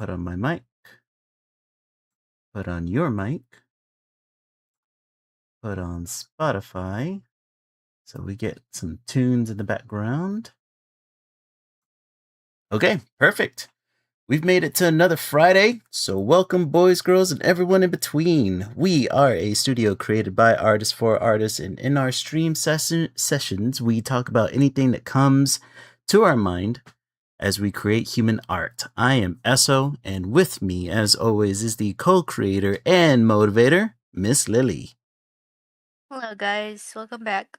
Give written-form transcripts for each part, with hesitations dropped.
put on my mic, put on your mic, put on Spotify, so we get some tunes in the background. Okay, perfect. We've made it to another Friday, so welcome boys, girls, and everyone in between. We are a studio created by artists for artists, and in our stream sessions, we talk about anything that comes to our mind as we create human art. I am Eso, and with me, as always, is the co-creator and motivator, Miss Lily. Hello, guys. Welcome back.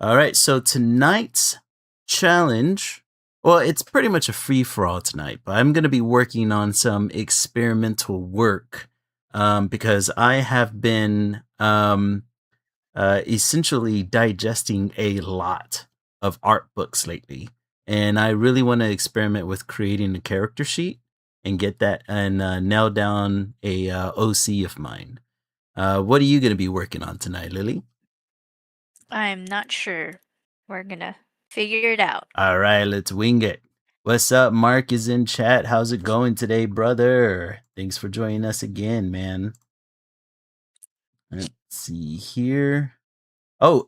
All right, so tonight's challenge, well, it's pretty much a free-for-all tonight, but I'm going to be working on some experimental work because I have been essentially digesting a lot of art books lately. And I really want to experiment with creating a character sheet and get that and nail down a OC of mine. What are you going to be working on tonight, Lily? I'm not sure. We're gonna figure it out. All right, let's wing it. What's up? Mark is in chat. How's it going today, brother? Thanks for joining us again, man. Let's see here. Oh,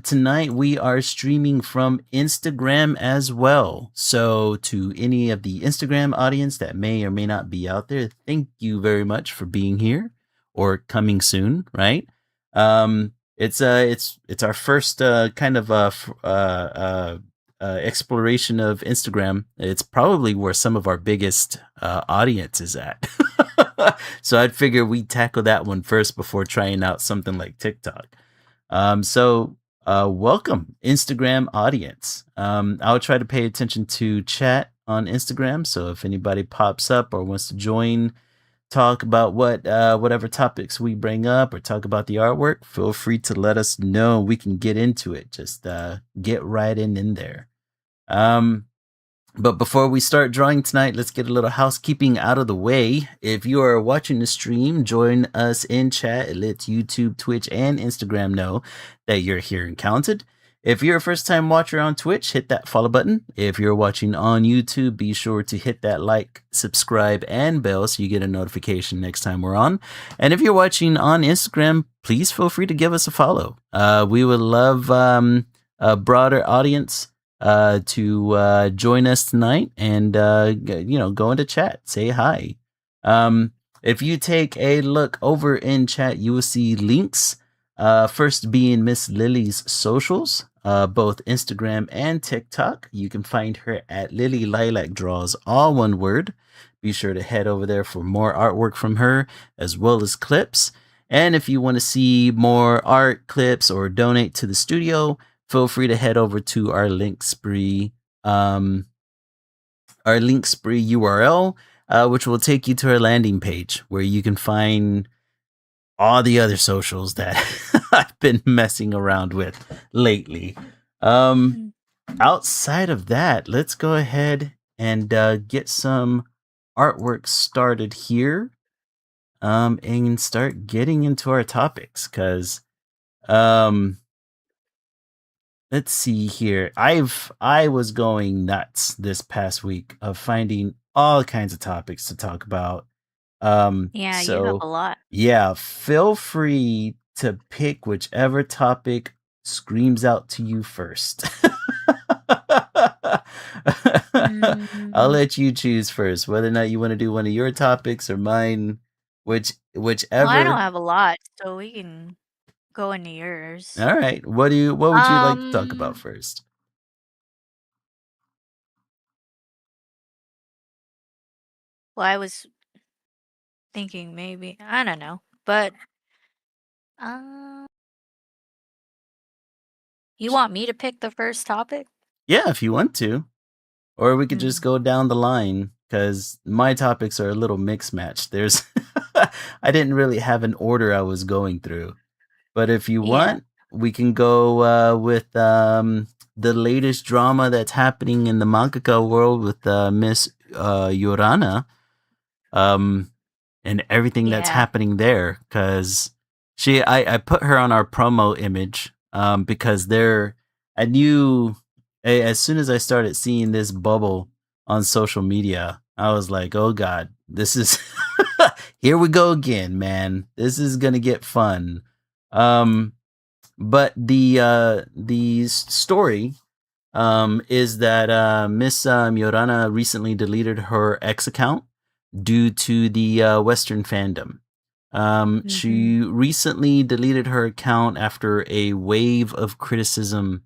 tonight we are streaming from Instagram as well. So to any of the Instagram audience that may or may not be out there, thank you very much for being here or coming soon, right? It's our first kind of exploration of Instagram. It's probably where some of our biggest audience is at. So I'd figure we'd tackle that one first before trying out something like TikTok. So welcome, Instagram audience. I'll try to pay attention to chat on Instagram. So if anybody pops up or wants to join, talk about whatever topics we bring up or talk about the artwork, feel free to let us know. We can get into it. Just get right in there. But before we start drawing tonight, let's get a little housekeeping out of the way. If you are watching the stream, join us in chat. It lets YouTube, Twitch, and Instagram know that you're here and counted. If you're a first-time watcher on Twitch, hit that follow button. If you're watching on YouTube, be sure to hit that like, subscribe, and bell so you get a notification next time we're on. And if you're watching on Instagram, please feel free to give us a follow. We would love a broader audience to join us tonight and go into chat, say hi. If you take a look over in chat, you will see links, first being Miss Lily's socials, both Instagram and TikTok. You can find her at Lily Lilac Draws, all one word. Be sure to head over there for more artwork from her, as well as clips. And if you want to see more art clips or donate to the studio, feel free to head over to our Linkspree URL, which will take you to our landing page where you can find all the other socials that I've been messing around with lately. Outside of that, let's go ahead and get some artwork started here, and start getting into our topics, because let's see here. I was going nuts this past week of finding all kinds of topics to talk about. Yeah, you have a lot. Yeah, feel free to pick whichever topic screams out to you first. I'll let you choose first whether or not you want to do one of your topics or mine, whichever. Well, I don't have a lot, so we can go into yours. All right. What would you like to talk about first? Well, I was thinking maybe, I don't know, but you want me to pick the first topic? Yeah, if you want to. Or we could just go down the line, because my topics are a little mixed match. There's I didn't really have an order I was going through. But if you want, we can go with the latest drama that's happening in the mangaka world with Miss Yorana, and everything that's happening there. Because I put her on our promo image because I knew as soon as I started seeing this bubble on social media, I was like, "Oh god, this is here we go again, man. This is gonna get fun." Um, but the story is that Miss Miorana recently deleted her X account due to the Western fandom. Mhm. She recently deleted her account after a wave of criticism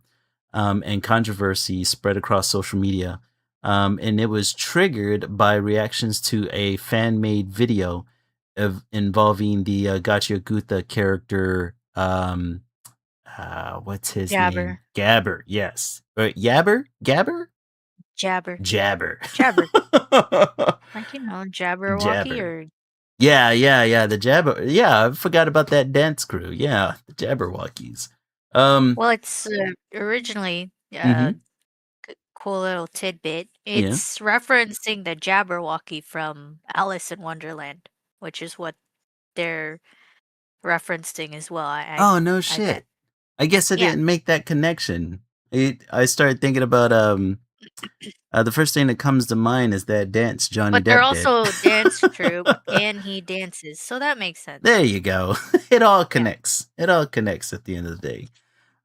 and controversy spread across social media. And it was triggered by reactions to a fan made video involving the Gachia Gutha character. What's his name? Jabber. Gabber. Yes. Yabber? Gabber? Jabber. Jabber. Jabber. Like, Jabberwocky Jabber. or Yeah, yeah, yeah. The Jabber. Yeah, I forgot about that dance crew. Yeah, the Jabberwockies. Um. well, it's originally Mhm. cool little tidbit. Yeah. It's referencing the Jabberwocky from Alice in Wonderland, which is what they're referencing as well. Oh no I bet. shit. I guess I Yeah, didn't make that connection. I started thinking about the first thing that comes to mind is that dance Johnny but they're Depp did. also a dance troupe, and he dances, so that makes sense. There you go. It all Yeah. connects. It all connects at the end of the day.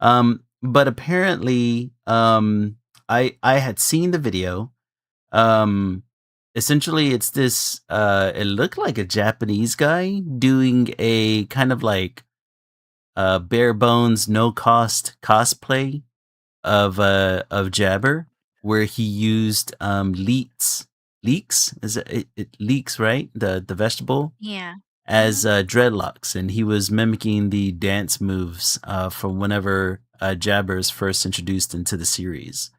But apparently, I had seen the video. Um, Essentially, it's this. It looked like a Japanese guy doing a kind of like bare bones, no cost cosplay of Jabber, where he used leeks is it leeks, right, the vegetable, Yeah. as Mhm. dreadlocks, and he was mimicking the dance moves from whenever Jabber is first introduced into the series.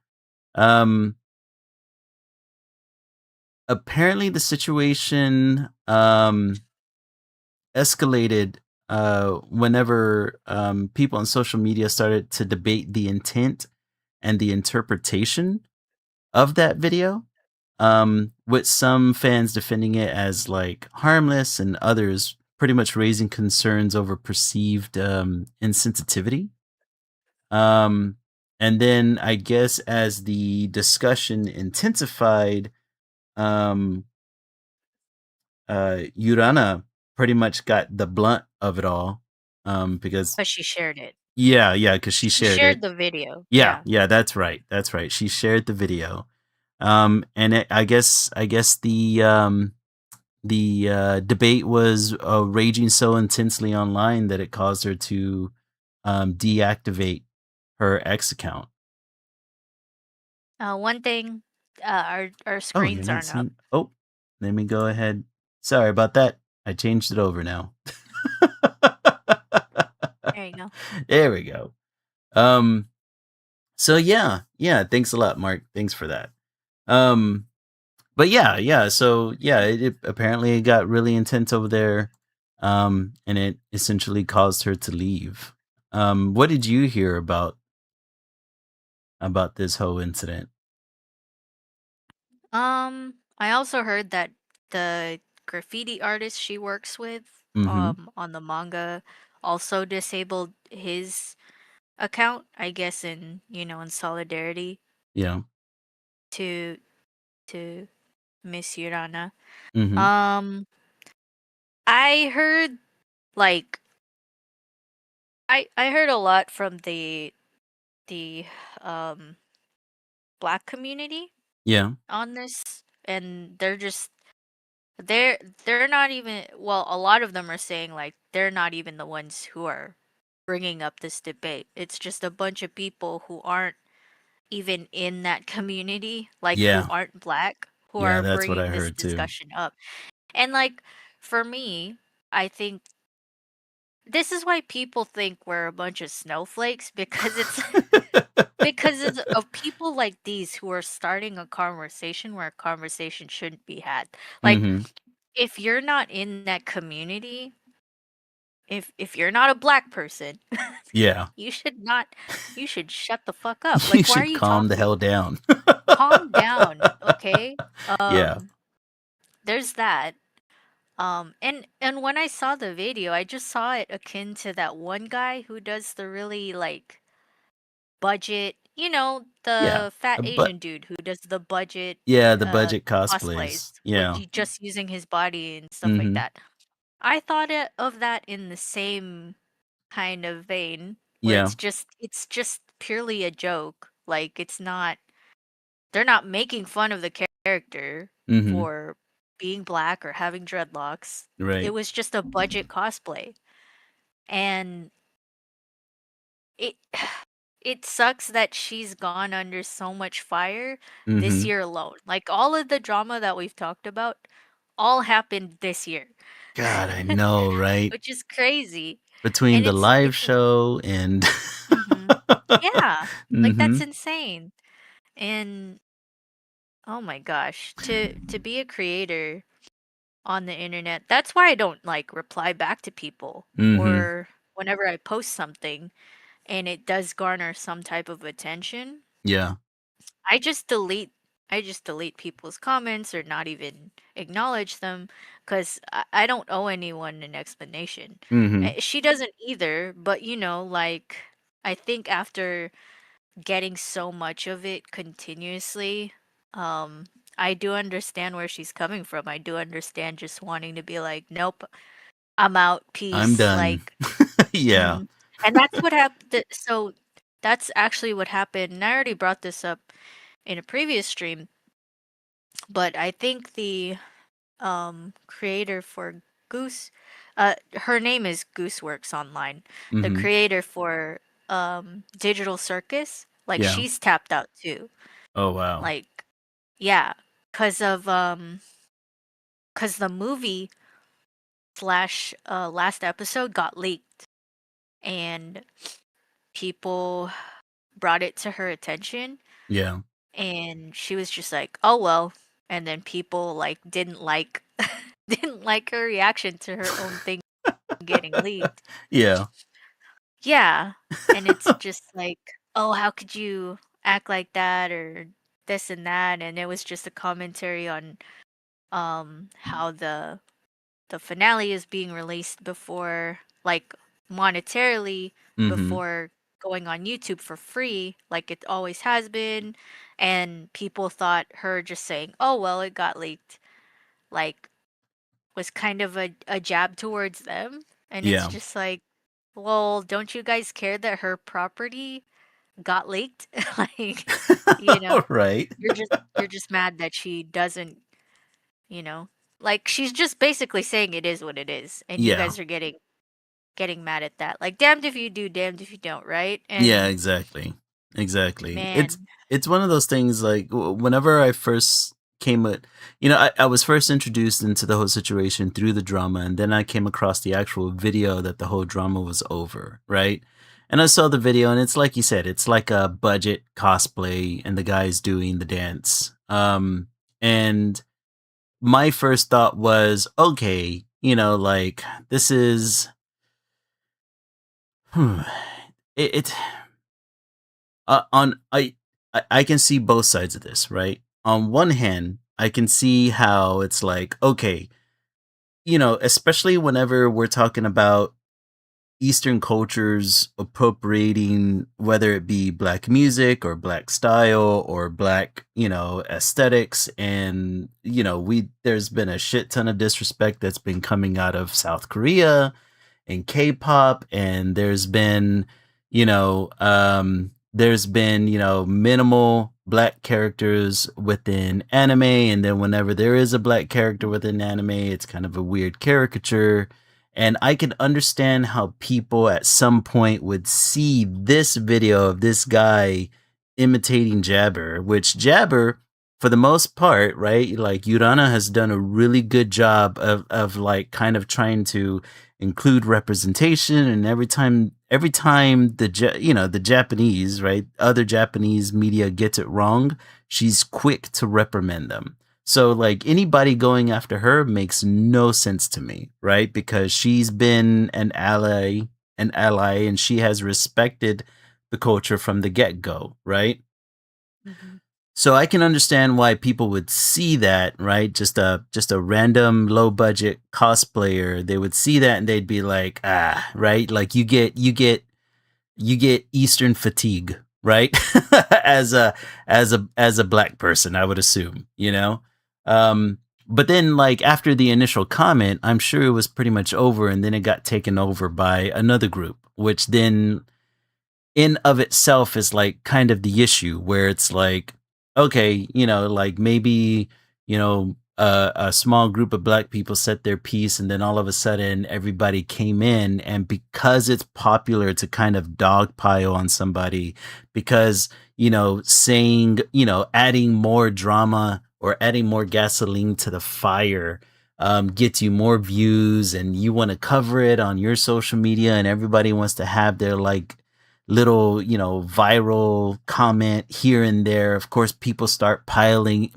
Um, Apparently, the situation escalated whenever people on social media started to debate the intent and the interpretation of that video, with some fans defending it as like harmless and others pretty much raising concerns over perceived insensitivity. Um, and then I guess as the discussion intensified, um, Urana pretty much got the blunt of it all, because 'Cause she shared it. yeah, yeah, because she She shared shared it. the video, Yeah, yeah. yeah, that's right. She shared the video. And I guess the debate was raging so intensely online that it caused her to deactivate her X account. One thing, our Oh, you're screens not aren't up. seeing. Oh, let me go ahead. Sorry about that. I changed it over now. There you go. There we go. Um. So yeah, yeah. Thanks a lot, Mark. Thanks for that. Um. But yeah, yeah. So yeah, it apparently got really intense over there, and it essentially caused her to leave. What did you hear about this whole incident? I also heard that the graffiti artist she works with, Mm-hmm. on the manga also disabled his account, I guess in solidarity Yeah. to Miss Urana. Mm-hmm. Um, I heard like I heard a lot from the um black community Yeah. on this, and they're they're not even, well, a lot of them are saying like they're not even the ones who are bringing up this debate. It's just a bunch of people who aren't even in that community, like who Yeah. aren't black, who Yeah. are That's what I bringing this heard too. discussion up. And like for me, I think this is why people think we're a bunch of snowflakes, because it's because it's of people like these who are starting a conversation where a conversation shouldn't be had. Like Mm-hmm. if you're not in that community, if you're not a black person, Yeah. you should not you should shut the fuck up. You Like why are should you calm the talking? hell down. Calm down, okay? Yeah. There's that. And when I saw the video, I just saw it akin to that one guy who does the really like budget Yeah, the fat but Asian dude who does the budget yeah, the uh budget cosplays cosplays. with Yeah. just using his body and stuff like Mhm. that. I thought of that in the same kind of vein where Yeah. it's just purely a joke. Like it's not they're not making fun of the character Mhm. for being black or having dreadlocks. It Right. was just a budget cosplay. And it it sucks that she's gone under so much fire this Mhm. year alone. Like all of the drama that we've talked about all happened this year. God, I know, right? Which is crazy. Between And the it's live it's show and yeah, like that's Mhm. insane. And oh my gosh, to be a creator on the internet, that's why I don't like reply back to people Mhm. or whenever I post something and it does garner some type of attention, Yeah. I just delete I just delete people's comments or not even acknowledge them because I don't owe anyone an explanation. Mhm. She doesn't either, but like I think after getting so much of it continuously, um, I do understand where she's coming from. I do understand just wanting to be like, nope, I'm out, I'm peace. done. Like, Yeah. and that's what happened. So that's actually what happened. And I already brought this up in a previous stream, but I think the creator for Goose, her name is Gooseworks Online. The Mhm. creator for Digital Circus, like Yeah. she's tapped out too. Oh, wow. Like, yeah, cause of cause the movie slash last episode got leaked and people brought it to her attention Yeah. and she was just like, "Oh well," and then people like didn't like didn't like her reaction to her own thing getting leaked. Yeah. Yeah, and it's just like, "Oh, how could you act like that?" or this and that, and it was just a commentary on how the finale is being released before like monetarily Mhm. before going on YouTube for free like it always has been, and people thought her just saying, "Oh, well, it got leaked." Like was kind of a jab towards them, and it's Yeah. just like, well, don't you guys care that her property got leaked? Like, you know, Right. you're just mad that she doesn't, you know, like she's just basically saying it is what it is, and you Yeah. guys are getting mad at that. Like, damned if you do, damned if you don't, right? Yeah, And exactly. Exactly. man, It's one of those things like whenever I first came at I was first introduced into the whole situation through the drama, and then I came across the actual video that the whole drama was over, right? And I saw the video, and it's like you said, it's like a budget cosplay and the guy's doing the dance. And my first thought was, okay, like this is it on I can see both sides of this, right? On one hand, I can see how it's like, okay, especially whenever we're talking about Eastern cultures appropriating whether it be black music or black style or black, aesthetics, and there's been a shit ton of disrespect that's been coming out of South Korea and K-pop, and there's been, minimal black characters within anime, and then whenever there is a black character within anime, it's kind of a weird caricature. And I can understand how people at some point would see this video of this guy imitating Jabber, which Jabber, for the most part, right? Like Urana has done a really good job of like kind of trying to include representation, and every time the Japanese, right, other Japanese media gets it wrong, she's quick to reprimand them. So like anybody going after her makes no sense to me, right? Because she's been an ally, and she has respected the culture from the get-go, right? mhm. So I can understand why people would see that, right? Just a random low budget cosplayer, they would see that and they'd be like, right? Like you get Eastern fatigue, right? as a black person, I would assume, you know. Um, but then, like after the initial comment, I'm sure it was pretty much over, and then it got taken over by another group, which then in of itself is like kind of the issue where it's like, okay, like maybe, a small group of black people set their piece, and then all of a sudden everybody came in, and because it's popular to kind of dogpile on somebody, because, saying, adding more drama or adding more gasoline to the fire gets you more views, and you want to cover it on your social media, and everybody wants to have their like little, viral comment here and there. Of course, people start piling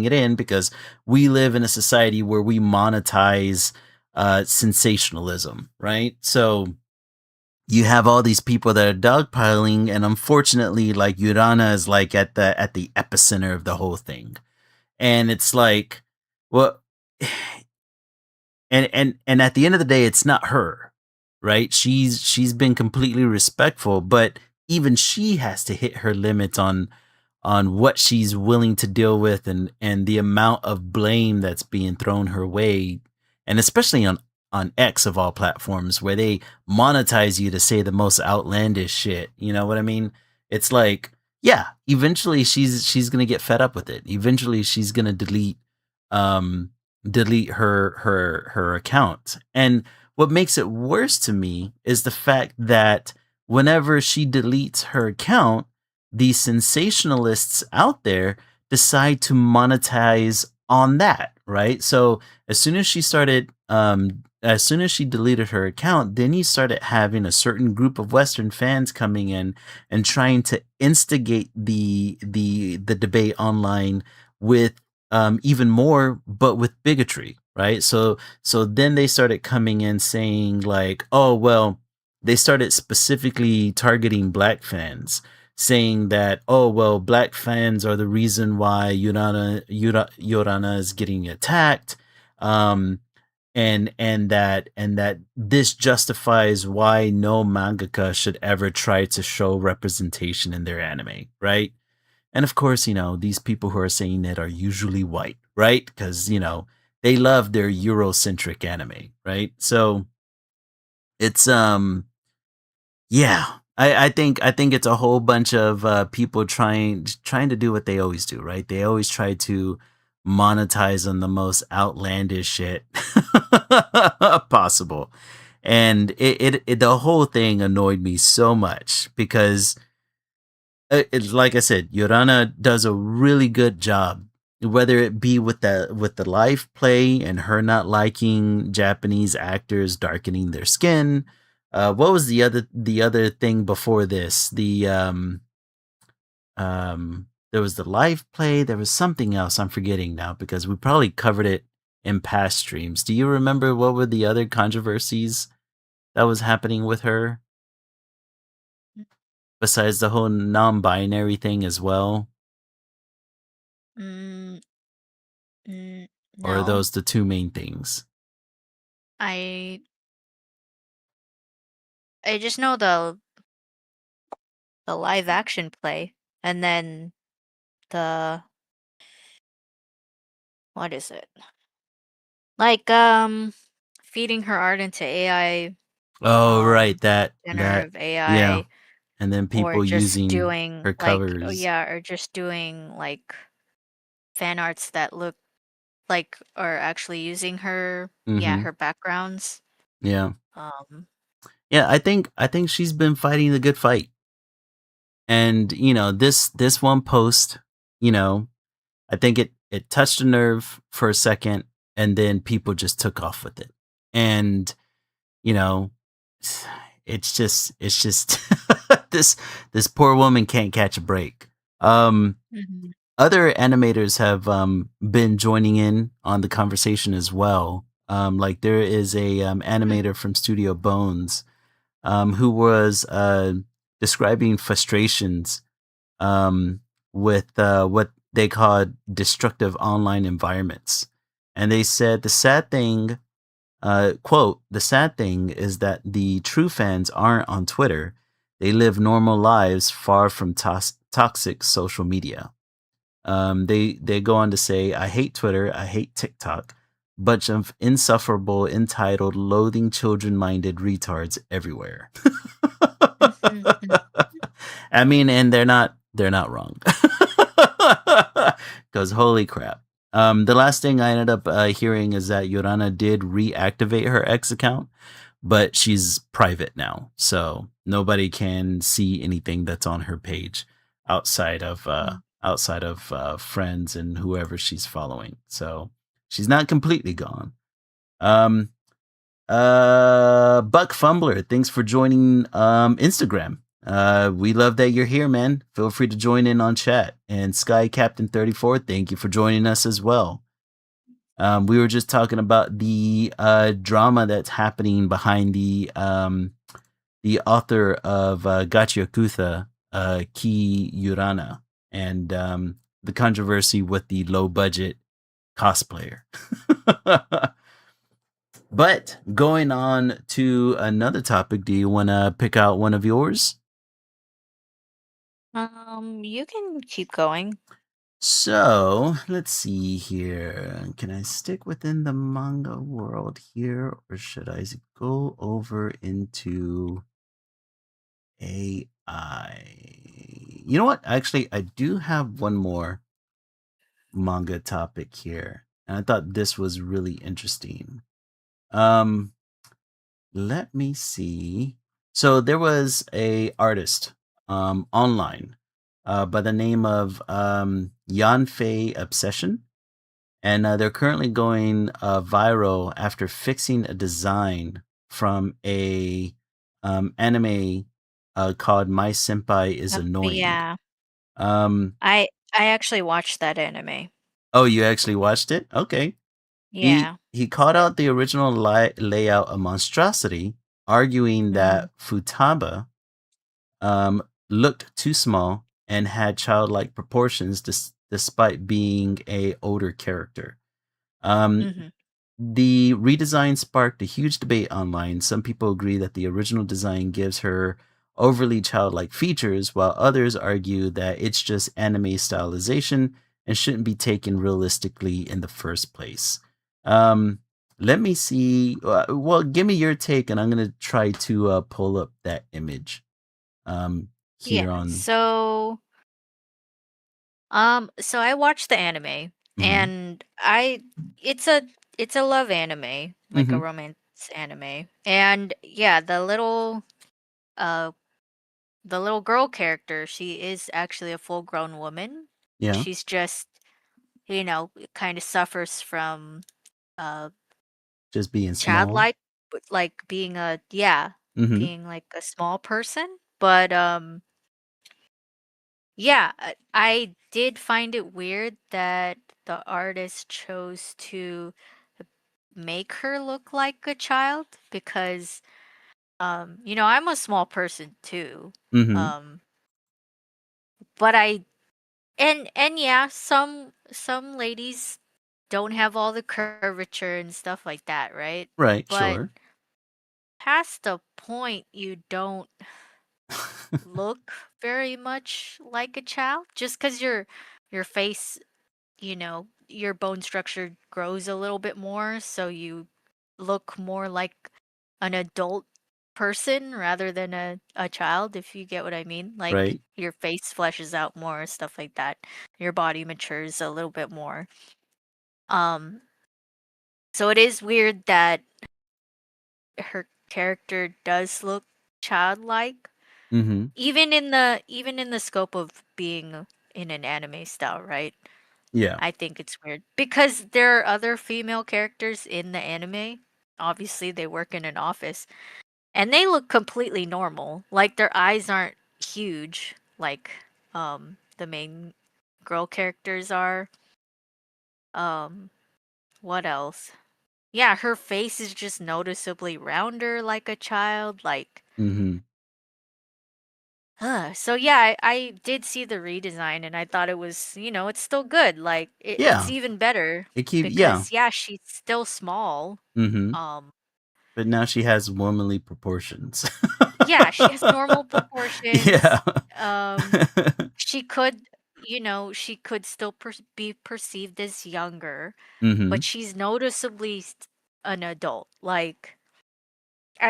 it in because we live in a society where we monetize sensationalism, right? So you have all these people that are dogpiling, and unfortunately, like Urana is like at the epicenter of the whole thing. And it's like, well, and at the end of the day, it's not her, right? She's been completely respectful, but even she has to hit her limits on what she's willing to deal with, and the amount of blame that's being thrown her way, and especially on X of all platforms, where they monetize you to say the most outlandish shit. You know what I mean? It's like, yeah, eventually she's gonna get fed up with it. Eventually she's gonna um delete her account. And what makes it worse to me is the fact that whenever she deletes her account, these sensationalists out there decide to monetize on that, right? So as soon as she deleted her account, then you started having a certain group of Western fans coming in and trying to instigate the debate online with even more, but with bigotry, right? So then they started coming in saying like, oh well, they started specifically targeting black fans, saying that, oh well, black fans are the reason why Yorana is getting attacked, um, and that this justifies why no mangaka should ever try to show representation in their anime, right? And of course, these people who are saying that are usually white, right? Because they love their Eurocentric anime, right? So it's yeah, I think it's a whole bunch of people trying to do what they always do, right? They always try to monetize on the most outlandish shit possible, and the whole thing annoyed me so much because it's like I said, Yorana does a really good job, whether it be with the live play and her not liking Japanese actors darkening their skin. What was the other thing before this? There was the live play. There was something else I'm forgetting now because we probably covered it in past streams. Do you remember what were the other controversies that was happening with her besides the whole non-binary thing as well? Mm, Or are no. those the two main things? I I just know the live action play, and then the what is it? Like feeding her art into AI, Oh, right, that generative yeah, AI, and then or people just using doing her like, oh covers. yeah, or just doing like fan arts that look like are actually using her, yeah, Mhm. her backgrounds. Yeah. Um Yeah, I think she's been fighting the good fight. And, this one post, you know, I think it touched a nerve for a second, and then people just took off with it. And, you know, it's just this this poor woman can't catch a break. Um mhm. Other animators have been joining in on the conversation as well. Like there is a Mm, animator from Studio Bones who was describing frustrations with what they called destructive online environments, and they said the sad thing, quote, the sad thing is that the true fans aren't on Twitter. They live normal lives far from toxic social media. They go on to say, "I hate Twitter. I hate TikTok. Bunch of insufferable, entitled, loathing, children-minded retards everywhere." I mean, and they're not wrong. Because holy crap. The last thing I ended up hearing is that Yorana did reactivate her X account, but she's private now, so nobody can see anything that's on her page outside of friends and whoever she's following. So she's not completely gone. Um, Buck Fumbler, thanks for joining Instagram. We love that you're here, man. Feel free to join in on chat. And Sky Captain 34, thank you for joining us as well. We were just talking about the drama that's happening behind the author of Gachyakusa, Ki Urana, and the controversy with the low budget cosplayer. But going on to another topic, do you want to pick out one of yours? You can keep going. So let's see here. Can I stick within the manga world here, or should I go over into AI? You know what? Actually, I do have one more manga topic here, and I thought this was really interesting. Um, Let me see. So there was a artist online by the name of Yanfei Obsession, and they're currently going viral after fixing a design from a anime called My Senpai is Annoying. Yeah. Um, I actually watched that anime. oh, you actually watched it? Okay. He Yeah. he called out the original layout a monstrosity, arguing Mhm. that Futaba looked too small and had childlike proportions despite being a older character. Um, Mhm. the redesign sparked a huge debate online. Some people agree that the original design gives her overly childlike features, while others argue that it's just anime stylization and shouldn't be taken realistically in the first place. Um, Let me see. Well, give me your take, and I'm going to try to pull up that image Yeah. here on. So I watched the anime Hmm. and I it's a it's a love anime, like a Hmm. romance anime. And yeah, uh the little girl character, she is actually a full-grown woman. Yeah, She's just, kind of suffers from uh just being small. childlike, but like being a yeah, Hmm. being like a small person. But yeah, I did find it weird that the artist chose to make her look like a child because I'm a small person too. Hmm. Um but I and yeah, some ladies don't have all the curvature and stuff like that, right? Right, But sure. past the point you don't look very much like a child just cuz your face, your bone structure grows a little bit more, so you look more like an adult person rather than a child, if you get what I mean. Like Right. your face fleshes out more, stuff like that. Your body matures a little bit more. Um, so it is weird that her character does look childlike, Hmm. even in the scope of being in an anime style, right? Yeah. I think it's weird because there are other female characters in the anime. Obviously, they work in an office and they look completely normal. Like their eyes aren't huge like the main girl characters are. Um what else? Yeah, her face is just noticeably rounder like a child like Hmm. so yeah, I did see the redesign and I thought it was, it's still good. Like it's Yeah. even better Yeah. because yeah, she's still small. Hmm. Um But now she has womanly proportions. Yeah, she has normal Yeah. proportions. Um, she could, she could still be perceived as younger, but Mhm. she's noticeably an adult. Like,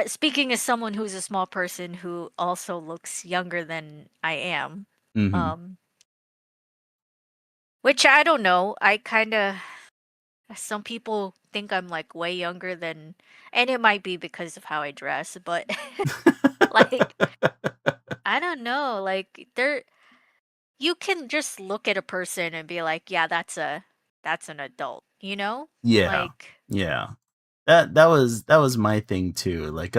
speaking as someone who's a small person who also looks younger than I am, Mhm. um, which I don't know. I kind of, some people think I'm like way younger than, and it might be because of how I dress, but like, I don't know. Like, you can just look at a person and be like, yeah, that's an adult, you know? Yeah. Like, Yeah. That was my thing too. Like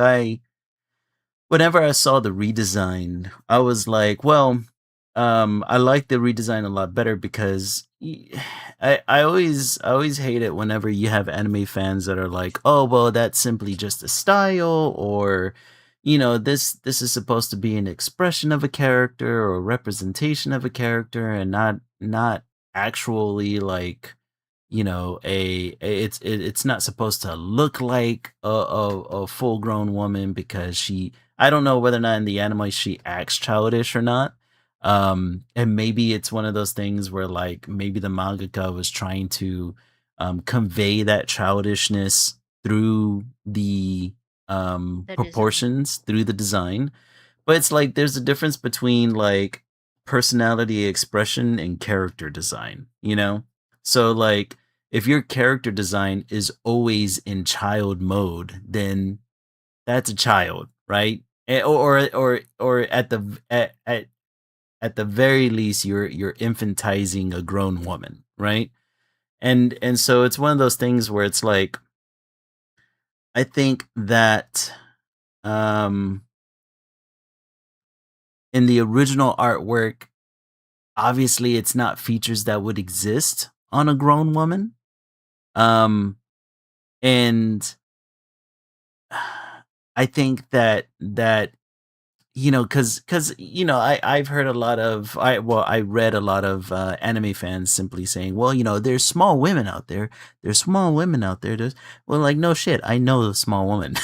whenever I saw the redesign, I was like, well, I like the redesign a lot better because I always hate it whenever you have anime fans that are like, oh well, that's simply just a style, or this is supposed to be an expression of a character or representation of a character, and not actually like it's not supposed to look like a full grown woman because I don't know whether or not in the anime she acts childish or not. And maybe it's one of those things where like maybe the mangaka was trying to convey that childishness through the the design. proportions, through the design. But it's like there's a difference between like personality expression and character design, you know? So like if your character design is always in child mode, then that's a child, right? Or at the very least you're infantizing a grown woman, right? And so it's one of those things where it's like I think that um in the original artwork, obviously it's not features that would exist on a grown woman. Um and I think that cuz I've heard a lot of I read a lot of anime fans simply saying, "Well, there's small women out there. There's small women out there." Well, like no shit, I know a small woman.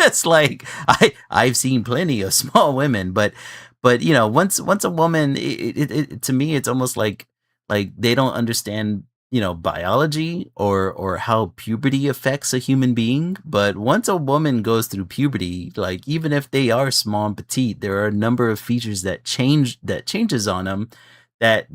It's like I've seen plenty of small women, but once a woman, to me, it's almost like they don't understand biology or how puberty affects a human being. But once a woman goes through puberty, like even if they are small and petite, there are a number of features that changes on them that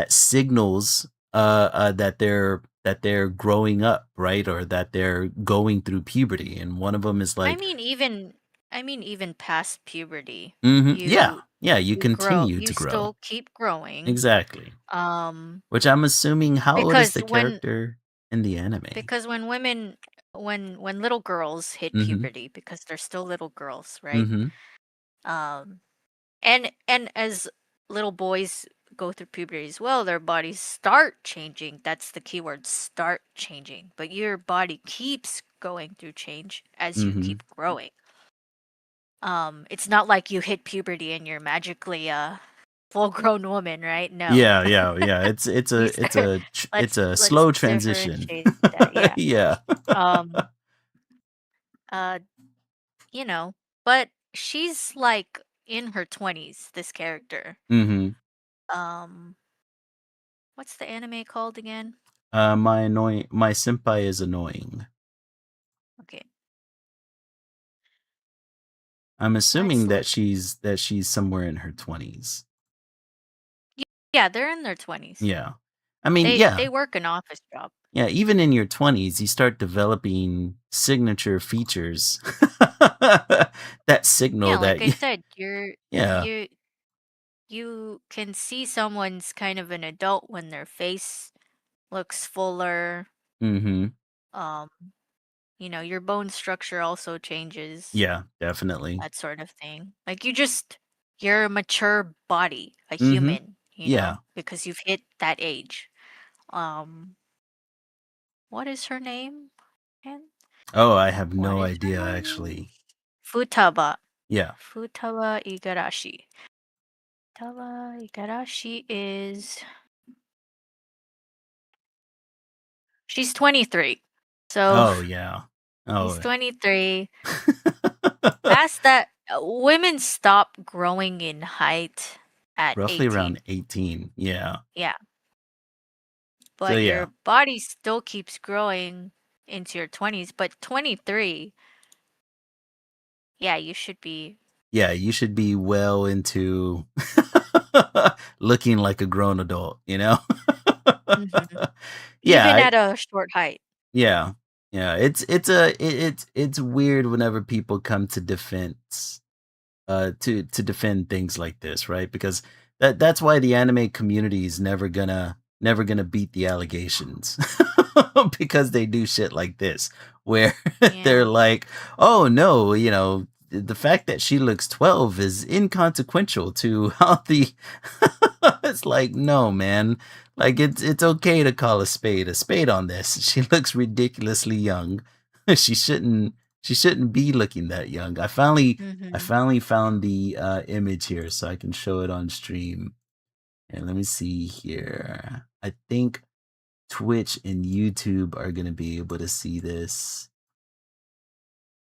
signals that they're growing up, right? Or that they're going through puberty. And one of them is I like, mean, even I mean, even past puberty, yeah, yeah, you you grow, continue you to grow. still keep growing. Exactly. Um, Which I'm assuming, how old is because the when character in the anime? because when women when little girls hit Mhm. puberty because they're still little girls, right? Mhm. Um, and as little boys go through puberty as well, their bodies start changing. That's the key word, start changing. But your body keeps going through change as you Mhm. keep growing. It's not like you hit puberty and you're magically a full-grown woman, right? No. Yeah, yeah, yeah. It's a These it's are a tr it's a let's slow transition. differentiate that. Yeah. Yeah. Um uh you know, but she's like in her 20s, this character. Mhm. Um what's the anime called again? My senpai is annoying. Okay. I'm Let's assuming that look. she's somewhere in her 20s. Yeah, they're in their 20s. Yeah. I mean, They yeah. work an office job. Yeah, even in your 20s, you start developing signature features that Yeah, signal like that I said, yeah. you you can see someone's kind of an adult when their face looks fuller. Mhm. Um, your bone structure also changes, Yeah, definitely. that sort of thing. Like you're a mature body, a Mhm. human, Yeah. because you've hit that age. Um, what is her name? And Oh, I have what no is her idea name? actually. Futaba. Yeah. Futaba Igarashi. Futaba Igarashi is she's 23. So Oh, yeah. she's Oh. 23. Past that, women stop growing in height at Roughly 18. around 18. Yeah. Yeah, So but yeah. your body still keeps growing into your 20s, but 23, yeah, you should be. Yeah, you should be well into looking like a grown adult, you know? Mhm. Yeah, Even at a short height. yeah. Yeah, it's weird whenever people come to defense to defend things like this, right? Because that's why the anime community is never gonna beat the allegations. Because they do shit like this where they're Yeah. like, "Oh no, the fact that she looks 12 is inconsequential to how the." It's like, "No, man. Like it's okay to call a spade on this. She looks ridiculously young. She shouldn't be looking that young." I Mhm. finally found the image here so I can show it on stream. And let me see here. I think Twitch and YouTube are going to be able to see this.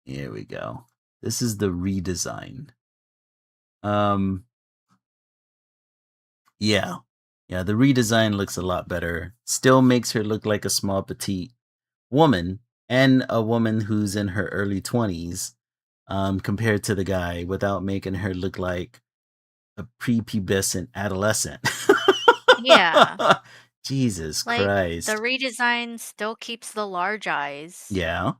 Here we go. This is the redesign. Um yeah. Yeah, the redesign looks a lot better. Still makes her look like a small petite woman and a woman who's in her early 20s compared to the guy without making her look like a prepubescent adolescent. Yeah. Jesus Like, the Christ. redesign still keeps the large eyes, Yeah.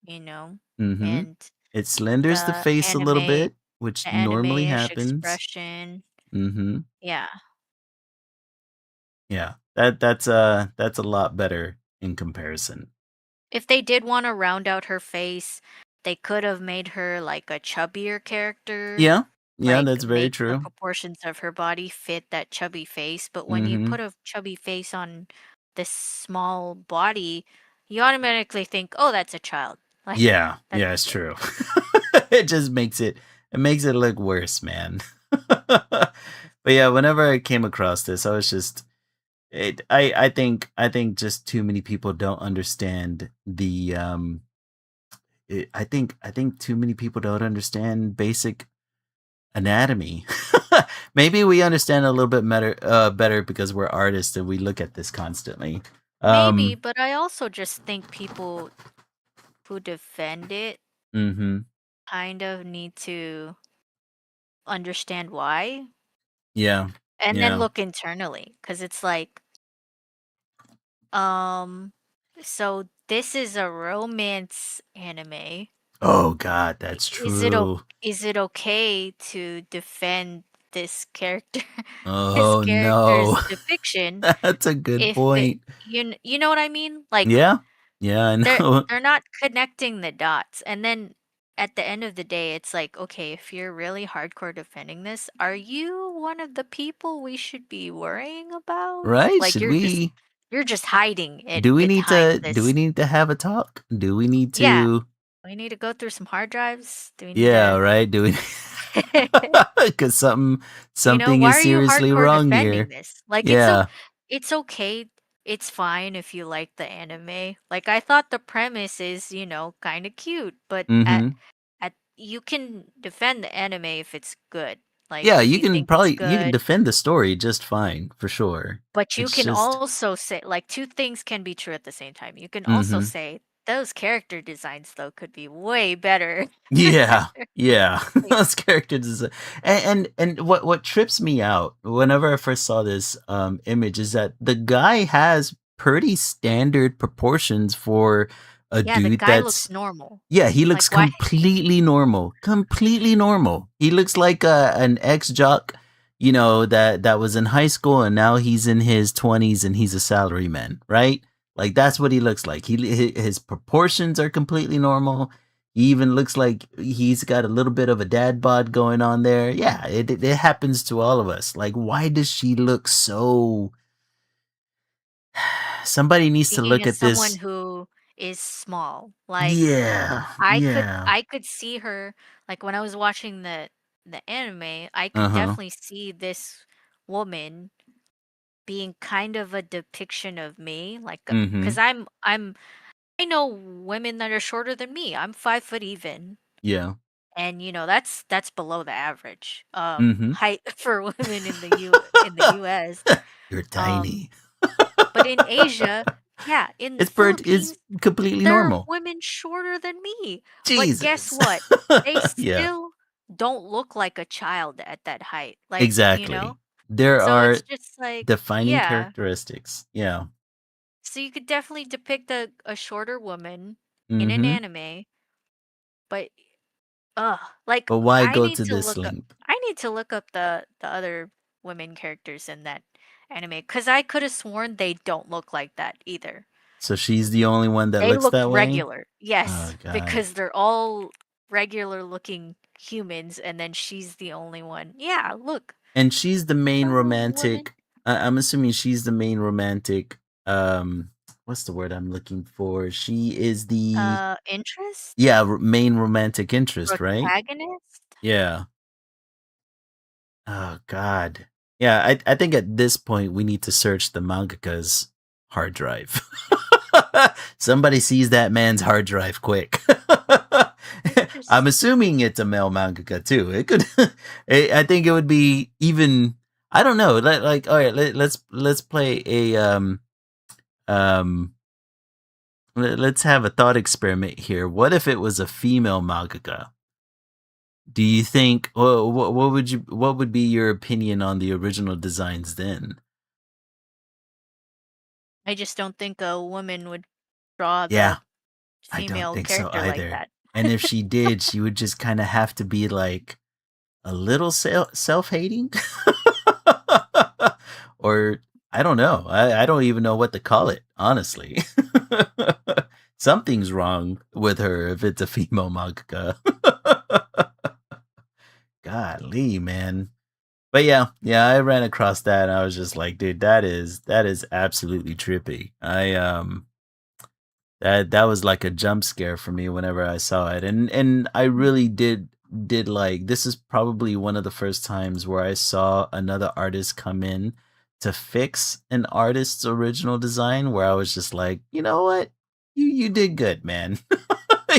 you know, Mhm. and It slenders the the face a little anime bit, which the normally anime-ish happens. expression. Mhm. Yeah. Yeah. That's a lot better in comparison. If they did wanna round out her face, they could have made her like a chubbier character, Yeah. Yeah, like, that's very make the true. proportions of her body fit that chubby face, but when you Mhm. put a chubby face on this small body, you automatically think, "Oh, that's a child." Like, Yeah. that's Yeah, a it's kid. true. It just makes it look worse, man. But yeah, whenever I came across this, I was just I think just too many people don't understand I think too many people don't understand basic anatomy. Maybe we understand a little bit better because we're artists and we look at this constantly. Maybe, Um but I also just think people who defend it mhm. kind of need to understand why Yeah. and then Yeah. look internally, because it's like, um, so this is a romance anime. Oh god, that's true. Is it okay to defend this character this Oh no. character's depiction That's a good if it point. you know what I mean? Like, Yeah. Yeah, I they're know. they're not connecting the dots, and then at the end of the day, it's like, okay, if you're really hardcore defending this, are you one of the people we should be worrying about? Right? Like, you're just hiding it behind Do we this. need to have a talk? Do we need Yeah, to we need to go through some hard drives. Do we need Yeah, to right? Do we cuz You know, something why is are you seriously hardcore wrong defending here. this? Like, Yeah. it's okay. It's fine if you like the anime. Like, I thought the premise is, kind of cute, but Mhm. at you can defend the anime if it's good. Like, Yeah, if you think it's you can good, defend the story just fine, for sure. but you It's can just also say, like, two things can be true at the same time. You can also Mhm. say those character designs though could be way better. Yeah, yeah. Like, Those characters is and what trips me out whenever I first saw this, image is that the guy has pretty standard proportions for a yeah, the dude guy looks that's normal. yeah, he looks Like, why? completely normal, completely normal. He looks like an ex-jock, that was in high school and now he's in his 20s and he's a salaryman, right? Like that's what he looks like. His proportions are completely normal. He even looks like he's got a little bit of a dad bod going on there. Yeah, it happens to all of us. Like, why does she look so? Somebody needs to Speaking look as at someone this. who is small, like, Yeah, I could yeah. I could see her, like, when I was watching the anime, I Uh could huh. definitely see this woman being kind of a depiction of me, like, Mm-hmm. because I know women that are shorter than me. I'm 5 foot even, Yeah. and that's below the average Mm-hmm. height for women in the US. You're Um, tiny. but in Asia, yeah, in the It's Philippines, completely there are normal. women shorter than me. But guess Jesus. what? They Yeah, still don't look like a child at that height. Like, exactly. There so are it's just like, defining yeah. characteristics. Yeah. So you could definitely depict a shorter woman in an Mm-hmm. anime, but ugh, like But why go to this length? I need to look up the other women characters in that anime because I could have sworn they don't look like that either. So she's the only one that They looks look that way? regular, Oh yes, God. because they're all regular looking humans, and then she's the only one. Yeah, look, And she's the main hello, woman. romantic. I'm assuming she's the main romantic. What's the word I'm looking for? She is the Interest, yeah main romantic interest, right? protagonist. Yeah. Oh God. Yeah, I think at this point we need to search the mangaka's hard drive. Somebody sees that man's hard drive quick. I'm Interesting. assuming it's a male mangaka too. It could. I think it would be even. I don't know. Like, all right, let's play a um. Let's have a thought experiment here. What if it was a female mangaka? Do you think? Well, what would you? What would be your opinion on the original designs then? I just don't think a woman would draw Yeah, the I don't female think so character like either. that. And if she did, she would just kind of have to be like a little self-hating, or I don't know. I don't even know what to call it, honestly. Something's wrong with her if it's a female mangaka. Golly, man. But yeah, I ran across that and I was just like, dude, that is absolutely trippy. That was like a jump scare for me whenever I saw it. And I Mm. really did like this is probably one of the first times where I saw another artist come in to fix an artist's original design where I was just like, "You know what? You did good, man."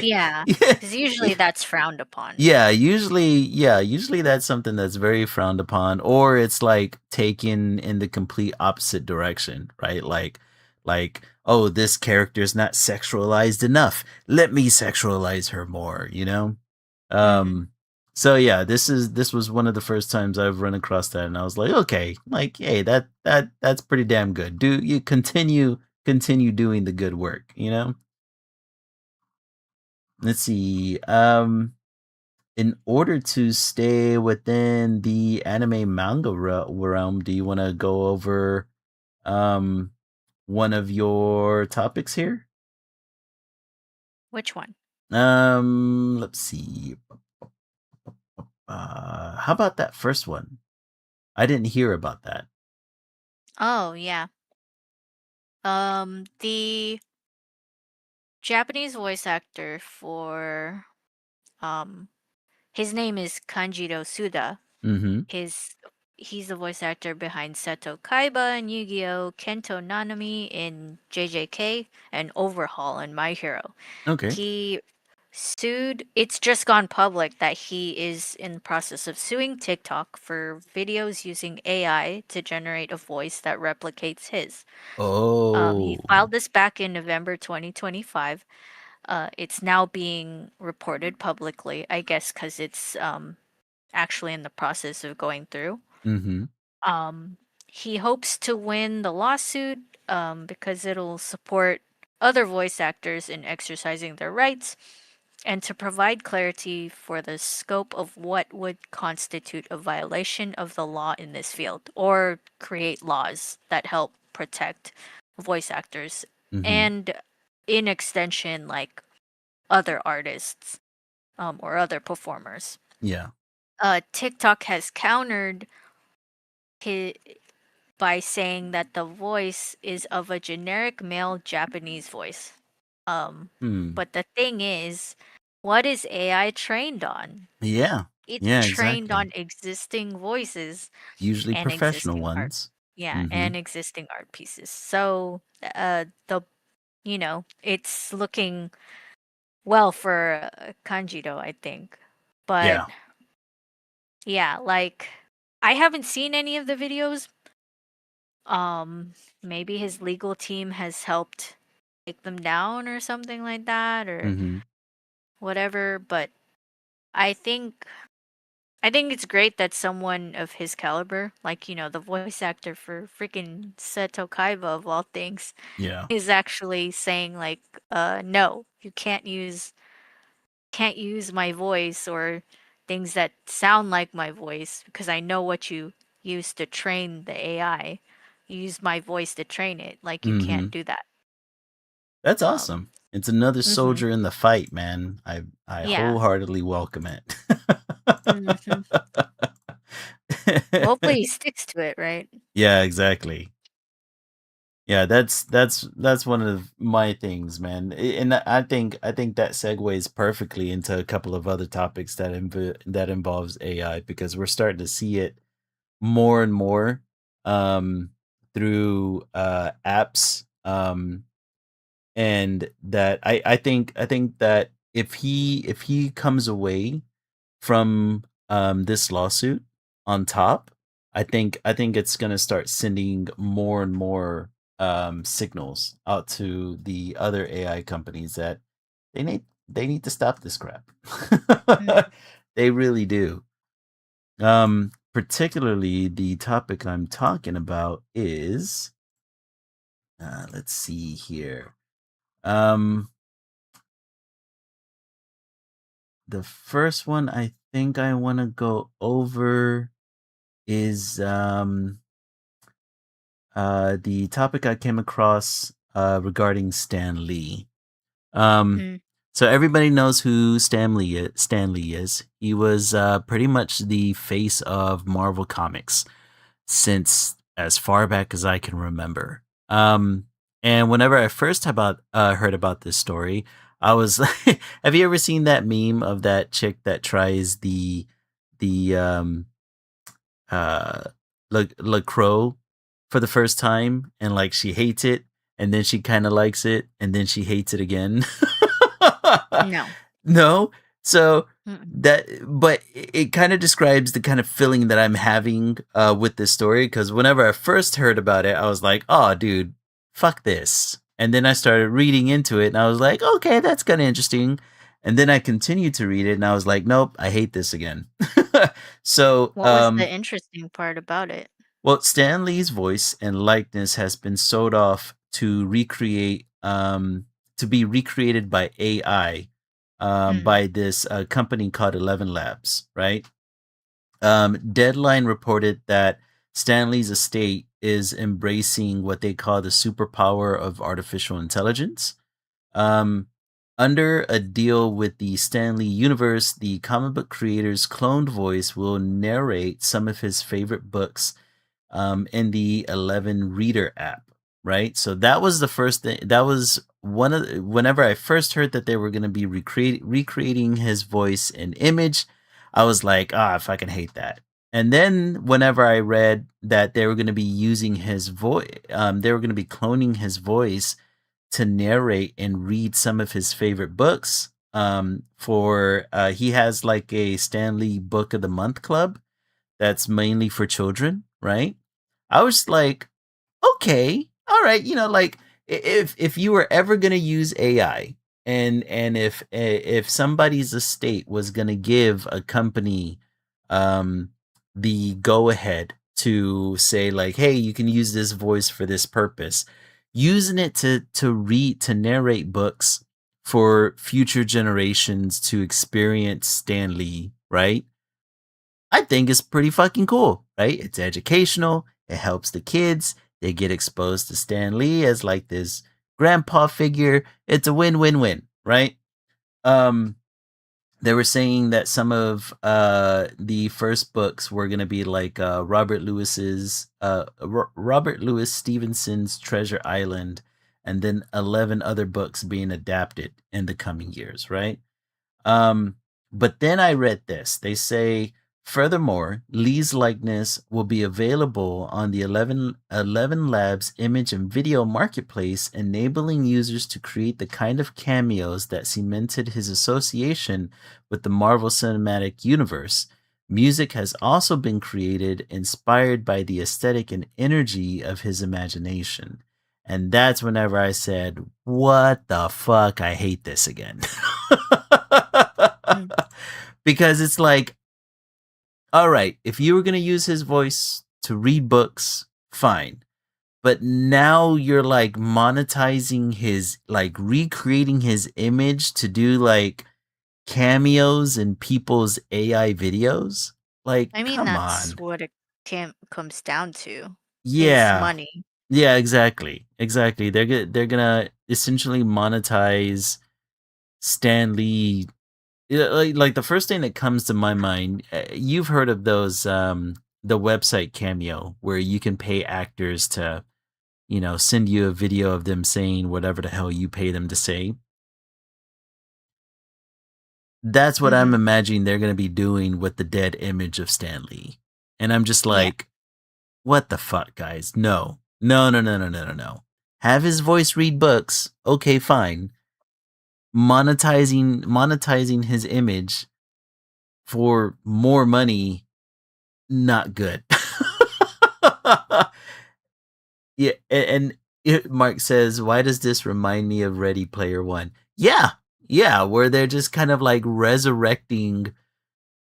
Yeah, yeah, because usually that's frowned upon. usually that's something that's very frowned upon, or it's like taken in the complete opposite direction, right? Like, oh, this character's not sexualized enough. Let me sexualize her more, you know? Hmm. Um so yeah, this was one of the first times I've run across that and I was like, okay, like, hey, that's pretty damn good. Do you continue doing the good work, you know? Let's see. In order to stay within the anime manga realm, do you want to go over um one of your topics here? Which one? Let's see. How about that first one? I didn't hear about that. Oh, yeah. The Japanese voice actor for um his name is Kanjiro Suda. Mm-hmm. His He's the voice actor behind Seto Kaiba in Yu-Gi-Oh, Kento Nanami in JJK, and Overhaul in My Hero. Okay. He sued, it's just gone public that he is in the process of suing TikTok for videos using AI to generate a voice that replicates his. He Oh. filed this back in November 2025. It's now being reported publicly, I guess, because it's actually in the process of going through. Mm-hmm. Um, he hopes to win the lawsuit because it'll support other voice actors in exercising their rights and to provide clarity for the scope of what would constitute a violation of the law in this field or create laws that help protect voice actors Mm-hmm. and in extension like other artists or other performers. Yeah. TikTok has countered hi by saying that the voice is of a generic male Japanese voice. Um, Hmm. but the thing is, what is AI trained on? Yeah. It's Yeah, trained exactly. on existing voices Usually and professional existing art. ones. Yeah, Mm-hmm. and existing art pieces. So, the it's looking well for Kanjiro, I think. But Yeah. yeah, like I haven't seen any of the videos. Maybe his legal team has helped take them down or something like that or Hmm. whatever, but I think I think it's great that someone of his caliber, like, the voice actor for freaking Seto Kaiba of all things, Yeah. is actually saying like, no, you can't use my voice or things that sound like my voice because I know what you use to train the AI. You use my voice to train it. Like you can't Hmm. do that. That's Um, awesome. It's another mhm. soldier in the fight, man. I Yeah. wholeheartedly welcome it. Mhm. Well, hopefully he sticks to it, right? Yeah, exactly. Yeah, that's one of my things, man. And I think that segues perfectly into a couple of other topics that involves AI because we're starting to see it more and more um through apps, and that I think that if he comes away from this lawsuit on top, I think it's gonna start sending more and more signals out to the other AI companies that they need to stop this crap. Mm. They really do. Particularly the topic I'm talking about is let's see here. Um the first one I think I want to go over is the topic I came across regarding Stan Lee. Um, Mm. so everybody knows who Stan Lee is. He was pretty much the face of Marvel Comics since as far back as I can remember. And whenever I first heard about this story, I was like, have you ever seen that meme of that chick that tries the uh LaCroix for the first time and like she hates it and then she kind of likes it and then she hates it again? No. No. So Mm-mm. but it kind of describes the kind of feeling that I'm having with this story because whenever I first heard about it, I was like, "Oh, dude, fuck this." And then I started reading into it and I was like, "Okay, that's kind of interesting." And then I continued to read it and I was like, "Nope, I hate this again." So, What was the interesting part about it? well, Stan Lee's voice and likeness has been sold off to be recreated by AI, Mm. by this company called 11 Labs, right? Deadline reported that Stanley's estate is embracing what they call the superpower of artificial intelligence. Um, Under a deal with the Stanley universe, the comic book creator's cloned voice will narrate some of his favorite books in the 11 Reader app, right? So that was the first thing. That was whenever I first heard that they were going to be recreating his voice and image, I was like, ah, I fucking hate that. And then whenever I read that they were going to be using his voice, they were going to be cloning his voice to narrate and read some of his favorite books. For He has like a Stanley Book of the Month club that's mainly for children, right? I was like, okay, all right, like if you were ever gonna use AI, and if somebody's estate was gonna give a company um the go ahead to say like, hey, you can use this voice for this purpose, using it to narrate books for future generations to experience Stanley, right? I think it's pretty fucking cool, right? It's educational. It helps the kids. They get exposed to Stan Lee as like this grandpa figure. It's a win-win-win, right? Um, they were saying that some of the first books were gonna be like Robert Louis Stevenson's Treasure Island, and then 11 other books being adapted in the coming years, right? Um, but then I read this. They say Furthermore, Lee's likeness will be available on the 11 Labs image and video marketplace, enabling users to create the kind of cameos that cemented his association with the Marvel Cinematic Universe. Music has also been created inspired by the aesthetic and energy of his imagination. And that's whenever I said, what the fuck? I hate this again. Mm. Because it's like, all right, if you were going to use his voice to read books, fine. But now you're like monetizing his, like recreating his image to do like cameos in people's AI videos. Like, I mean, come that's on. what it comes down to, is Yeah. money. Yeah, exactly. Exactly. They're gonna essentially monetize Stan Lee. Yeah, like the first thing that comes to my mind, you've heard of those the website Cameo where you can pay actors to, send you a video of them saying whatever the hell you pay them to say. That's what I'm Mhm. imagining they're going to be doing with the dead image of Stan Lee. And I'm just Yeah. like, what the fuck, guys? No. No, no, no, no, no, no, no. Have his voice read books. Okay, fine. Monetizing his image for more money, not good. Yeah, and Mark says, "Why does this remind me of Ready Player One?" Yeah, yeah, where they're just kind of like resurrecting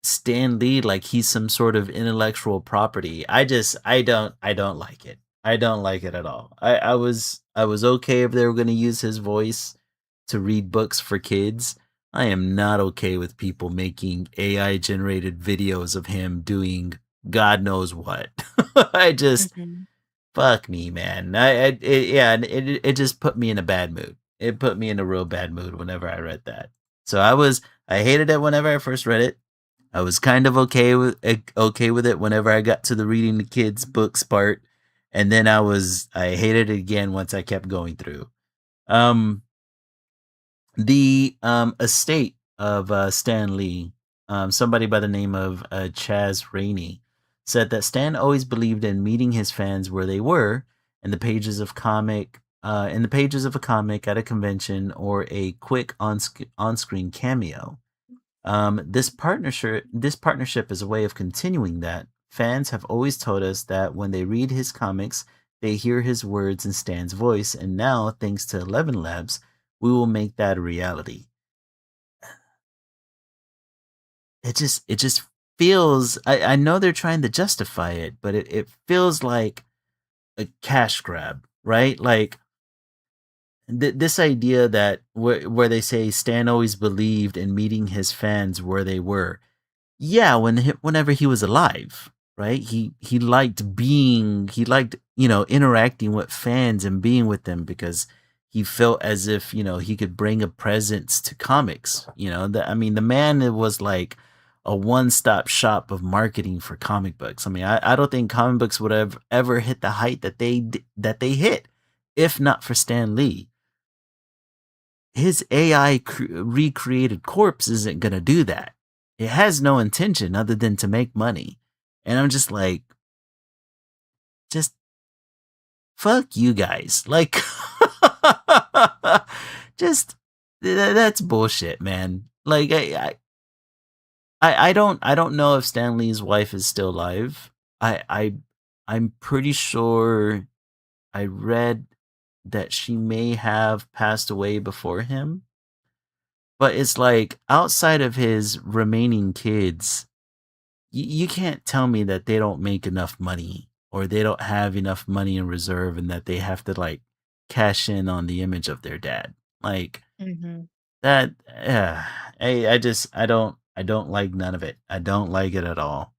Stan Lee like he's some sort of intellectual property. I don't like it. I don't like it at all. I was okay if they were going to use his voice to read books for kids. I am not okay with people making AI generated videos of him doing God knows what. I just Mhm. fuck me, man. It just put me in a bad mood. It put me in a real bad mood whenever I read that. So I hated it whenever I first read it. I was kind of okay with it whenever I got to the reading the kids books part, and then I hated it again once I kept going through. Um, the estate of Stan Lee, somebody by the name of Chaz Rainey, said that Stan always believed in meeting his fans where they were in the pages of a comic at a convention or a quick on-screen cameo. This partnership is a way of continuing that. Fans have always told us that when they read his comics, they hear his words and Stan's voice, and now, thanks to 11 Labs, we will make that a reality. It just feels, I know they're trying to justify it, but it feels like a cash grab, right? Like this idea that where they say Stan always believed in meeting his fans where they were. Yeah, whenever he was alive, right? He liked interacting with fans and being with them because he felt as if he could bring a presence to comics. The man was like a one-stop shop of marketing for comic books. I don't think comic books would have ever hit the height that they hit if not for Stan Lee. His AI recreated corpse isn't going to do that. It has no intention other than to make money. And I'm just like, just fuck you guys. Like, just that's bullshit, man. Like, I don't know if Stan Lee's wife is still alive. I'm pretty sure I read that she may have passed away before him. But it's like outside of his remaining kids, you can't tell me that they don't make enough money or they don't have enough money in reserve and that they have to like cash in on the image of their dad. Like Mhm. that I don't like none of it. I don't like it at all.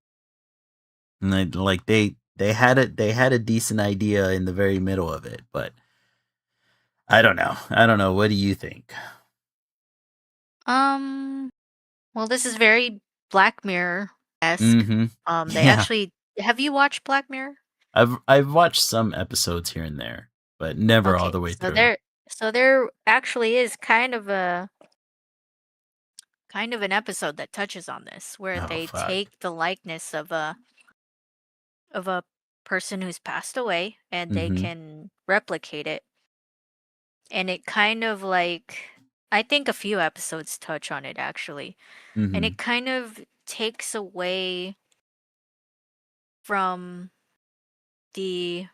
And like they had a decent idea in the very middle of it, but I don't know. I don't know. What do you think? Um, well, this is very Black Mirror-esque. Mhm. They Yeah. actually have you watched Black Mirror? I've watched some episodes here and there, but never all Okay, the way so through. there actually is kind of a kind of an episode that touches on this, where Oh they fuck. take the likeness of a person who's passed away and they Mm-hmm. can replicate it. And it kind of like, I think a few episodes touch on it actually. And Mm-hmm. it kind of takes away from the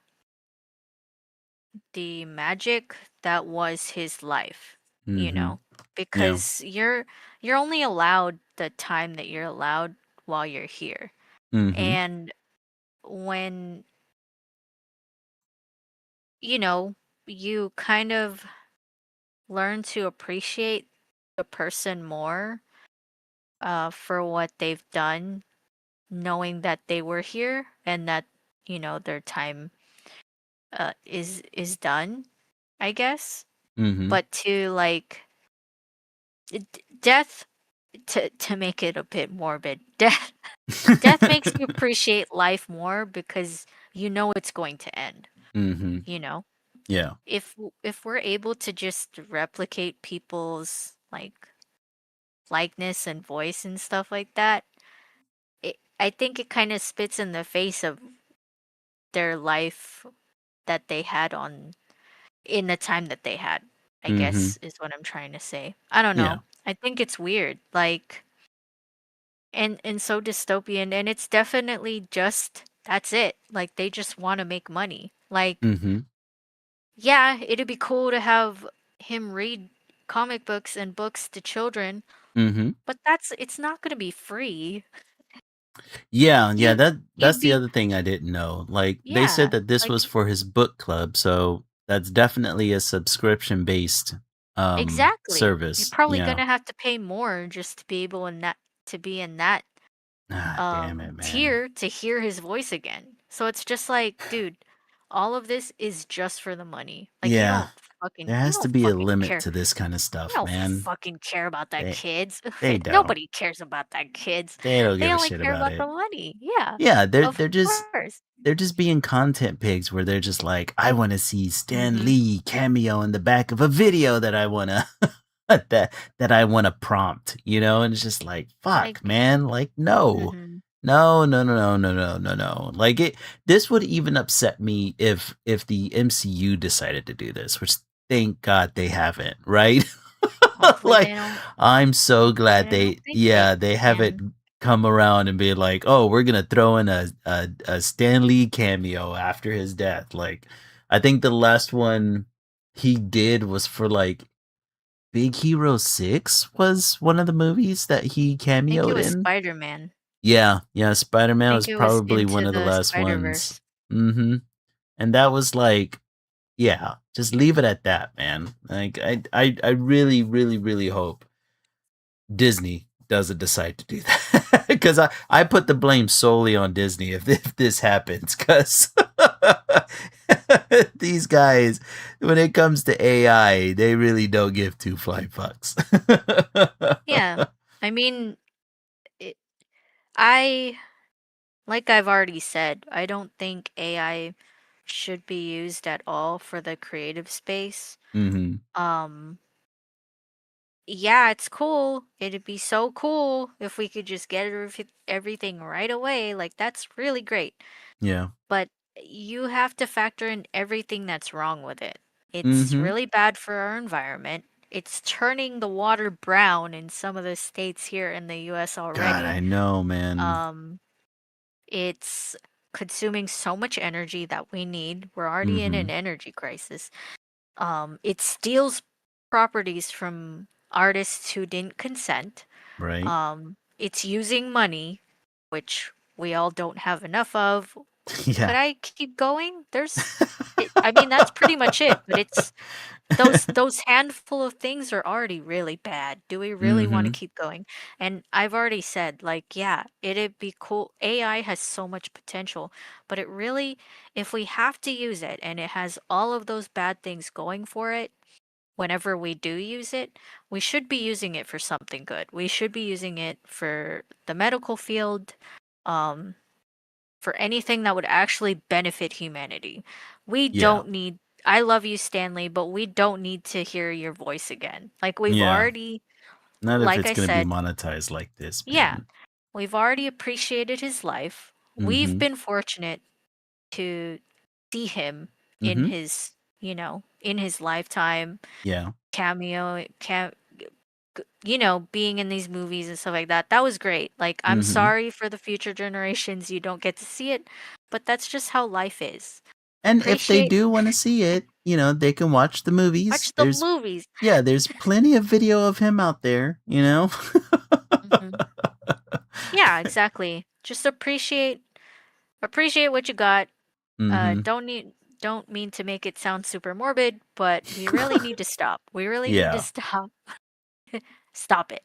the magic that was his life, you Mm-hmm. know, Yeah. because you're only allowed the time that you're allowed while you're here. Mm-hmm. And when, you know, you kind of learn to appreciate the person more for what they've done, knowing that they were here and that, you know, their time is done, I guess. Mm-hmm. But to like death, to make it a bit morbid, death makes you appreciate life more because you know it's going to end, Mm-hmm. you know? Yeah. If we're able to just replicate people's like likeness and voice and stuff like that, I think it kind of spits in the face of their life that they had on in the time that they had, I Mm-hmm. guess is what I'm trying to say. I don't Yeah. know. I think it's weird. Like and so dystopian, and it's definitely just that's it. Like they just want to make money. Like Mm-hmm. yeah, it'd be cool to have him read comic books and books to children, Mm-hmm. but it's not going to be free. Yeah, yeah, You that's you'd the be other thing I didn't know. Like they said yeah, that this like was for his book club, so that's definitely a subscription based exactly. You're service. probably Yeah. going to have to pay more just to be able in that to be in that Ah, damn it, man. tier to hear his voice again. So it's just like, dude, all of this is just for the money. Like Yeah. There you has to don't be a fucking limit care. to this kind of You stuff, don't man. fucking care about that They kids. they don't. Nobody cares about that kids. They don't They give a only shit care about about the it. money. Yeah. Yeah, Of course. they're just being content pigs where they're just like, I want to see Stan Mhm. Lee cameo in the back of a video that I want to that I want to prompt, you know? And it's just like, fuck, Like man, like no. mhm. No, no, no, no, no, no, no, no. Like it this would even upset me if the MCU decided to do this, which thank God they haven't, right? Hopefully Like they don't I'm so hopefully glad they don't they think they yeah, they haven't can. come around and be like, "Oh, we're going to throw in a Stan Lee cameo after his death." Like I think the last one he did was for like Big Hero 6 was one of the movies that he I think it cameoed was in. Spider-Man. Yeah, yeah, I Spider-Man think was it was probably one into of the the last ones. Spider-Verse. Mhm. And that was like, yeah, just leave it at that, man. Like I really really really hope Disney doesn't decide to do that because I put the blame solely on Disney if this happens because these guys when it comes to AI they really don't give two flying fucks. Yeah. I mean, it, I like I've already said, I don't think AI should be used at all for the creative space. Hmm. Um, yeah, it's cool. It'd be so cool if we could just get everything right away. Like, that's really great. Yeah. But you have to factor in everything that's wrong with it. It's Hmm. really bad for our environment. It's turning the water brown in some of the states here in the US God, I already. know, man. Um, It's consuming so much energy that we need. We're already in an Hmm. energy crisis. It steals properties from artists who didn't consent. Right? It's using money, which we all don't have enough of. Could Yeah. I keep going? I mean, that's pretty much it, but it's those handful of things are already really bad. Do we really want to Hmm. keep going? And I've already said, like, yeah, it'd be cool. AI has so much potential, but it really, if we have to use it and it has all of those bad things going for it, whenever we do use it, we should be using it for something good. We should be using it for the medical field, um, for anything that would actually benefit humanity. We Yeah. don't need, I love you, Stanley, but we don't need to hear your voice again. Like, we've Yeah. already Not if like it's I gonna be said, monetized like this, yeah, man. we've already appreciated his life. We've Mhm. been fortunate to see him in Mhm. his, in his lifetime Yeah. cameo, being in these movies and stuff like that. That was great. Like, I'm Mhm. sorry for the future generations you don't get to see it, but that's just how life is. And if they Appreciate, do wanna see it, they can watch the movies. watch the movies. There's plenty of video of him out there, you know? Hmm. Yeah, exactly. Just appreciate what you got. Mhm. Don't need don't mean to make it sound super morbid, but we really need to stop. We really need to Yeah, stop. Stop it.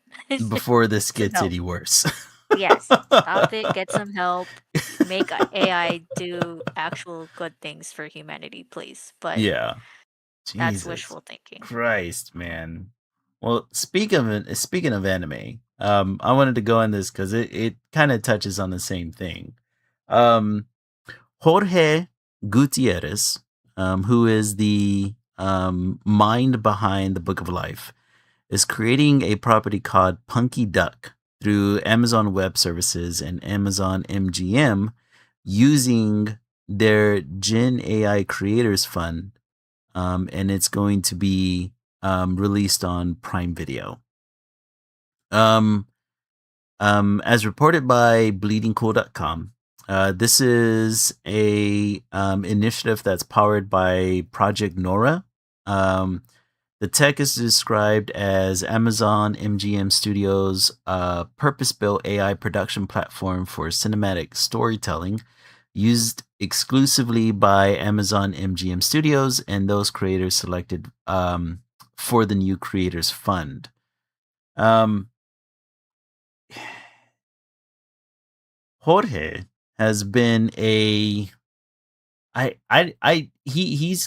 before this So gets no. any worse. Yes, stop it, get some help, make AI do actual good things for humanity, please. But Yeah. that's Jesus wishful thinking. Christ, man. Well, speaking of anime, I wanted to go on this because it kind of touches on the same thing. Um, Jorge Gutierrez, who is the mind behind the Book of Life, is creating a property called Punky Duck through Amazon Web Services and Amazon MGM using their Gen AI Creators Fund, and it's going to be released on Prime Video. Um, as reported by bleedingcool.com, this is a initiative that's powered by Project Nora. Um, the tech is described as Amazon MGM Studios' purpose built AI production platform for cinematic storytelling, used exclusively by Amazon MGM Studios and those creators selected for the new Creators Fund. Um, Jorge has been he's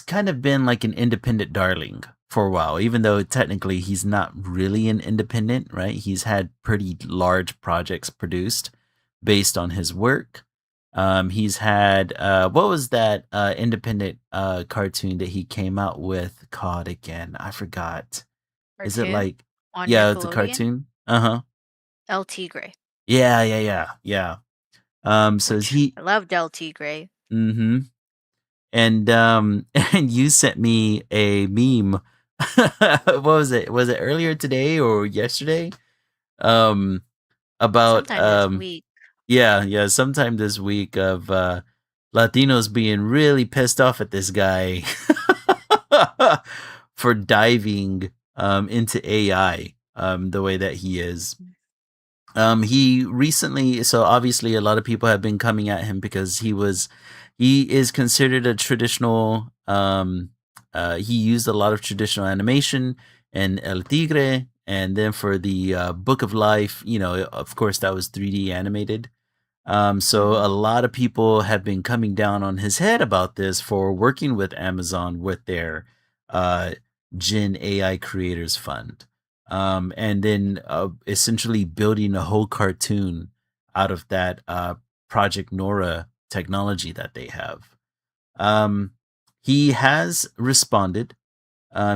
kind of been like an independent darling for a while, even though technically he's not really an independent, right? He's had pretty large projects produced based on his work. He's had what was that independent cartoon that he came out with called again? I forgot. Is it Cartoon like on yeah, it's a Nickelodeon, cartoon? Uh-huh. El Tigre, Yeah. So is which he I loved El Tigre. mm-hmm. And and you sent me a meme. What was it? Was it earlier today or yesterday? Um about Sometime this week. yeah, sometime this week of Latinos being really pissed off at this guy for diving into AI the way that he is. He recently, so obviously a lot of people have been coming at him because he is considered a traditional, he used a lot of traditional animation and El Tigre. And then for the Book of Life, of course, that was 3D animated. So Hmm. a lot of people have been coming down on his head about this for working with Amazon with their uh, Gen AI Creators Fund, and then essentially building a whole cartoon out of that Project Nora technology that they have. Um, he has responded.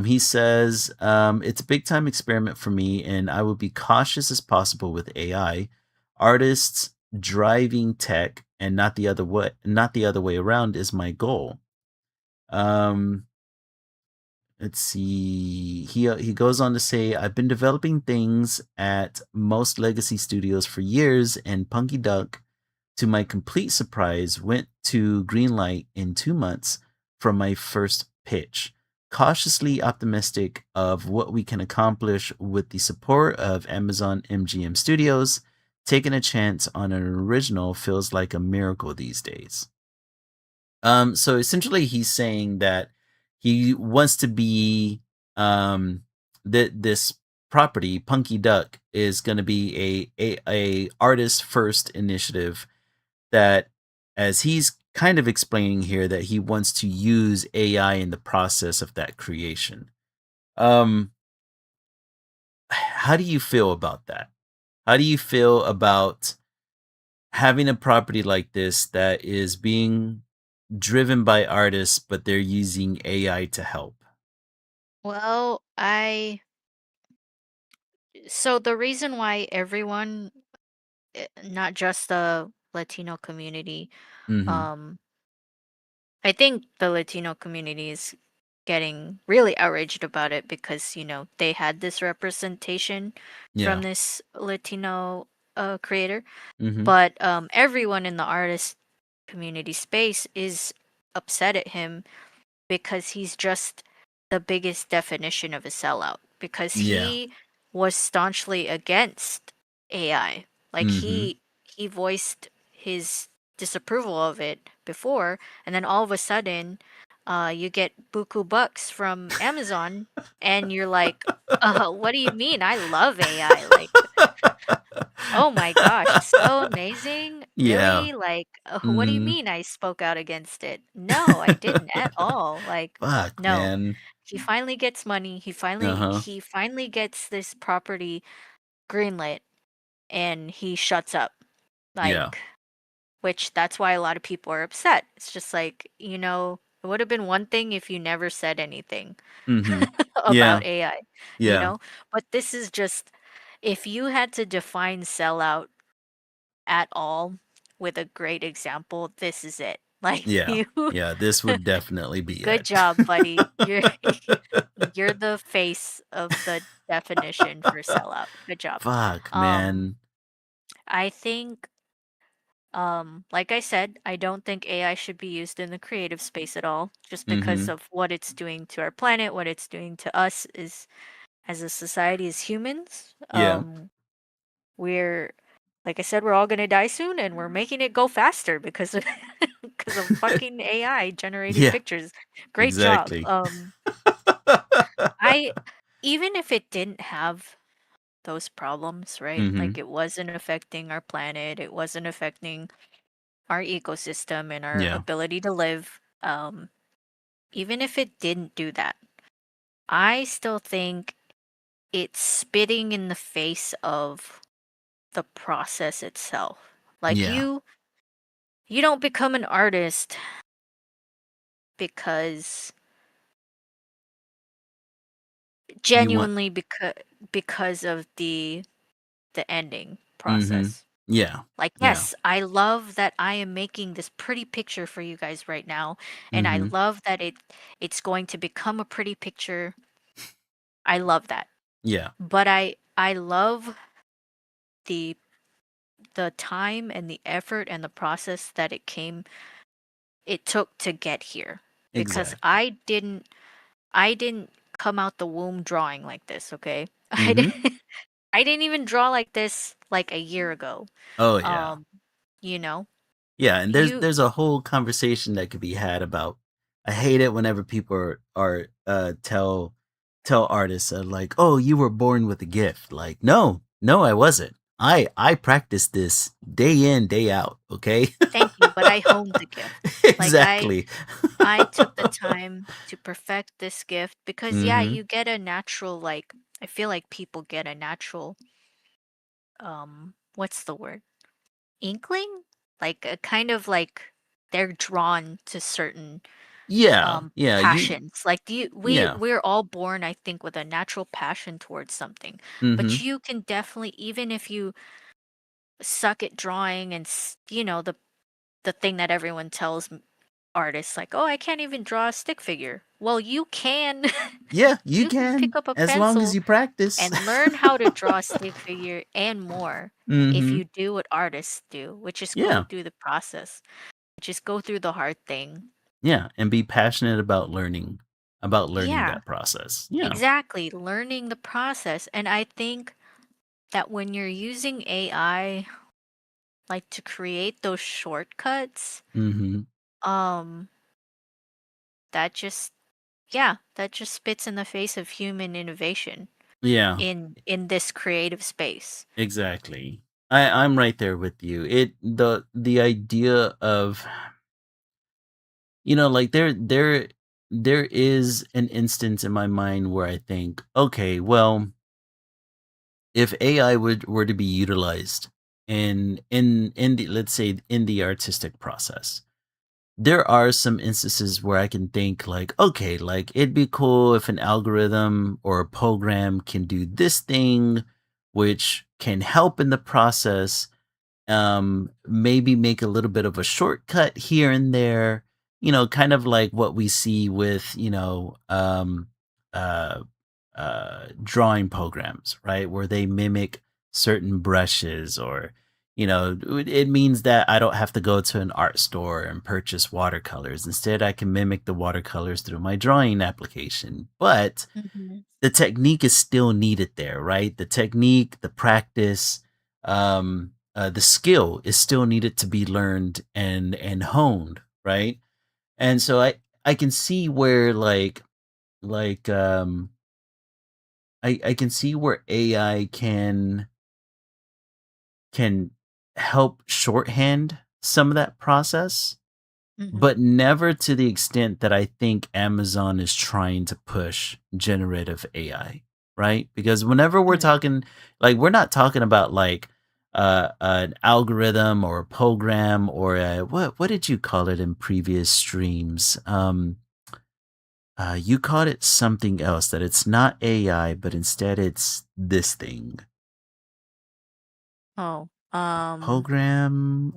He says, it's a big time experiment for me, and I will be cautious as possible with AI. Artists driving tech and not the other way around is my goal. Um, let's see. He goes on to say, I've been developing things at most legacy studios for years, and Punky Duck, to my complete surprise, went to greenlight in 2 months from my first pitch. Cautiously optimistic of what we can accomplish with the support of Amazon MGM Studios, taking a chance on an original feels like a miracle these days. So essentially, he's saying that he wants to be that this property, Punky Duck, is going to be a artist first initiative that, as he's kind of explaining here, that he wants to use AI in the process of that creation. Um, how do you feel about that? How do you feel about having a property like this that is being driven by artists, but they're using AI to help? Well, So the reason why everyone, not just the Latino community, Mhm. um, I think the Latino community is getting really outraged about it because, they had this representation from Yeah. this Latino creator, Mhm. but everyone in the artist community space is upset at him because he's just the biggest definition of a sellout because Yeah. he was staunchly against AI. Like Mhm. he voiced his disapproval of it before, and then all of a sudden, you get buku bucks from Amazon, and you're like, what do you mean? I love AI. Like, oh my gosh, it's so amazing. Yeah. Really? Like, what do you Mhm. mean I spoke out against it? No, I didn't at all. Like, Fuck, no. man. He finally gets money. He finally Uh-huh. he finally gets this property greenlit and he shuts up. Yeah. Like, which that's why a lot of people are upset. It's just like, it would have been one thing if you never said anything Mhm. Yeah. about AI, you Yeah. know? But this is just if you had to define sellout at all with a great example, this is it. Like Yeah. you Yeah, this would definitely be good it. job, buddy. You're the face of the definition for sellout. Good job. Fuck, Um man. I think like I said, I don't think AI should be used in the creative space at all just because Mhm. of what it's doing to our planet, what it's doing to us is as a society as humans. Yeah. We're like I said, we're all gonna die soon, and we're making it go faster because of because of fucking AI generated Yeah, pictures. Great job. exactly. I even if it didn't have those problems, right? Like Mhm. it wasn't affecting our planet, it wasn't affecting our ecosystem and our Yeah. ability to live. Even if it didn't do that, I still think it's spitting in the face of the process itself. Like Yeah. you don't become an artist because You want genuinely because of the ending Mhm. process. Yeah. Like, Yeah. yes, I love that I am making this pretty picture for you guys right now, and I Mhm. love that it's going to become a pretty picture. I love that. Yeah. But I love the the time and the effort and the process that it took to get here because Exactly. I didn't come out the womb drawing like this, okay? I Mhm. didn't I didn't even draw like this like a year ago. Oh, yeah. Um, you know, Yeah, and there's you there's a whole conversation that could be had about I hate it whenever people tell artists like, "Oh, you were born with a gift." Like, "No, no, I wasn't. I practiced this day in, day out, okay?" thank you, but I honed the gift. Like Exactly. I took the time to perfect this gift because yeah, Mhm. you get a natural like I feel like people get a natural what's the word? Inkling? Like a kind of like they're drawn to certain Yeah. Yeah, passions. Like do you yeah. we're all born I think with a natural passion towards something. But Mhm. you can definitely even if you suck at drawing and the thing that everyone tells artists like, "Oh, I can't even draw a stick figure." Well, you can Yeah, you you can can pick up a as long as pencil you practice. and learn how to draw a stick figure and more if Mhm. you do what artists do, which is go Yeah. through the process. Just go through the hard thing. Yeah, and be passionate about learning Yeah, that process. Yeah. exactly. Learning the process. And I think that when you're using AI like to create those shortcuts, Mhm. um that just yeah, that just spits in the face of human innovation Yeah, in this creative space. exactly. I'm right there with you. The idea of like there is an instance in my mind where I think, okay, well, if AI were to be utilized in the let's say in the artistic process, there are some instances where I can think like, okay, like it'd be cool if an algorithm or a program can do this thing which can help in the process, maybe make a little bit of a shortcut here and there, kind of like what we see with, uh, drawing programs, right? Where they mimic certain brushes, or, it means that I don't have to go to an art store and purchase watercolors. Instead, I can mimic the watercolors through my drawing application. But Mhm. the technique is still needed there, right? The technique, the practice, the skill is still needed to be learned and honed, right? And so I can see where like I can see where AI can help shorthand some of that process, Mhm. but never to the extent that I think Amazon is trying to push generative AI, right? Because whenever we're Mm. talking, we're not talking about an algorithm or a program or a what did you call it in previous streams? You called it something else, that it's not AI, but instead it's this thing. Oh, Program,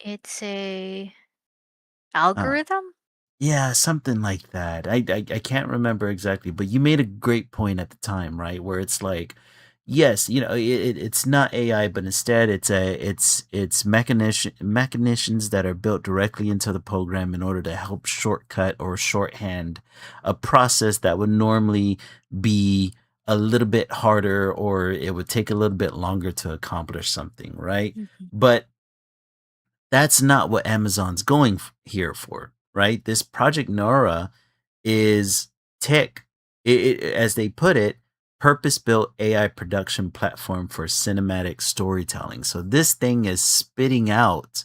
it's a uh, algorithm? yeah, something like that. I can't remember exactly, but you made a great point at the time, right? Where it's like, yes, it's not AI, but instead it's mechanicians that are built directly into the program in order to help shortcut or shorthand a process that would normally be a little bit harder, or it would take a little bit longer to accomplish something, right? Mhm. But that's not what Amazon's going here for, right? This Project Nora is tech, as they put it, purpose-built AI production platform for cinematic storytelling. So this thing is spitting out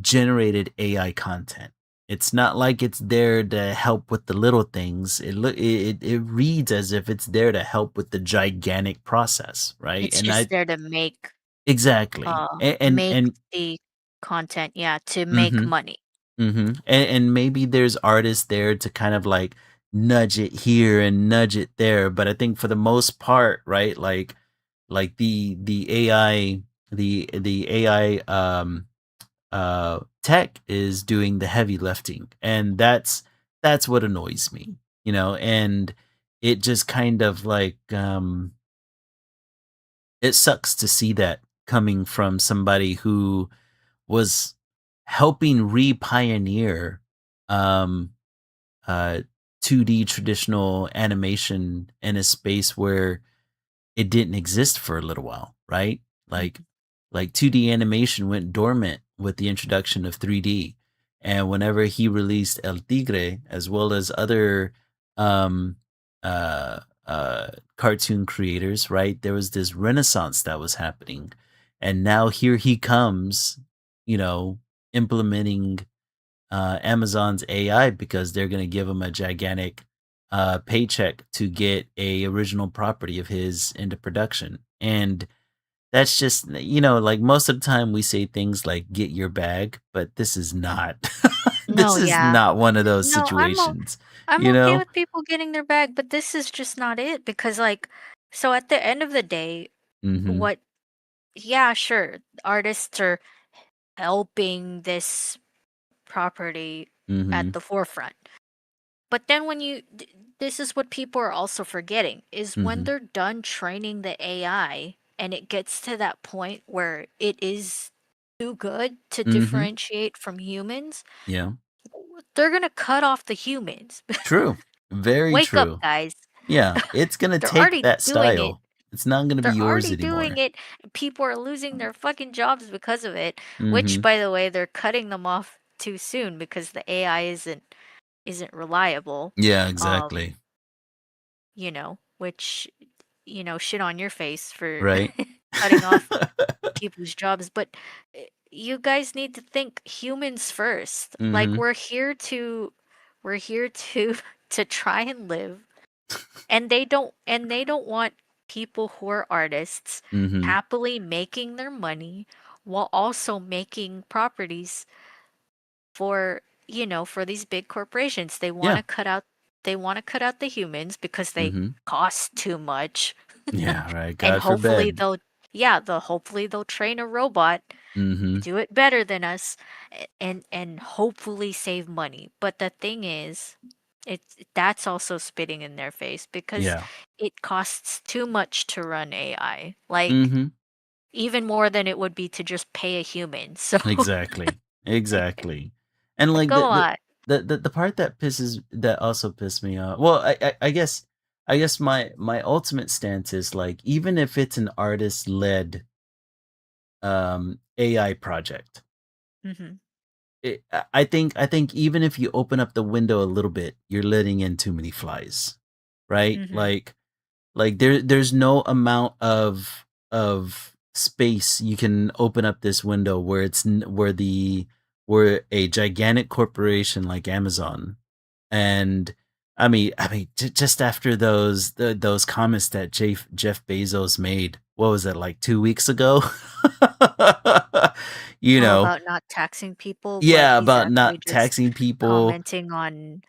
generated AI content. It's not like it's there to help with the little things. It reads as if it's there to help with the gigantic process, right? It's And just I there to make, exactly. make And the content, yeah, to make mhm. money. Mhm. And maybe there's artists there to kind of nudge it here and nudge it there, but I think for the most part, right, the AI the AI tech is doing the heavy lifting. And that's what annoys me, and it just kind of it sucks to see that coming from somebody who was helping re-pioneer um, uh, 2D traditional animation in a space where it didn't exist for a little while, right? Like Mhm. like 2D animation went dormant with the introduction of 3D. And whenever he released El Tigre, as well as other um uh uh cartoon creators, right? There was this renaissance that was happening. And now here he comes, you know, implementing Amazon's AI because they're going to give him a gigantic paycheck to get a original property of his into production. And that's just, most of the time we say things like "get your bag," but this is not. No, This is yeah. not one of those No, situations. I'm You okay know? with people getting their bag, but this is just not it because, like, so at the end of the day, Mm-hmm. what yeah, sure, artists are helping this property Mm-hmm. at the forefront. But then this is what people are also forgetting is when Mm-hmm. they're done training the AI and it gets to that point where it is too good to Mm-hmm. differentiate from humans, Yeah. they're going to cut off the humans. True. Very Wake up, true. guys. Yeah. It's gonna They're take already that doing it. style. It's not gonna be They're yours already doing anymore. it. People are losing their fucking jobs because of it, which Mm-hmm. by the way, they're cutting them off too soon because the AI isn't reliable. Yeah, Um, exactly. which shit on your face for Right? cutting off people's jobs, but you guys need to think humans first. Like Mm-hmm. we're here to to try and live, and they don't want people who are artists Mm-hmm. happily making their money while also making properties for these big corporations. They want Yeah. to cut out they want to cut out the humans because they Mhm. cost too much. Yeah, right, And God forbid. hopefully they'll train a robot Mhm. do it better than us and hopefully save money. But the thing is, that's also spitting in their face because Yeah. it costs too much to run AI. Like Mhm. even more than it would be to just pay a human. So Exactly. Exactly. And, like like, a lot. the part that also pissed me off, well, I guess my ultimate stance is, like, even if it's an artist-led, AI project, Hmm. I think even if you open up the window a little bit, you're letting in too many flies, right? Hmm. Like there's no amount of space you can open up this window where where a gigantic corporation like Amazon, and I mean, just after those comments that Jeff Bezos made, what was it, like 2 weeks ago? you Oh, know, about not taxing people, but yeah, he's about actually not just taxing people. commenting on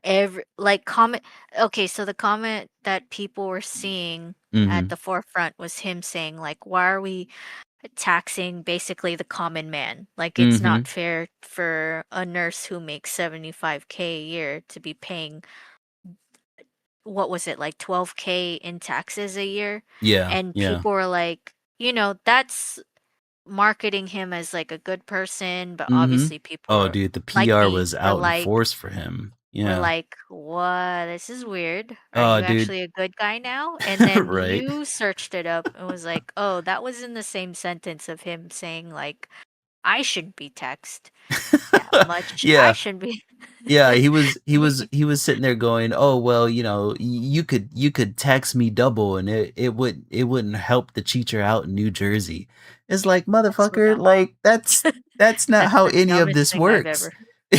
every like comment. Okay, so the comment that people were seeing at Mhm. the forefront was him saying like, why are we taxing basically the common man? Like it's not Mhm. fair for a nurse who makes 75K a year to be paying, what was it, like 12K in taxes a year? Yeah, And yeah. people were like, that's marketing him as like a good person, but Mhm. obviously people Oh, were dude, the like PR me was were out in like force for him. were Yeah. like, "What? This is weird. Are Oh, you dude. actually a good guy now?" And then Right. you searched it up and was like, "Oh, that was in the same sentence of him saying like I should be taxed that much. I Yeah. should be." Yeah, he was sitting there going, "Oh, well, you could tax me double and it wouldn't help the teacher out in New Jersey." It's like, That's so "Motherfucker, dumb. like that's not That's how the any of dumbest this thing I've works." ever.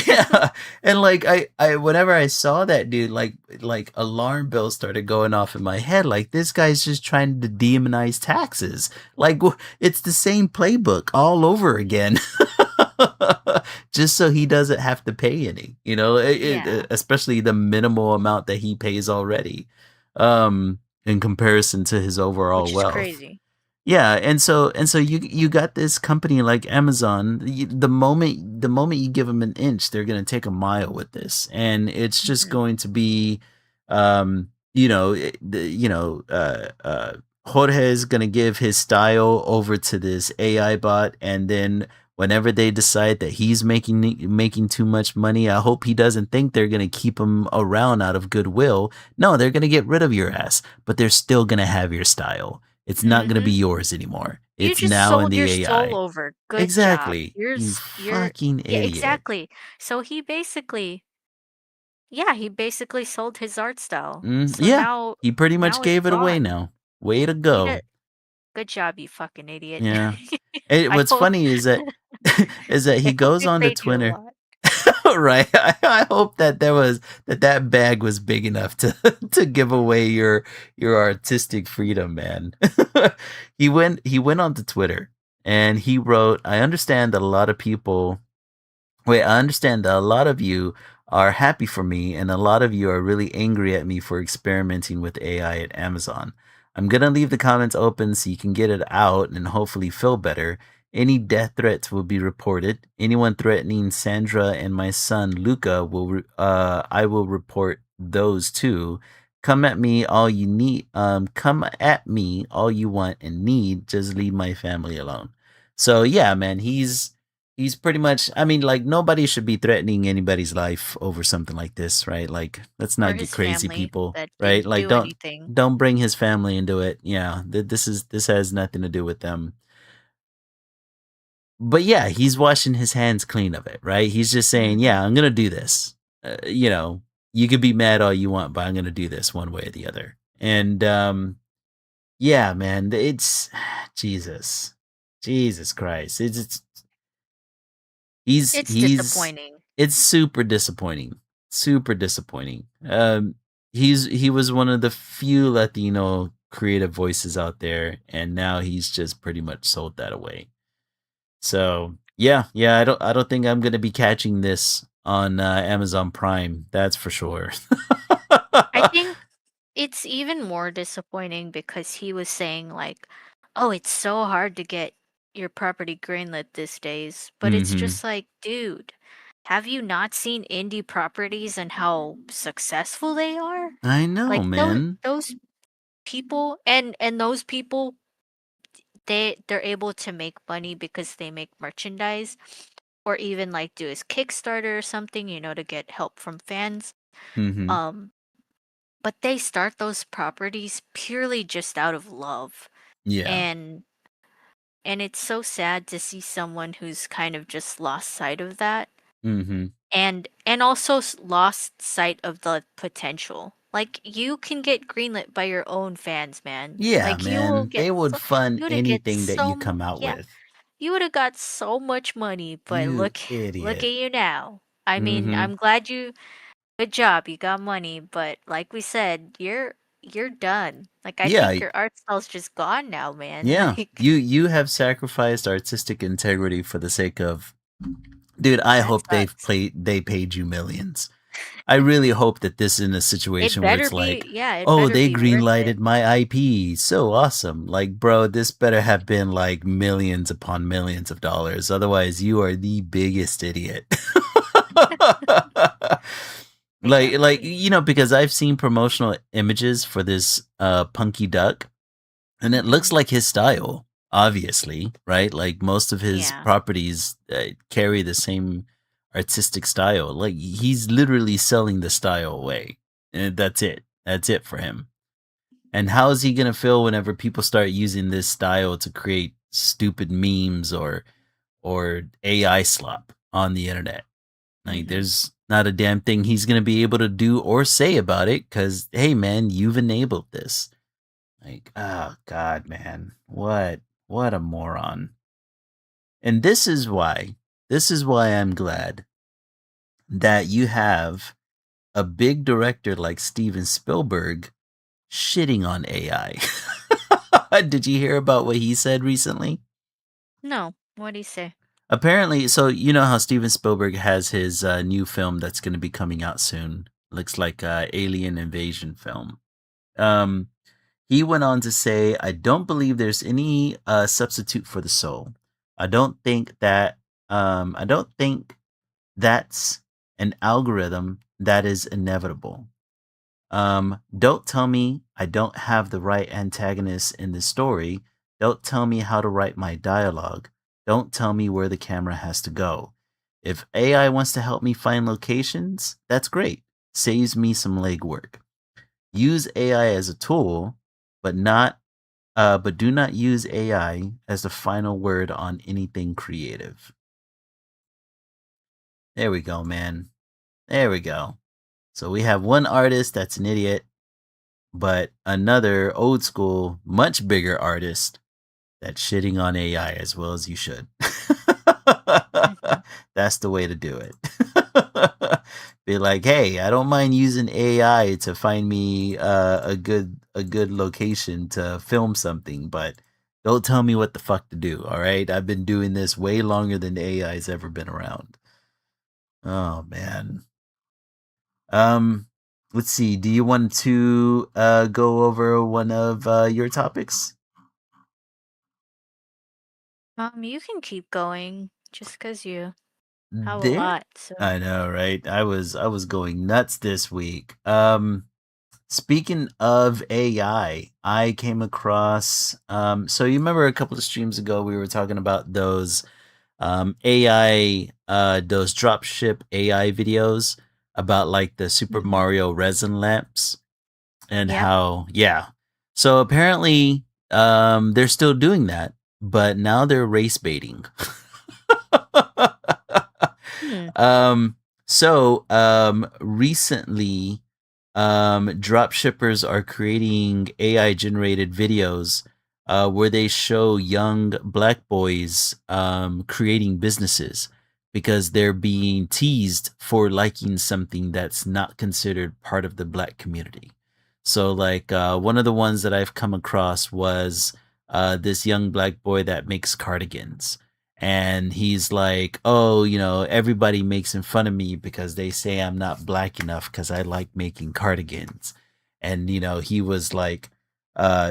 Yeah. And, like, I whenever I saw that dude, like alarm bells started going off in my head, like, this guy's just trying to demonize taxes. Like, it's the same playbook all over again. Just so he doesn't have to pay any, Yeah, especially the minimal amount that he pays already, in comparison to his overall which is wealth. crazy. Yeah, and so you got this company like Amazon. The moment you give them an inch, they're gonna take a mile with this, and it's just Mhm. going to be, Jorge is gonna give his style over to this AI bot, and then whenever they decide that he's making too much money, I hope he doesn't think they're gonna keep him around out of goodwill. No, they're gonna get rid of your ass, but they're still gonna have your style. It's not gonna be Mhm. yours anymore. You It's just now in sold your the soul AI. over. Good job. Exactly. You You're fucking yeah, idiot. exactly. So he basically sold his art style. So Yeah. now He pretty much now it's gave it away gone. now. Way to He go. did good job, you fucking idiot. Yeah. And I what's hope funny is that is that he I hope goes it on to paid you a Twitter. lot. Right. I hope that that bag was big enough to to give away your artistic freedom, man. He went onto Twitter and he wrote, "I understand that a lot of people Wait, I understand that a lot of you are happy for me, and a lot of you are really angry at me for experimenting with AI at Amazon. I'm gonna leave the comments open so you can get it out and hopefully feel better. Any death threats will be reported. Anyone threatening Sandra and my son Luca I will report those too. Come at me all you need. Come at me all you want and need. Just leave my family alone." So yeah, man, he's pretty much, I mean, like, nobody should be threatening anybody's life over something like this, right? Like, let's Or not get his crazy, family people, that right? didn't Like, do anything. don't bring his family into it. Yeah, this has nothing to do with them. But yeah, he's washing his hands clean of it, right? He's just saying, Mhm. "Yeah, I'm gonna do this." You could be mad all you want, but I'm gonna do this one way or the other. And yeah, man, it's Jesus, Jesus Christ. It's It's he's disappointing. it's super disappointing. Super disappointing. He was one of the few Latino creative voices out there, and now he's just pretty much sold that away. So yeah, yeah, I don't think I'm gonna be catching this on Amazon Prime. That's for sure. I think it's even more disappointing because he was saying like, "Oh, it's so hard to get your property greenlit these days." But it's Hmm. just like, dude, have you not seen indie properties and how successful they are? I know, Like those man. those people and those people they're able to make money because they make merchandise or even like do his Kickstarter or something, to get help from fans. Hmm. Um but they start those properties purely just out of love. Yeah. And it's so sad to see someone who's kind of just lost sight of that Hmm. and also lost sight of the potential. Like you can get greenlit by your own fans, man. Yeah, Like you will man. get They would fund you would get anything that you come out yeah, with. you would have got so much money, but You look at idiot. you now. I mean, Hmm. I'm glad good job, you got money, but like we said, you're done. Like I Yeah, think your art style's just gone now, man. yeah. Like You have sacrificed artistic integrity for the sake of, dude, I that hope sucks. they paid you millions. I really hope that this is in a It situation where better it's be, like, yeah, it oh, better they be worth it. greenlighted my IP. So awesome. Like, bro, this better have been like millions upon millions of dollars. Otherwise, you are the biggest idiot. Like, Exactly. you know, because I've seen promotional images for this Punky Duck, and it looks Mhm. like his style, obviously, right? Like most of his Yeah. properties carry the same artistic style. Like he's literally selling the style away. And that's it. That's it for him. And how is he going to feel whenever people start using this style to create stupid memes or AI slop on the internet? Like Mhm. there's not a damn thing he's going to be able to do or say about it cuz hey man, you've enabled this. Like, oh god, man. What a moron. And this is why I'm glad that you have a big director like Steven Spielberg shitting on AI. Did you hear about what he said recently? No, what do you say? Apparently, so you know how Steven Spielberg has his new film that's going to be coming out soon. Looks like alien invasion film. Um He went on to say, I don't believe there's any substitute for the soul. I don't think that's an algorithm that is inevitable. Don't tell me I don't have the right antagonist in the story. Don't tell me how to write my dialogue. Don't tell me where the camera has to go. If AI wants to help me find locations, that's great. Saves me some legwork. Use AI as a tool, but do not use AI as the final word on anything creative. There we go, man. There we go. So we have one artist that's an idiot, but another old school, much bigger artist that's shitting on AI as well as you should. Mhm. That's the way to do it. Be like, hey, I don't mind using AI to find me a good location to film something, but don't tell me what the fuck to do. All right, I've been doing this way longer than AI's ever been around. Oh man. Um, let's see. Do you want to go over one of your topics? You can keep going just 'cause you have a There, lot, so I know, right? I was going nuts this week. Speaking of I came across so you remember a couple of streams ago we were talking about those AI those dropship AI videos about like the Super Mhm. Mario resin lamps and Yep. how yeah. So apparently they're still doing that, but now they're race baiting. Hmm. Um, recently, drop shippers are creating AI generated videos where they show young black boys creating businesses because they're being teased for liking something that's not considered part of the black community. So, like, one of the ones that I've come across was this young black boy that makes cardigans and he's like, "Oh, everybody makes fun of me because they say I'm not black enough because I like making cardigans." And he was like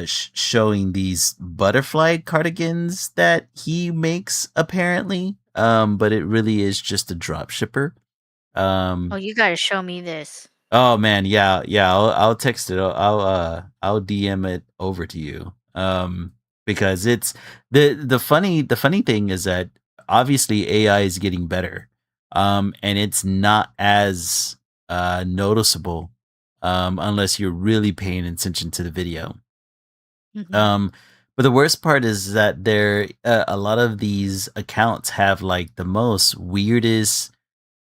showing these butterfly cardigans that he makes apparently, but it really is just a drop shipper. Oh, um you gotta show me this. Oh man, yeah, yeah. I'll text it. I'll DM it over to you. Because it's the funny thing is that obviously AI is getting better. And it's not as noticeable unless you're really paying attention to the video. Mhm. Um but the worst part is that there a lot of these accounts have like the most weirdest,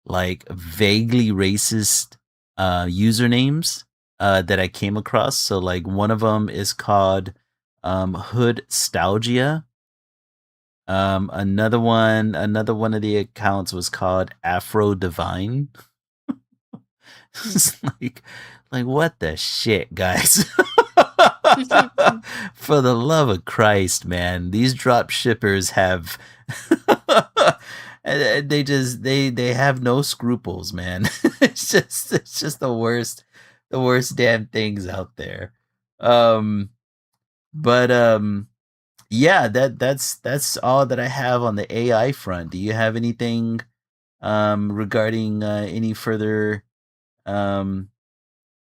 like vaguely racist usernames that I came across. So like one of them is called Hood Nostalgia. Another one of the accounts was called Afro Divine. Mm. It's like what the shit, guys? For the love of Christ, man, these drop shippers have and they have no scruples, man. It's just the worst damn things out there. Um but yeah, that's all that I have on the AI front. Do you have anything regarding any further um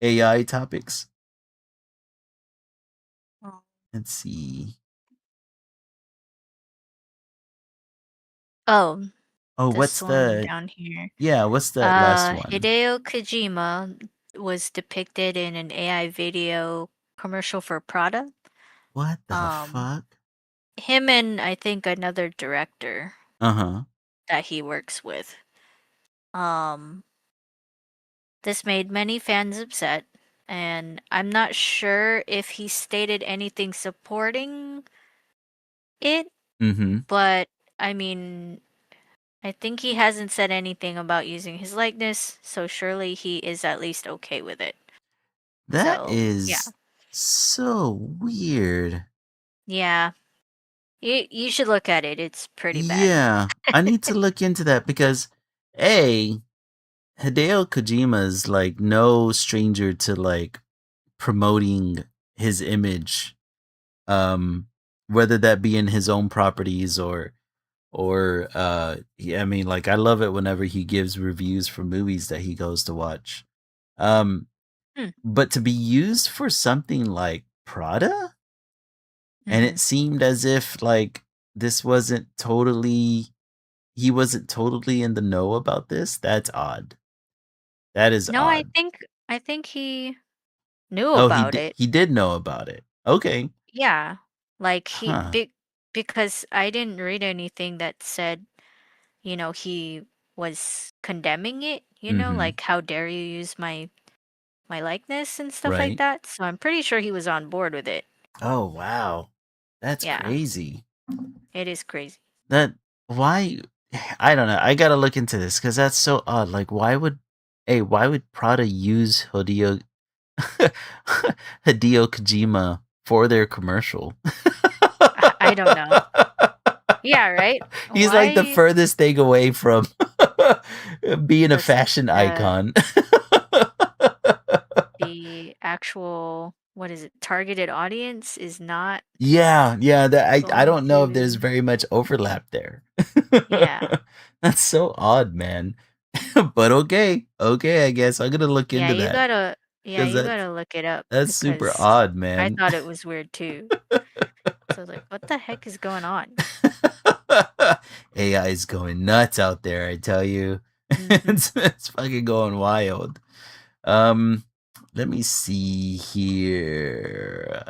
AI topics? Oh. Let's see. Oh, Oh, this what's one the down here. yeah, what's the last one? Hideo Kojima was depicted in an AI video commercial for Prada. What the Um, fuck? him and I think another director Uh-huh. that he works with. Um, this made many fans upset, and I'm not sure if he stated anything supporting it, Mhm. but I mean, I think he hasn't said anything about using his likeness, so surely he is at least okay with it. That So, yeah. is so weird. Yeah. You should look at it. It's pretty bad. Yeah, I need to look into that because A, Hideo Kojima is like no stranger to like promoting his image, um, whether that be in his own properties or yeah, I mean, like I love it whenever he gives reviews for movies that he goes to watch. Um, Hmm. but to be used for something like Prada, and Mhm. it seemed as if like this wasn't totally he wasn't totally in the know about this. That's odd. That is No, I odd. think I think he knew Oh, he about did it. he did know about it. Okay. Yeah. Like Huh. because I didn't read anything that said, he was condemning it, Mhm. like how dare you use my likeness and stuff like Right. that. So I'm pretty sure he was on board with it. Oh, wow. That's Yeah, crazy. it is crazy. That why I don't know. I got to look into this cuz that's so odd. Like why would Prada use Hideo Kojima for their commercial? I don't know. Yeah, right? He's like the Why furthest thing away from being a does fashion the icon. the actual, what is it, targeted audience is not Yeah, yeah, that I going don't know if there's to. very much overlap there. Yeah. That's so odd, man. But okay, okay, I guess I'm gonna look Yeah, into you that gotta yeah, because you that's gotta look it up that's super because odd, I man. thought it was weird too. So I was like, what the heck is going on? AI is going nuts out there, I tell you. Mm-hmm. It's fucking going wild. Um, Let me see here.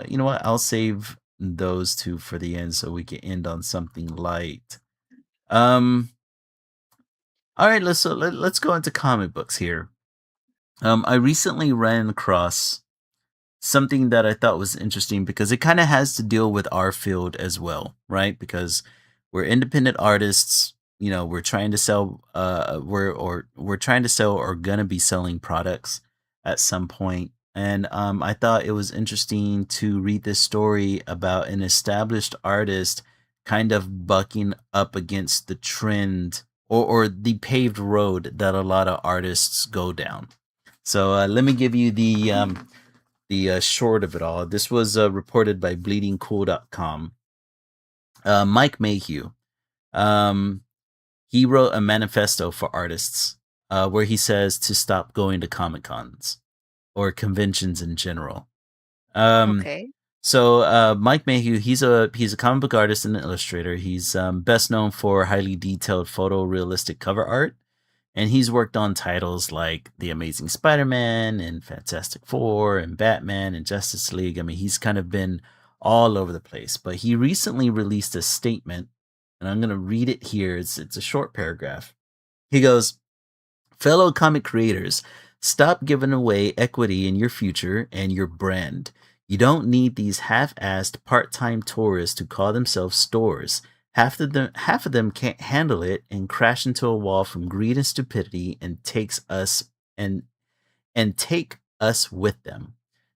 You know what? I'll save those two for the end so we can end on something light. Um, all right, let's go into comic books here. I recently ran across something that I thought was interesting because it kind of has to deal with our field as well, right? Because we're independent artists, we're trying to sell we're trying to sell or gonna be selling products at some point. And I thought it was interesting to read this story about an established artist kind of bucking up against the trend or the paved road that a lot of artists go down. So let me give you the short of it all. This was reported by bleedingcool.com. Mike Mayhew, um, he wrote a manifesto for artists where he says to stop going to Comic Cons or conventions in general. Um, Okay. Mike Mayhew, he's a comic book artist and an illustrator. He's best known for highly detailed photorealistic cover art, and he's worked on titles like The Amazing Spider-Man and Fantastic Four and Batman and Justice League. I mean, he's kind of been all over the place. But he recently released a statement, and I'm going to read it here. It's a short paragraph. He goes, fellow comic creators, stop giving away equity in your future and your brand. You don't need these half-assed part-time tourists who call themselves stores. Half of them can't handle it and crash into a wall from greed and stupidity and and take us with them.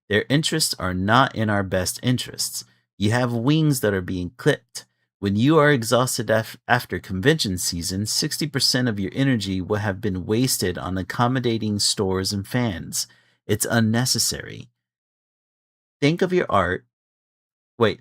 Their interests are not in our best interests. You have wings that are being clipped. When you are exhausted after convention season, 60% of your energy will have been wasted on accommodating stores and fans. It's unnecessary. Think of your art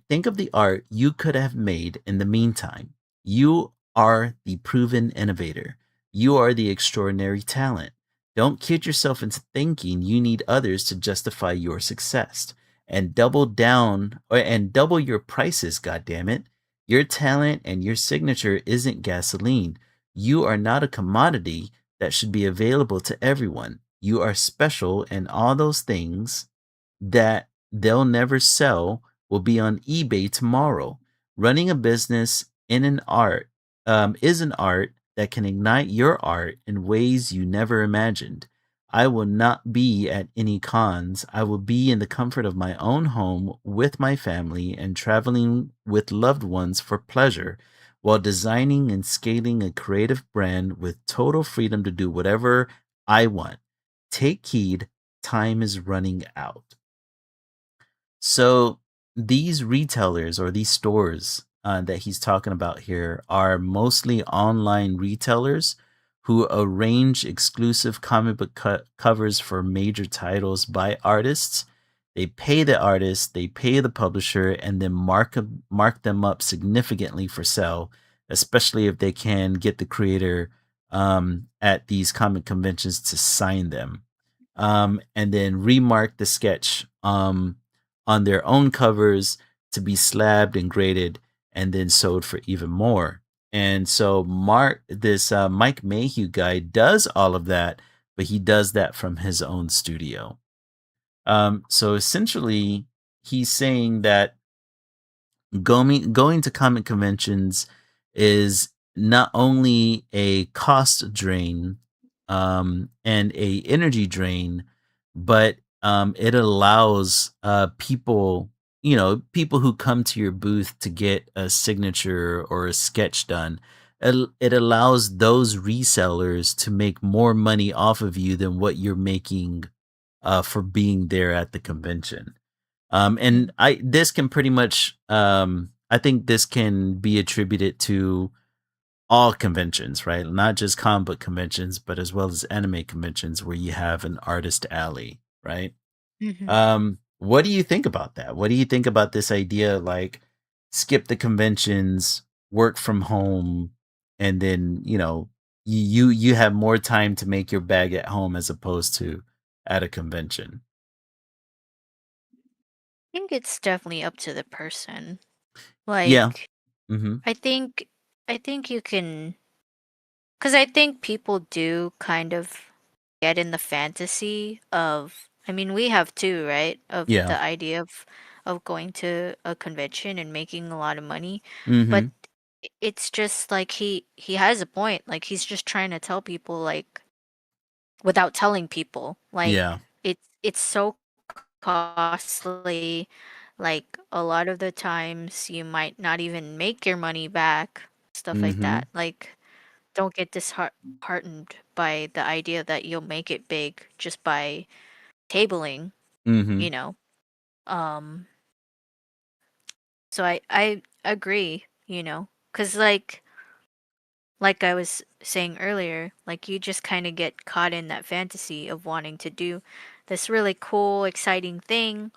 think of the art you could have made in the meantime. You are the proven innovator. You are the extraordinary talent. Don't kid yourself into thinking you need others to justify your success. And double your prices, goddammit. Your talent and your signature isn't gasoline. You are not a commodity that should be available to everyone. You are special, and all those things that they'll never sell will be on eBay tomorrow. Running a business in an art is an art that can ignite your art in ways you never imagined. I will not be at any cons. I will be in the comfort of my own home with my family and traveling with loved ones for pleasure while designing and scaling a creative brand with total freedom to do whatever I want. Take heed, time is running out. So these retailers or these stores that he's talking about here are mostly online retailers who arrange exclusive comic book covers for major titles by artists. They pay the artist, they pay the publisher, and then mark them up significantly for sale, especially if they can get the creator at these comic conventions to sign them, and then remark the sketch on their own covers to be slabbed and graded and then sold for even more. And so this Mike Mayhew guy does all of that, but he does that from his own studio. So essentially, he's saying that going to comic conventions is not only a cost drain and a energy drain, but it allows people, people who come to your booth to get a signature or a sketch done. It allows those resellers to make more money off of you than what you're making for being there at the convention. And Mm. I this can pretty much I think this can be attributed to all conventions, right? Not just comic book conventions, but as well as anime conventions where you have an artist alley, right? Mhm. What do you think about that? What do you think about this idea, like skip the conventions, work from home, and then you have more time to make your bag at home as opposed to at a convention? I think it's definitely up to the person. Yeah. Like, Mm-hmm. I think I think you can, because I think people do kind of get in the fantasy of, I mean, we have too, right? Of Yeah. the idea of going to a convention and making a lot of money. But Mm-hmm. it's just like he has a point. Like he's just trying to tell people, like, without telling people, like, Yeah. it's so costly. Like a lot of the times you might not even make your money back, stuff like Mhm. that. Like, don't get disheartened by the idea that you'll make it big just by tabling, Mhm. you know. Um, so I agree. you know? Because, like I was saying earlier, like you just kind of get caught in that fantasy of wanting to do this really cool, exciting thing,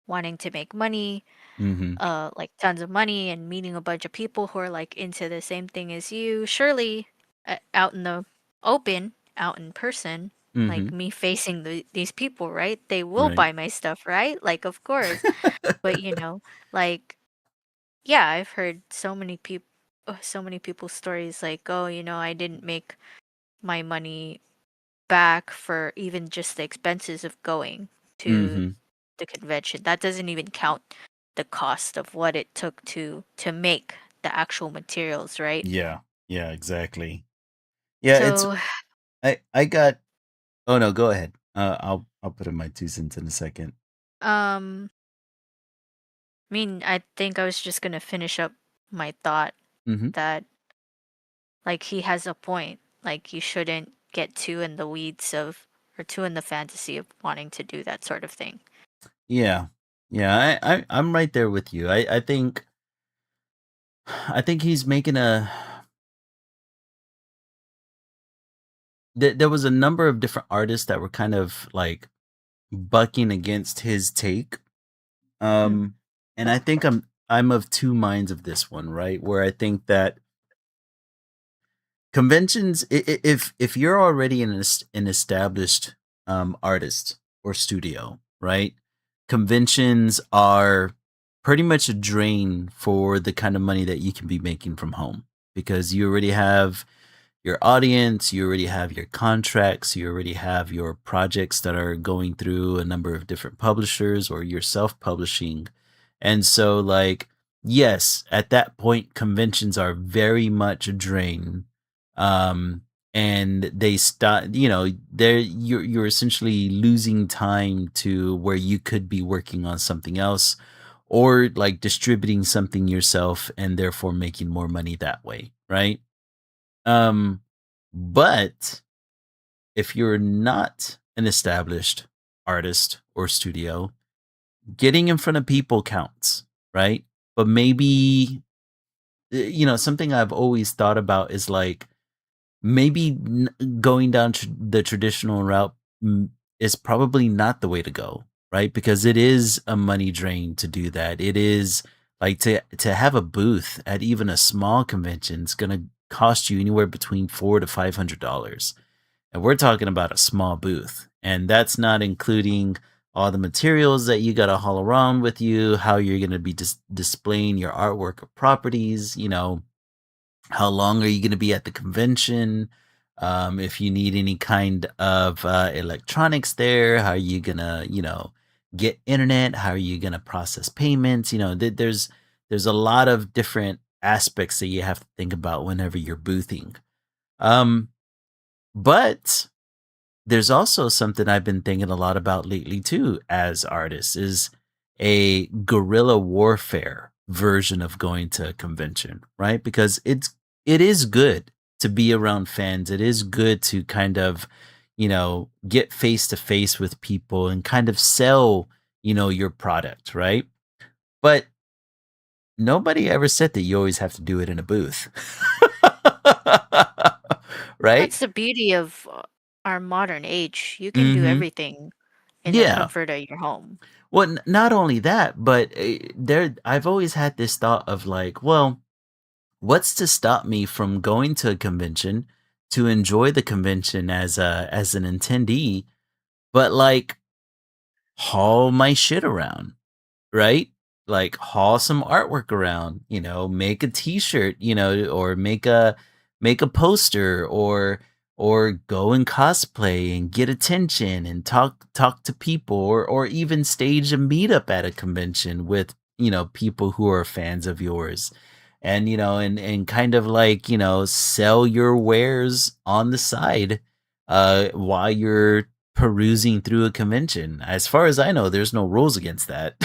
wanting to make money, Mhm. like tons of money, and meeting a bunch of people who are like into the same thing as you. Surely, out in the open, out in person, like Mhm. me facing these people, right? They will Right. buy my stuff, right? Like, of course. But like, yeah, I've heard so many people's stories like, oh, I didn't make my money back for even just the expenses of going to Mhm. the convention. That doesn't even count the cost of what it took to make the actual materials, right? Yeah. Yeah, exactly. Yeah, it's So, I got Oh no, go ahead. I'll put in my 2 cents in a second. um, I mean, I think I was just gonna finish up my thought Mhm. that like he has a point. Like you shouldn't get too in the weeds of or too in the fantasy of wanting to do that sort of thing. Yeah. Yeah, I'm right there with you. I think he's making a there was a number of different artists that were kind of like bucking against his take. Mm, Um and I think I'm of two minds of this one, right? Where I think that conventions, if you're already an established artist or studio, right? Conventions are pretty much a drain for the kind of money that you can be making from home because you already have your audience, you already have your contracts, you already have your projects that are going through a number of different publishers or you're self-publishing. And so like yes, at that point conventions are very much a drain. Um and they stop, they're you're essentially losing time to where you could be working on something else or like distributing something yourself and therefore making more money that way, right? Um, but if you're not an established artist or studio, getting in front of people counts, right? But maybe, something I've always thought about is like maybe going down the traditional route is probably not the way to go, right? Because it is a money drain to do that. It is like to have a booth at even a small convention is going to cost you anywhere between $400 to $500, and we're talking about a small booth, and that's not including all the materials that you got to haul around with you, how you're going to be displaying your artwork or properties, how long are you going to be at the convention? If you need any kind of electronics there, how are you going to, get internet? How are you going to process payments? There's a lot of different aspects that you have to think about whenever you're boothing. Um, but there's also something I've been thinking a lot about lately too as artists is a guerrilla warfare version of going to a convention, right? Because it is good to be around fans. It is good to kind of, get face to face with people and kind of sell, your product, right? But nobody ever said that you always have to do it in a booth. Right? that's the beauty of our modern age. You can do Mhm. everything in the Yeah. comfort of your home. Well, not only that, but I've always had this thought of like, well, what's to stop me from going to a convention to enjoy the convention as an attendee, but like haul my shit around, right? Like haul some artwork around, make a t-shirt, or make a poster or go and cosplay and get attention and talk to people or even stage a meetup at a convention with, people who are fans of yours. And and kind of like, sell your wares on the side while you're perusing through a convention. As far as I know, there's no rules against that.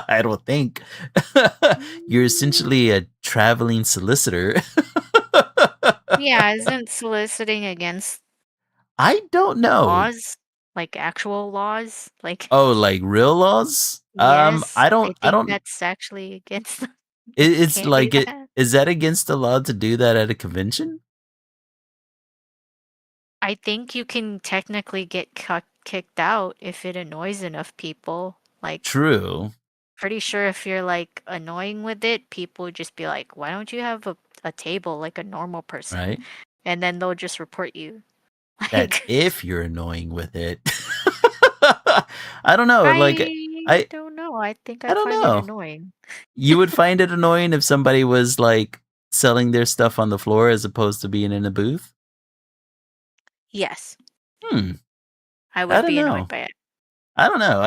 I don't think. You're Mm, essentially a traveling solicitor. yeah, isn't soliciting against I don't know. laws? Like actual laws? Like, Oh, like real laws? yes, I don't I think that's actually against. It's Can't do like it that. is that against the law to do that at a convention? I think you can technically get kicked out if it annoys enough people. Like, True, pretty sure if you're like annoying with it, people would just be like, why don't you have a table like a normal person? right? And then they'll just report you. That's Like, if you're annoying with it. I don't know, like, I I don't know. I think I I'd don't find it know. annoying. You would find it annoying if somebody was, like, selling their stuff on the floor as opposed to being in a booth? Yes, Hmm, I I would don't be annoyed know. by it. I don't know.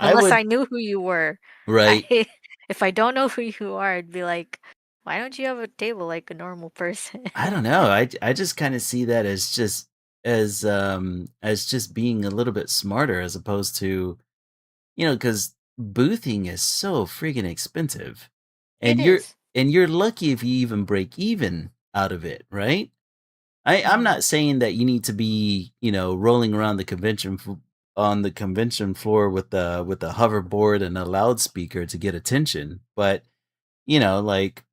I Unless would I knew who you were. right. I if I don't know who you are, I'd be like, why don't you have a table like a normal person? I don't know. I just kinda see that as just being a little bit smarter as opposed to, because boothing is so freaking expensive, It and is. you're lucky if you even break even out of it, right? I'm Mm-hmm. not saying that you need to be, rolling around on the convention floor with a hoverboard and a loudspeaker to get attention, but, like,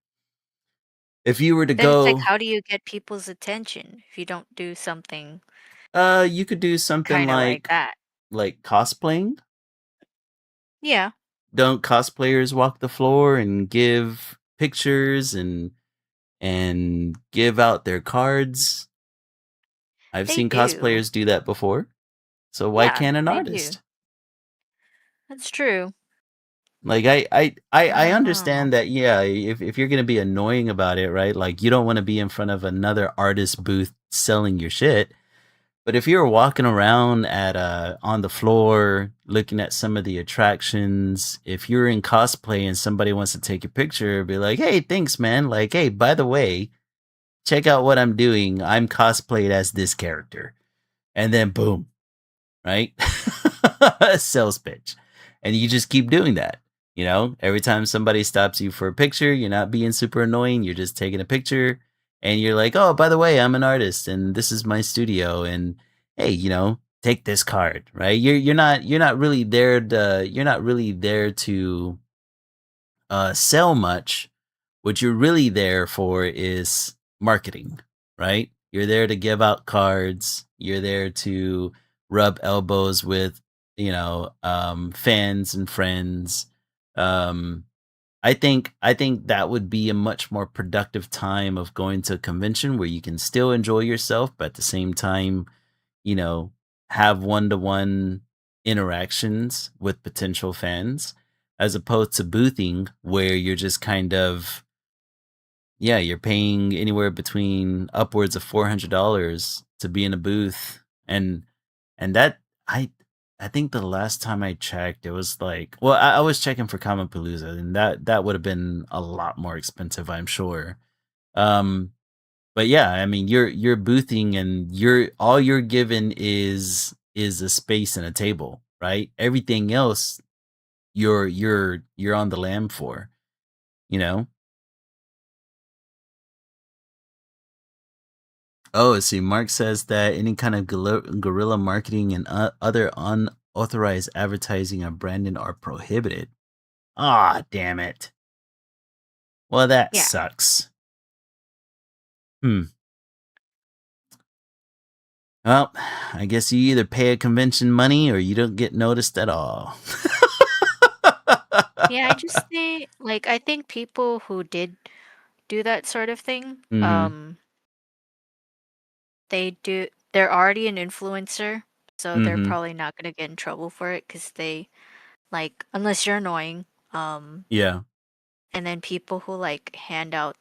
if you were to Then it's like, go, how do you get people's attention if you don't do something you could do something kind of like that? like cosplaying. Yeah, Don't cosplayers walk the floor and give pictures and give out their cards? I've they seen do. cosplayers do that before. So why Yeah, can't an they do. artist? That's true. Like I I don't know. understand that, yeah, if you're gonna be annoying about it, right? Like you don't want to be in front of another artist booth selling your shit. But if you're walking around at on the floor looking at some of the attractions, if you're in cosplay and somebody wants to take a picture, be like, "Hey, thanks, man. Like, hey, by the way, check out what I'm doing. I'm cosplayed as this character." And then boom, right? Sales pitch. And you just keep doing that. Every time somebody stops you for a picture, you're not being super annoying. You're just taking a picture and you're like, oh, by the way, I'm an artist and this is my studio. And hey, take this card, right? You're not really there to sell much. What you're really there for is marketing, right? You're there to give out cards. You're there to rub elbows with, fans and friends. Um, I think that would be a much more productive time of going to a convention where you can still enjoy yourself, but at the same time, you know, have one-to-one interactions with potential fans, as opposed to boothing where you're just kind of, yeah, you're paying anywhere between upwards of $400 to be in a booth, and that I I think the last time I checked, it was like, well, I was checking for Palooza, and that would have been a lot more expensive, I'm sure. Um, but yeah, I mean, you're boothing, and all you're given is a space and a table, right? Everything else you're on the lam for, you know? Oh, see, Mark says that any kind of guerrilla marketing and other unauthorized advertising or branding are prohibited. Ah, damn it. Well, that Yeah. sucks. Hmm. Well, I guess you either pay a convention money or you don't get noticed at all. Yeah, I just think like I think people who did do that sort of thing, Mhm. they're already an influencer, so they're Mhm. probably not gonna get in trouble for it because they like unless you're annoying. Yeah. And then people who like hand out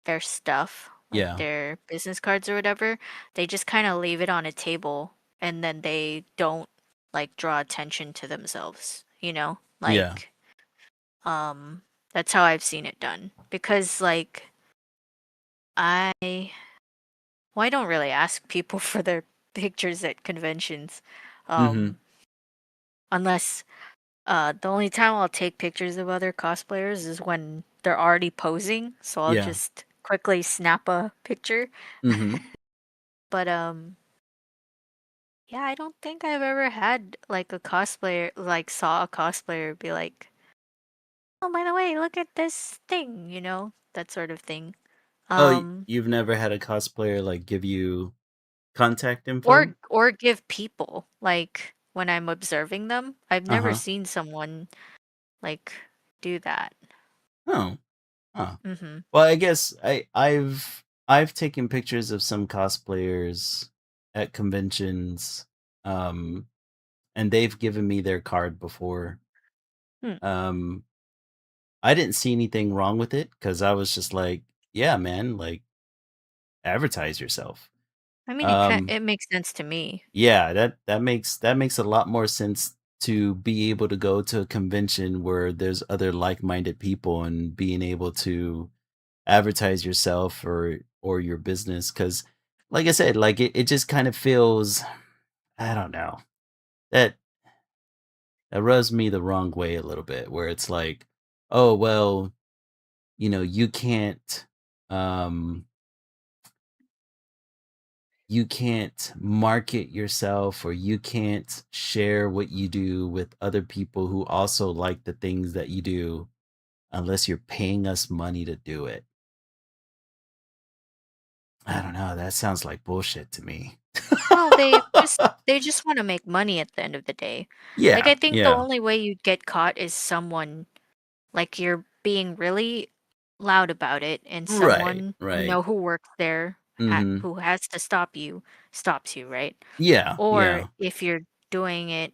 their stuff, like Yeah. their business cards or whatever, they just kind of leave it on a table and then they don't like draw attention to themselves, you know? Yeah. Like um that's how I've seen it done because like I well, I don't really ask people for their pictures at conventions. Mhm. Um unless the only time I'll take pictures of other cosplayers is when they're already posing, so I'll Yeah. just quickly snap a picture. Mhm. But yeah, I don't think I've ever had like a cosplayer like saw a cosplayer be like oh, by the way, look at this thing, that sort of thing. Oh, Um, you've never had a cosplayer like give you contact info? or give people, like, when I'm observing them. I've never Uh-huh. seen someone, like, do that. Oh. Huh. Mm-hmm. Well, I guess I've taken pictures of some cosplayers at conventions, um, and they've given me their card before. Hmm. Um, I didn't see anything wrong with it because I was just like, yeah, man, like advertise yourself. I mean, Um, it makes sense to me. yeah, that makes a lot more sense to be able to go to a convention where there's other like-minded people and being able to advertise yourself or your business because like I said, like it just kind of feels, I don't know, that that rubs me the wrong way a little bit where it's like, oh well, you can't um you can't market yourself or you can't share what you do with other people who also like the things that you do unless you're paying us money to do it. I don't know, that sounds like bullshit to me. Well, they just want to make money at the end of the day. Like, Yeah, I think the yeah. only way you'd get caught is someone, like, you're being really loud about it, and Right, someone right. who works there, Mhm. who has to stop you, stops you, right? Yeah, Or yeah. if you're doing it,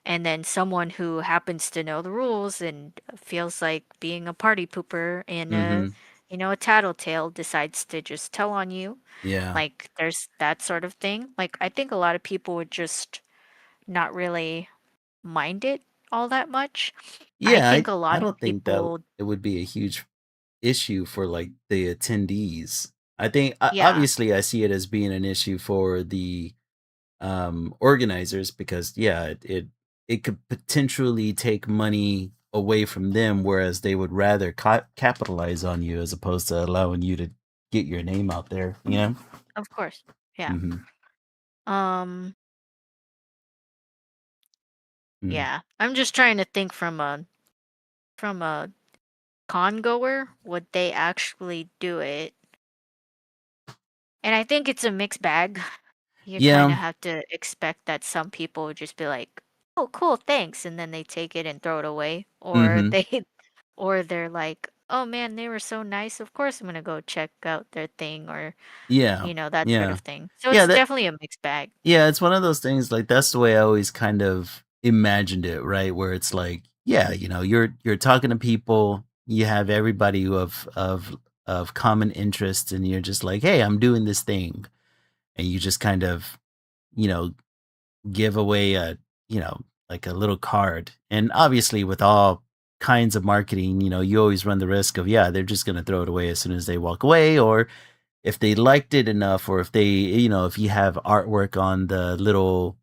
and then someone who happens to know the rules and feels like being a party pooper and Mhm. a tattletale decides to just tell on you. Yeah. Like, there's that sort of thing. Like, I think a lot of people would just not really mind it all that much. I Yeah, think I a I lot of don't think that people, it would be a huge issue for, like, the attendees. I think o yeah, obviously, I see it as being an issue for the, organizers because, yeah, it could potentially take money away from them, whereas they would rather capitalize on you as opposed to allowing you to get your name out there, you know? of course. Yeah. Mhm. Um, Mm. yeah. I'm just trying to think from a con goer, would they actually do it? And I think it's a mixed bag. You kind Yeah. of have to expect that some people would just be like, "Oh, cool, thanks," and then they take it and throw it away, or Mhm. or they're like, "Oh man, they were so nice. Of course, I'm gonna go check out their thing," or Yeah. that sort Yeah. of thing. So Yeah, it's that definitely a mixed bag. Yeah, it's one of those things, like, that's the way I always kind of imagined it, right? Where it's like, yeah, you're talking to people, you have everybody who of common interest, and you're just like, "Hey, I'm doing this thing." And you just kind of, you know, give away you know, like a little card. And obviously with all kinds of marketing, you always run the risk of, yeah, they're just gonna throw it away as soon as they walk away, or if they liked it enough, or if they, if you have artwork on the little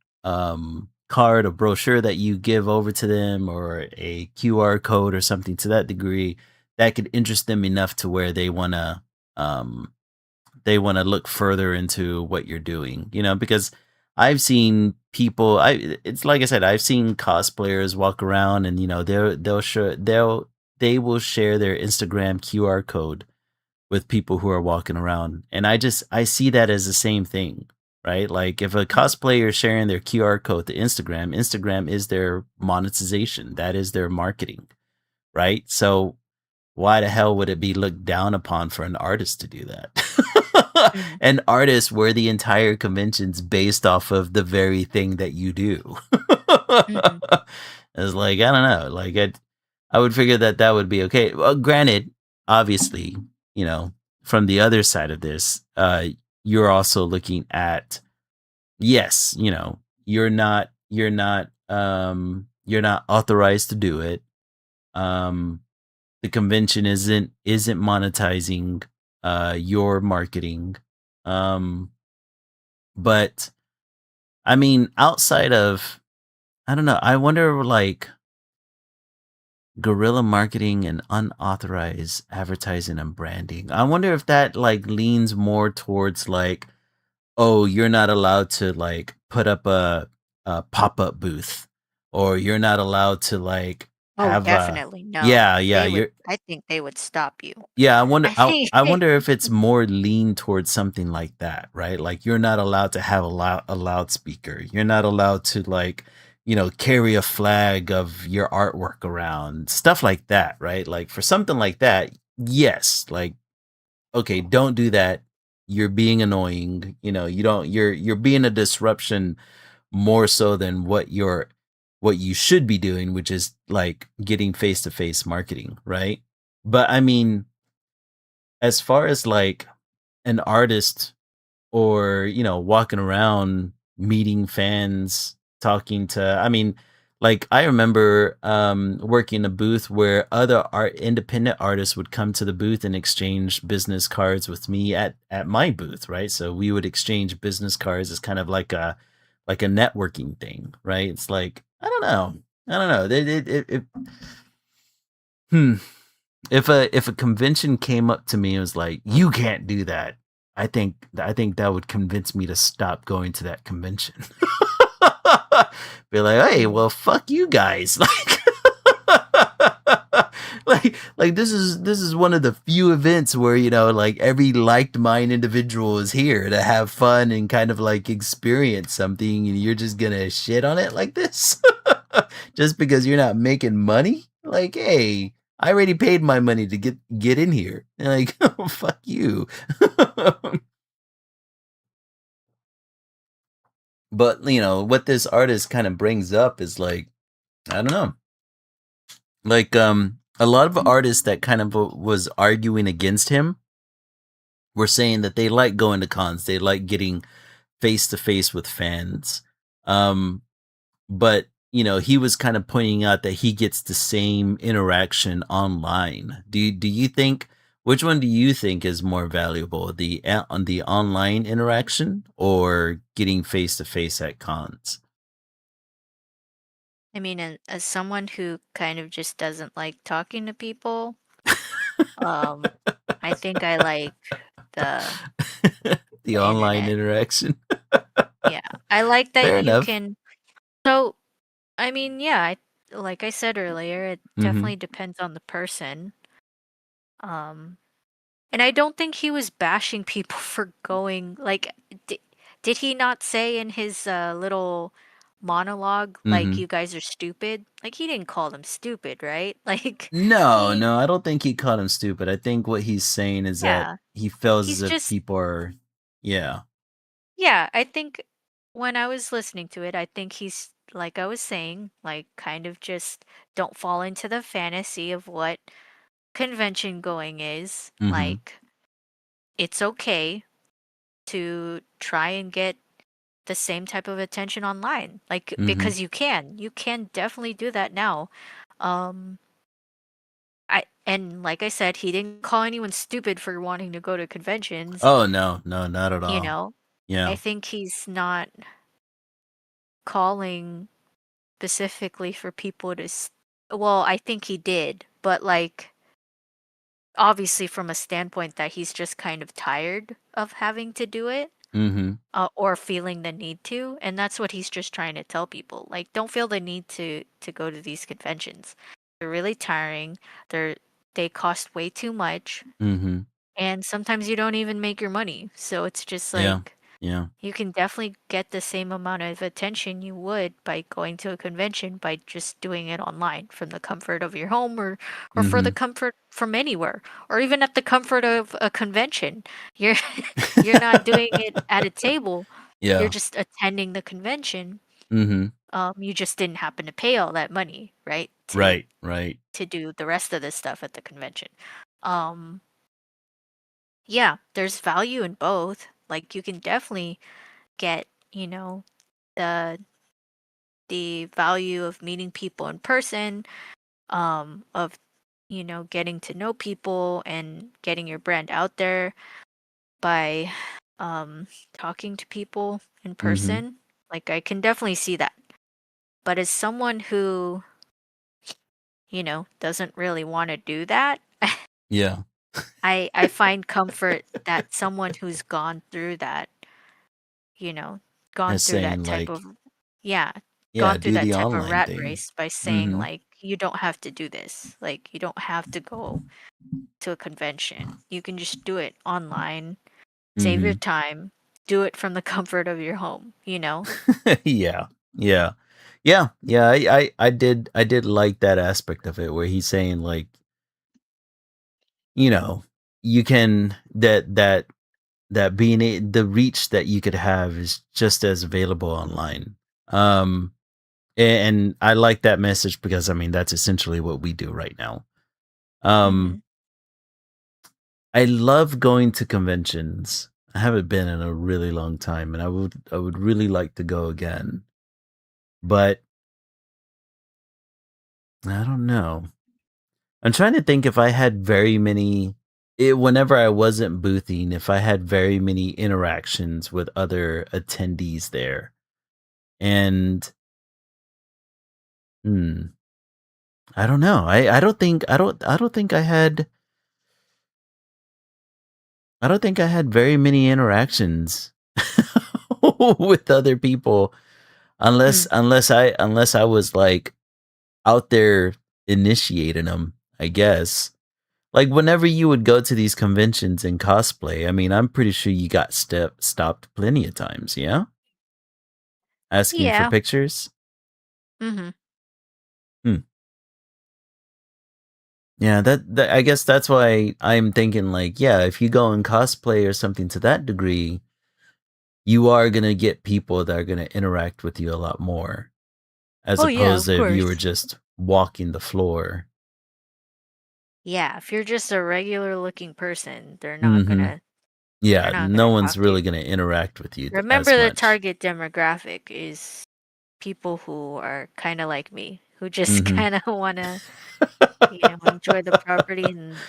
card or brochure that you give over to them, or a QR code or something to that degree, that could interest them enough to where um they want to look further into what you're doing, because I've seen people, it's like I said, I've seen cosplayers walk around and they will share their Instagram QR code with people who are walking around. And I see that as the same thing, right? Like if a Mhm. cosplayer is sharing their QR code to Instagram, Instagram is their monetization. That is their marketing, right? So why the hell would it be looked down upon for an artist to do that? Mhm. An artist where the entire convention's based off of the very thing that you do. Mhm. It's like, I don't know, like I would figure that that would be okay. Well, granted, obviously, you know, from the other side of this, you're also looking at, yes, you're not authorized to do it. Um, the convention isn't monetizing your marketing. Um, but I mean, outside of, I don't know, I wonder, like, guerrilla marketing and unauthorized advertising and branding. I wonder if that like leans more towards like, oh, you're not allowed to like put up a pop-up booth, or you're not allowed to like Oh, have definitely, no. yeah, yeah, They would you're I think they would stop you. yeah, I wonder I think I wonder if it's more lean towards something like that, right? Like you're not allowed to have a loudspeaker. You're not allowed to like, carry a flag of your artwork around. Stuff like that, right? Like for something like that, yes, like okay, don't do that. You're being annoying. You don't you're being a disruption more so than what you should be doing, which is like getting face-to-face marketing, right? But I mean, as far as like an artist or walking around meeting fans, talking to, I mean, like I remember working a booth where other independent artists would come to the booth and exchange business cards with me at my booth, right? So we would exchange business cards as kind of like a networking thing, right? It's like I don't know hmm if a convention came up to me and was like, "You can't do that," I think that would convince me to stop going to that convention. Be like, "Hey, Mm. well, fuck you guys!" Like this is one of the few events where like every liked mind individual is here to have fun and kind of like experience something, and you're just gonna shit on it like this just because you're not making money. Like, hey, I already paid my money to get in here. And like, oh, fuck you. But what this artist kind of brings up is like, I don't know, like a lot of artists that kind of was arguing against him were saying that they like going to cons, they like getting face to face with fans. Um, but he was kind of pointing out that he gets the same interaction online. Do you think, which one do you think is more valuable, on the online interaction or getting face to face at cons? I mean, as someone who kind of just doesn't like talking to people, um, I think I like the The the online internet. interaction. Yeah. I like that Fair you enough. can so, I mean, yeah, like I said earlier, it Mhm. definitely depends on the person. Um, and I don't think he was bashing people for going like did, did he not say in his little monologue like Mhm. you guys are stupid? Like he didn't call them stupid, right? Like No, he no, I don't think he called him stupid. I think what he's saying is that yeah, he feels as he's if just people are, yeah. yeah, I think when I was listening to it, I think he's like I was saying, like kind of just don't fall into the fantasy of what convention going is. Mhm. Like it's okay to try and get the same type of attention online. Like Mhm. because you can definitely do that now. Um I and like I said, he didn't call anyone stupid for wanting to go to conventions, Oh, no, no, not at you all. know. I Yeah. think he's not calling specifically for people to well, I think he did, but like obviously from a standpoint that he's just kind of tired of having to do it. Mhm. Or feeling the need to, and that's what he's just trying to tell people. Like, don't feel the need to go to these conventions. They're really tiring. They cost way too much, Mhm. and sometimes you don't even make your money. So it's just Yeah. like Yeah. you can definitely get the same amount of attention you would by going to a convention by just doing it online from the comfort of your home or for the Mhm. comfort from anywhere or even at the comfort of a convention. You're you're not doing it at a table. You're Yeah. just attending the convention. Mhm. You just didn't happen to pay all that money, right? Right, right. To do the rest of this stuff at the convention. Um, yeah, there's value in both. Like you can definitely get, the value of meeting people in person, of getting to know people and getting your brand out there by talking to people in Mhm. person. Like I can definitely see that. But as someone who, doesn't really want to do that, Yeah. I find comfort that someone who's you know, gone As through that saying type like, of yeah, yeah, gone through do that the type of online rat thing. race by saying Mhm. like, you don't have to do this. Like, you don't have to go to a convention. You can just do it online, save your Mm-hmm. time, do it from the comfort of your home, you know? Yeah. Yeah. Yeah. Yeah. I did like that aspect of it where he's saying like, you know, you can that being the reach that you could have is just as available online. Um and I like that message because I mean that's essentially what we do right now. Um Mhm. I love going to conventions. I haven't been in a really long time and I would really like to go again. But I don't know. I'm trying to think if I had very many whenever I wasn't boothing, if I had very many interactions with other attendees there. And hmm, I don't know. I don't think I had very many interactions with other people unless Mm. unless I was like out there initiating them, I guess. Like whenever you would go to these conventions and cosplay, I mean, I'm pretty sure you got stopped plenty of times, yeah? Asking for Yeah. pictures? Mhm. Hmm. Yeah, that I guess that's why I'm thinking like, yeah, if you go and cosplay or something to that degree, you are gonna get people that are gonna interact with you a lot more, as Oh, yeah, opposed of to if you course. were just walking the floor. Yeah, if you're just a regular looking person, Mhm. they're Yeah, not no gonna one's talk to really you. gonna interact with you as Remember the much. target demographic is people who are kinda like me, who just Mhm. kinda wanna, enjoy the property and,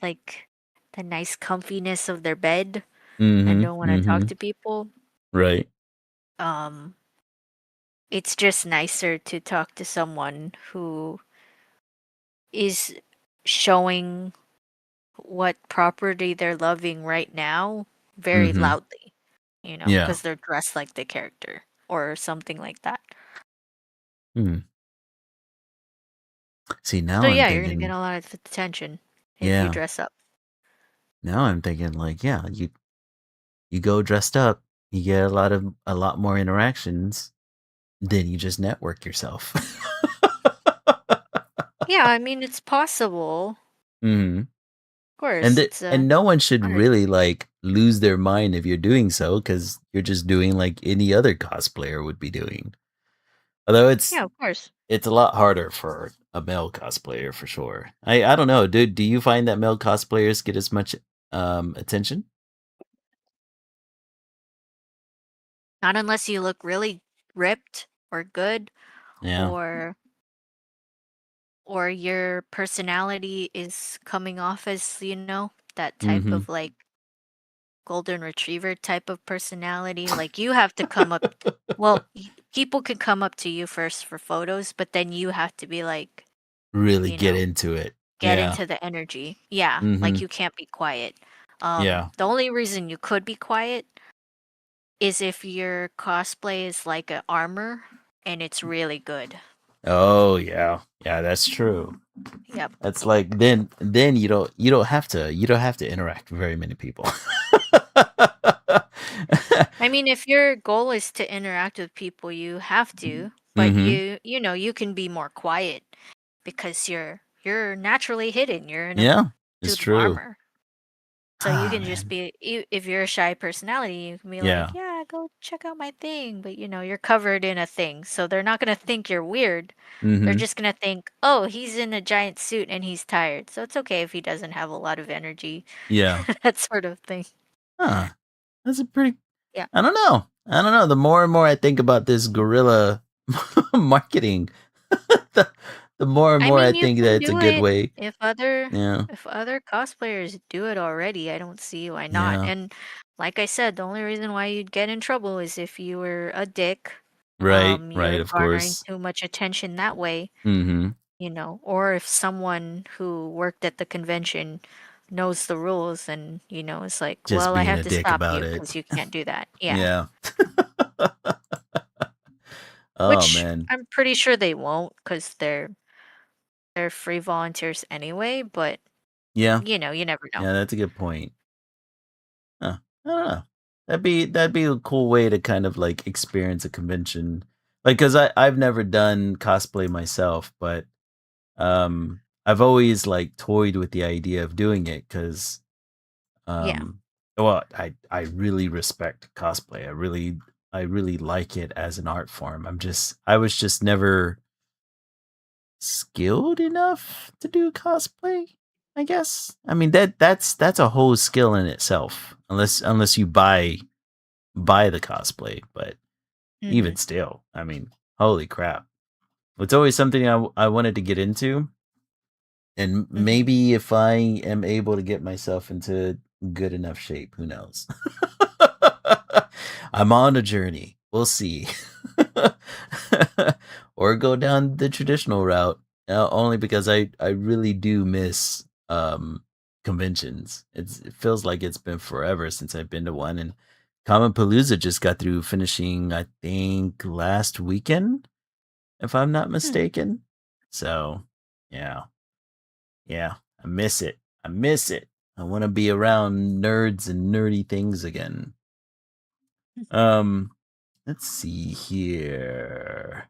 like, the nice comfiness of their bed and Mhm. don't wanna talk Mhm. to people. Right. Um, it's just nicer to talk to someone who is showing what property they're loving right now very Mhm. loudly, you know, Yeah. because 'cause they're dressed like the character or something like that. Hmm. See, So, now I'm yeah, you're gonna get thinking a lot of attention if you yeah. dress up. Now I'm thinking like, yeah, you go dressed up, you get a lot more interactions, then you just network yourself. Yeah, I mean, it's possible. Mhm. Of course, it's, And no one should art. really like lose their mind if you're doing so cuz you're just doing like any other cosplayer would be doing. Although Yeah, of course. it's a lot harder for a male cosplayer for sure. I don't know. Do you find that male cosplayers get as much attention? Not unless you look really ripped or good Yeah. or your personality is coming off as, that type Mhm. of, like, golden retriever type of personality. Like, you have to come up, well, people can come up to you first for photos, but then you have to be like, Really you get know, into it. get Yeah. into the energy. Yeah, like, Mhm. you can't be quiet. Yeah. The only reason you could be quiet is if your cosplay is like a armor and it's really good. Oh, yeah. Yeah, that's true. Yep. That's like then you don't have to interact with very many people. I mean, if your goal is to interact with people, you have to, but Mhm. you can be more quiet because you're naturally hidden. You're in a Yeah, it's suit of true. armor. So you Ah, can just man. be if you're a shy personality, you can be like, Yeah. "Yeah, go check out my thing," but you're covered in a thing. So they're not going to think you're weird. They're Mhm. just going to think, "Oh, he's in a giant suit and he's tired." So it's okay if he doesn't have a lot of energy. Yeah. That sort of thing. Huh. That's a pretty Yeah. I don't know. I don't know. The more and more I think about this guerrilla marketing, the, the more and I more I mean, you think that can it's a do good it way. if other Yeah. cosplayers do it already. I don't see why not. Yeah. And like I said, the only reason why you'd get in trouble is if you were a dick. Right. Right. You're Of garnering course. too much attention that way, Mhm. or if someone who worked at the convention knows the rules and, is like, Just well, I being have a to dick stop about you it. because you can't do that. Yeah. Yeah. Oh Which man. I'm pretty sure they won't because they're they're free volunteers anyway, but Yeah, you never know. yeah, that's a good point. Huh. I don't know. That'd be a cool way to kind of like experience a convention. Like, cause I've never done cosplay myself, but I've always like toyed with the idea of doing it because Yeah. um well, I really respect cosplay. I really like it as an art form. I was just never skilled enough to do cosplay, I guess. I mean that's a whole skill in itself. Unless you buy the cosplay, but Mhm. even still, I mean, holy crap. It's always something I wanted to get into, and Mhm. maybe if I am able to get myself into good enough shape, who knows? I'm on a journey. We'll see. Or go down the traditional route, only because I really do miss conventions. It feels like it's been forever since I've been to one, and Comic Palooza just got through finishing, I think, last weekend, if I'm not Hmm. mistaken. So, yeah. Yeah, I miss it. I miss it. I want to be around nerds and nerdy things again. Um, let's see here.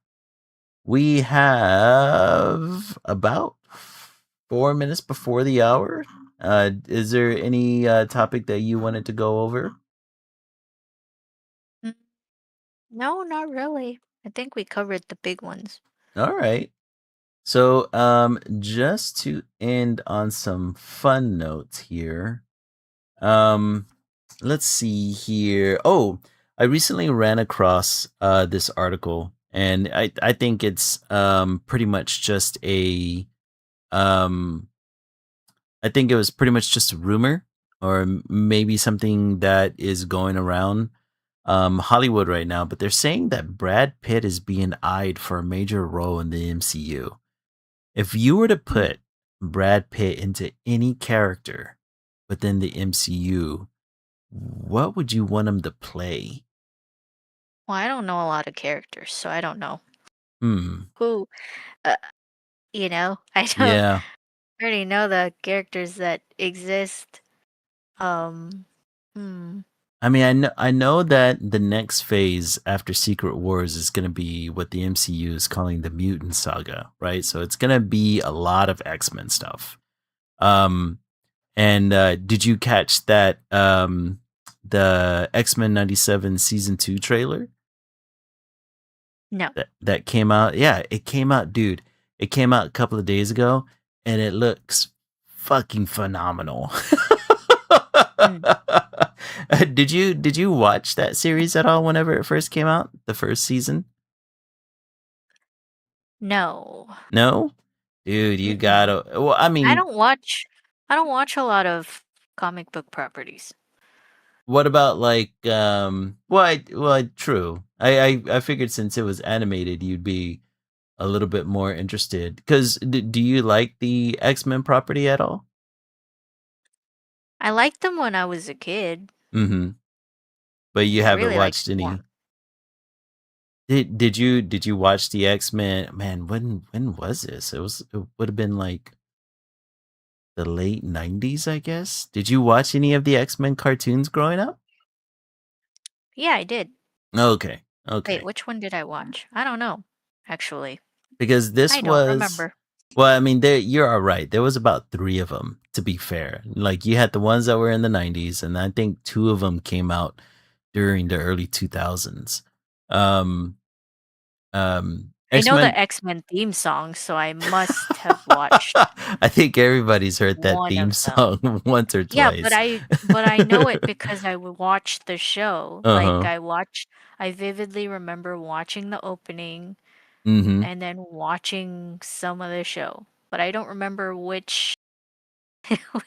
We have about 4 minutes before the hour. Is there any topic that you wanted to go over? Mm, no, not really. I think we covered the big ones. All right. So, just to end on some fun notes here. Um, let's see here. Oh, I recently ran across this article, and I think it's pretty much just a um I think it was pretty much just a rumor, or maybe something that is going around Hollywood right now, but they're saying that Brad Pitt is being eyed for a major role in the MCU. If you were to Hmm. put Brad Pitt into any character within the MCU, what would you want him to play? Well, I don't know a lot of characters, so I don't know Hmm. who. Uh, I don't Yeah. already know the characters that exist. Um, hmm. I mean, I know that the next phase after Secret Wars is going to be what the MCU is calling the Mutant Saga, right? So it's going to be a lot of X-Men stuff. Um and did you catch that the X-Men 97 season 2 trailer No. that came out? Yeah, it came out, dude. It came out a couple of days ago, and it looks fucking phenomenal. Mm. Did you watch that series at all whenever it first came out? The first season? No. No? Dude, you Mm-mm. gotta, well, I I mean, don't watch. I don't watch a lot of comic book properties. what about like true. I figured since it was animated you'd be a little bit more interested, cuz do you like the X-Men property at all? I liked them when I was a kid. Mhm. But you I haven't really liked watched them more. any. Did you watch the X-Men? Man, when was this? It would have been like the late 90s, I guess. Did you watch any of the X-Men cartoons growing up? Yeah, I did. Okay. Wait, Okay. which one did I watch? I don't know, actually. Because this I don't was, remember. well, I mean, you're all right. There was about 3 of them, to be fair. Like you had the ones that were in the 90s, and I think 2 of them came out during the early 2000s. Um I know the X-Men. X-Men theme song, so I must have watched I think everybody's heard that one theme of them. song once or Yeah, but twice. I know it because I would watch the show. Like Uh-huh. I vividly remember watching the opening Mhm. and then watching some of the show. But I don't remember which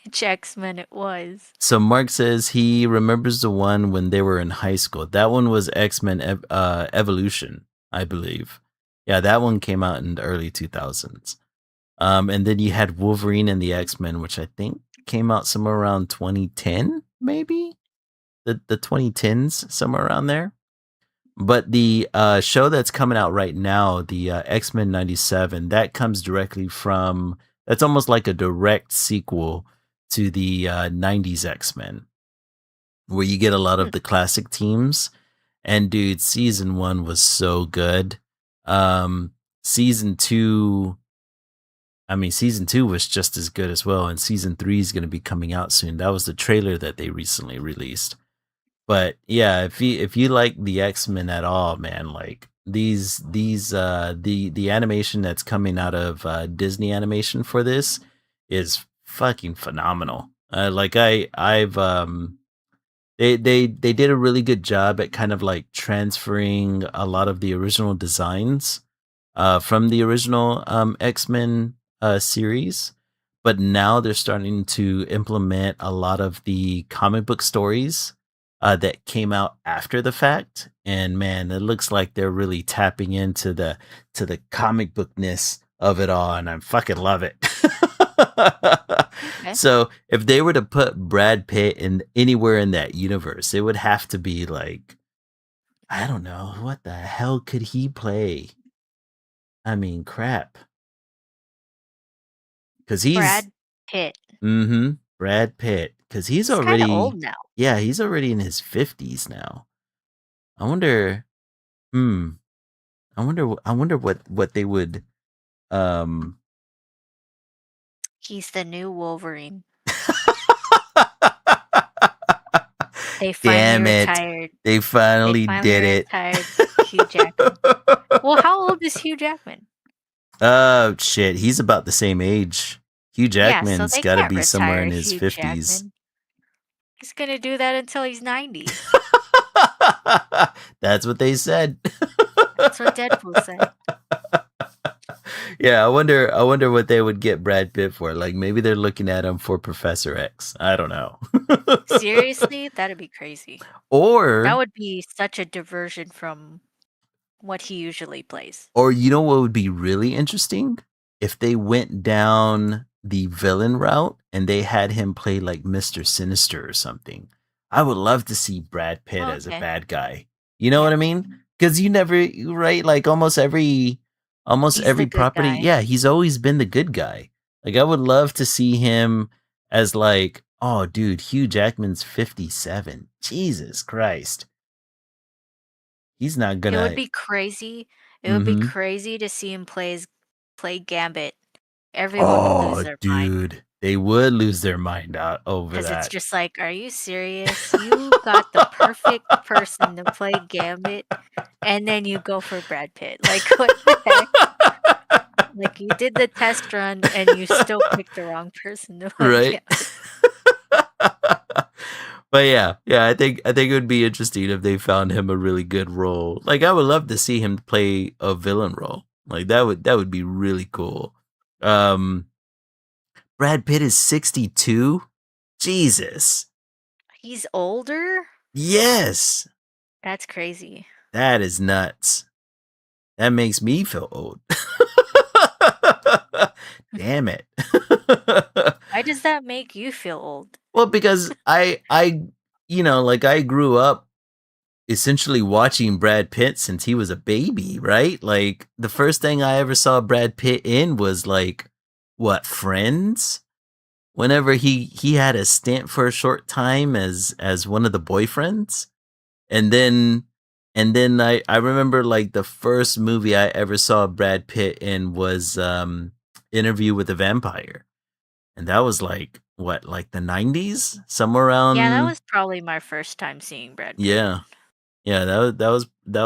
which X-Men it was. So Mark says he remembers the one when they were in high school. That one was X-Men Evolution, I believe. Yeah, that one came out in the early 2000s. And then you had Wolverine and the X-Men, which I think came out somewhere around 2010, maybe? The 2010s, somewhere around there. But the show that's coming out right now, the X-Men 97, that comes directly from, that's almost like a direct sequel to the 90s X-Men, where you get a lot Hmm. of the classic teams. And dude, season 1 was so good. Um season 2, I mean, season 2 was just as good as well, and season 3 is going to be coming out soon. That was the trailer that they recently released. But yeah, if you like the X-Men at all, man, like the animation that's coming out of Disney Animation for this is fucking phenomenal. Like I've they did a really good job at kind of like transferring a lot of the original designs from the original X-Men series, but now they're starting to implement a lot of the comic book stories that came out after the fact. And man, it looks like they're really tapping into the comic bookness of it all, and I fucking love it. Okay. So if they were to put Brad Pitt in anywhere in that universe, it would have to be like, I don't know, what the hell could he play? I mean, crap. Cause he's Brad Pitt. Brad Pitt. Cause he's He's kind of already, old now. yeah, he's already in his 50s now. I wonder, hmm, I wonder what they would, um, He's the new Wolverine. They finally damn it. retired. They They finally finally did it. retired Hugh Jackman. Well, how old is Hugh Jackman? Oh shit, he's about the same age. Hugh Yeah, so Jackman's they got to can't be somewhere retire in his Hugh 50s. Jackman. He's gonna do that until he's 90. That's what they said. That's what Deadpool said. Yeah, I wonder what they would get Brad Pitt for. Like maybe they're looking at him for Professor X. I don't know. Seriously? That'd be crazy. That or would be such a diversion from what he usually plays. or you know what would be really interesting? If they went down the villain route and they had him play like Mr. Sinister or something. I would love to see Brad Pitt Oh, as a okay. bad guy. You know Yeah. what I mean? Cuz you never, right, like almost He's the every good property, guy. yeah, he's always been the good guy. Like I would love to see him as like, oh dude, Hugh Jackman's 57. Jesus Christ. He's not It would gonna. be crazy. It would be Mhm. crazy to see him play Gambit. Everyone would lose Oh, their mind. dude, they would lose their mind out over 'Cause it's that. just like, "Are you serious? You got the perfect person to play Gambit, and then you go for Brad Pitt. Like, what the heck? Like, you did the test run, and you still picked the wrong person to play Right? Gambit." But yeah, I think it would be interesting if they found him a really good role. Like I would love to see him play a villain role. Like that would be really cool. Um Brad Pitt is 62. Jesus. He's older? Yes. That's crazy. That is nuts. That makes me feel old. Damn it. Why does that make you feel old? Well, because like I grew up essentially watching Brad Pitt since he was a baby, right? Like the first thing I ever saw Brad Pitt in was like what, Friends? Whenever he had a stint for a short time as one of the boyfriends. And then I remember like the first movie I ever saw Brad Pitt in was Interview with a Vampire. And that was like what, like the 90s? Somewhere Yeah, that around. was probably my first time seeing Brad Pitt. Yeah. Yeah, that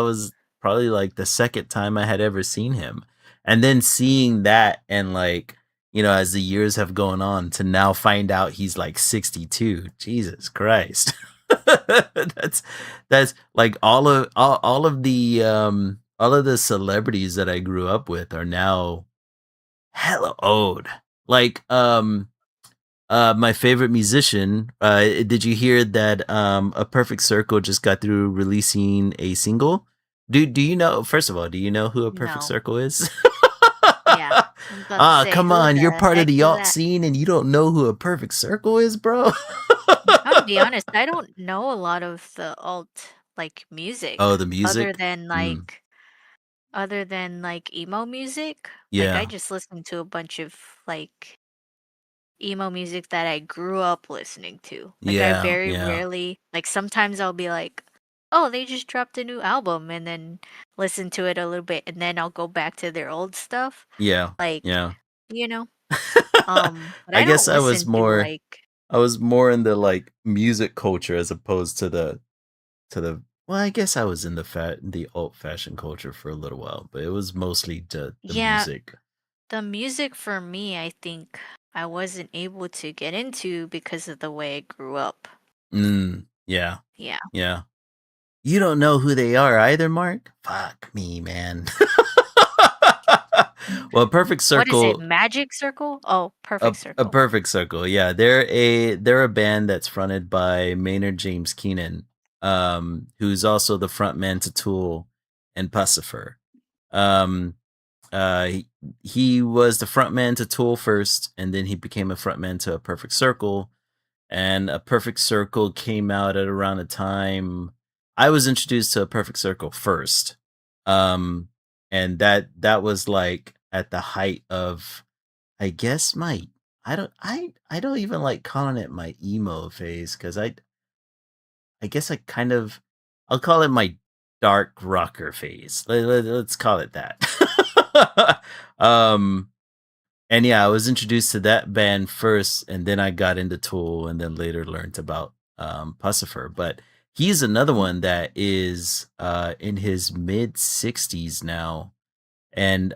was probably like the second time I had ever seen him. And then seeing that and like, as the years have gone on to now find out he's like 62. Jesus Christ. that's that's like all of the celebrities that I grew up with are now hella old. Like my favorite musician. Did you hear that A Perfect Circle just got through releasing a single? Do you know? First of all, do you know who A Perfect No. Circle is? Yeah. I'm about to Ah, say, come who on! You're the part of heck the is alt that? scene, and you don't know who A Perfect Circle is, bro. I'm gonna be honest, I don't know a lot of the alt, like music Oh, the music? Mm, other than like emo music. Like I yeah, just listen to a bunch of like emo music that I grew up listening to. Like I yeah, very yeah, rarely like sometimes I'll be like, "Oh, they just dropped a new album," and then listen to it a little bit and then I'll go back to their old stuff. yeah, Like, yeah. you know, but I I guess don't listen to like I was more in the like music culture as opposed to the well, I guess I was in the alt fashion culture for a little while, but it was mostly the yeah, music. the music for me, I think I wasn't able to get into because of the way I grew up. Yeah, Yeah. yeah. You don't know who they are either, Mark? Fuck me, man. Well, Perfect What is it? Circle, Magic Circle? Oh, Perfect a Circle. Perfect Circle. Yeah, they're a band that's fronted by Maynard James Keenan, who's also the frontman to Tool and Pussifer. Um, he, he was the frontman to Tool first, and then he became a frontman to a Perfect Circle. And a Perfect Circle came out at around a time I was introduced to a Perfect Circle first. Um, and that was like at the height of I guess my I don't even like calling it my emo phase because I guess I kind of I'll call it my dark rocker phase. Let's call it that. um and yeah, I was introduced to that band first, and then I got into Tool, and then later learned about Pussifer. But he's another Mhm. one that is in his mid 60s now, and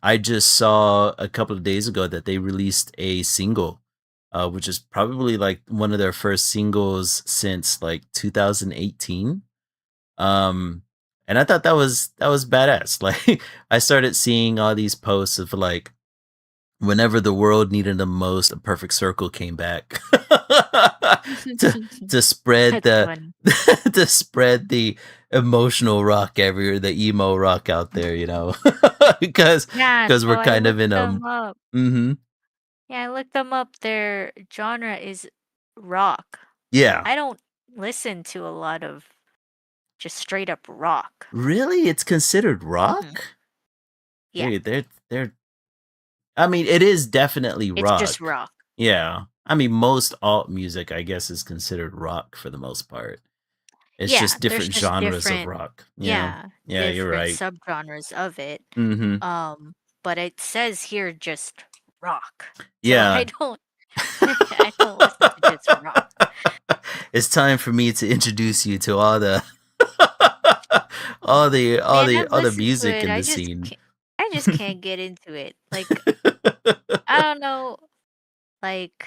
I just saw a couple of days ago that they released a single, which is probably like one of their first singles since like 2018. Um, and I thought that was badass. Like I started seeing all these posts of like whenever the world needed the most, a perfect circle came back to to spread That's the funny. to spread the emotional rock everywhere, the emo rock out there, because Yeah, because so we're I kind of looked in them up. hmm Yeah, I looked them up. Their genre is rock. yeah, I don't listen to a lot of just straight up rock. really, it's considered Hmm. rock. Yeah, They're I mean, it is definitely it's just rock. rock. Yeah, I mean, most alt music, I guess, is considered rock for the most part. It's Yeah, just there's different just genres of different, rock. Yeah. yeah, Yeah, you're different right. subgenres of it. Mhm. But it says here just rock. So I Yeah. don't I don't listen to just rock. It's time for me to introduce you to all the Man, I've all the listened to music it. in the scene. I just can't get into it. Like I don't know, like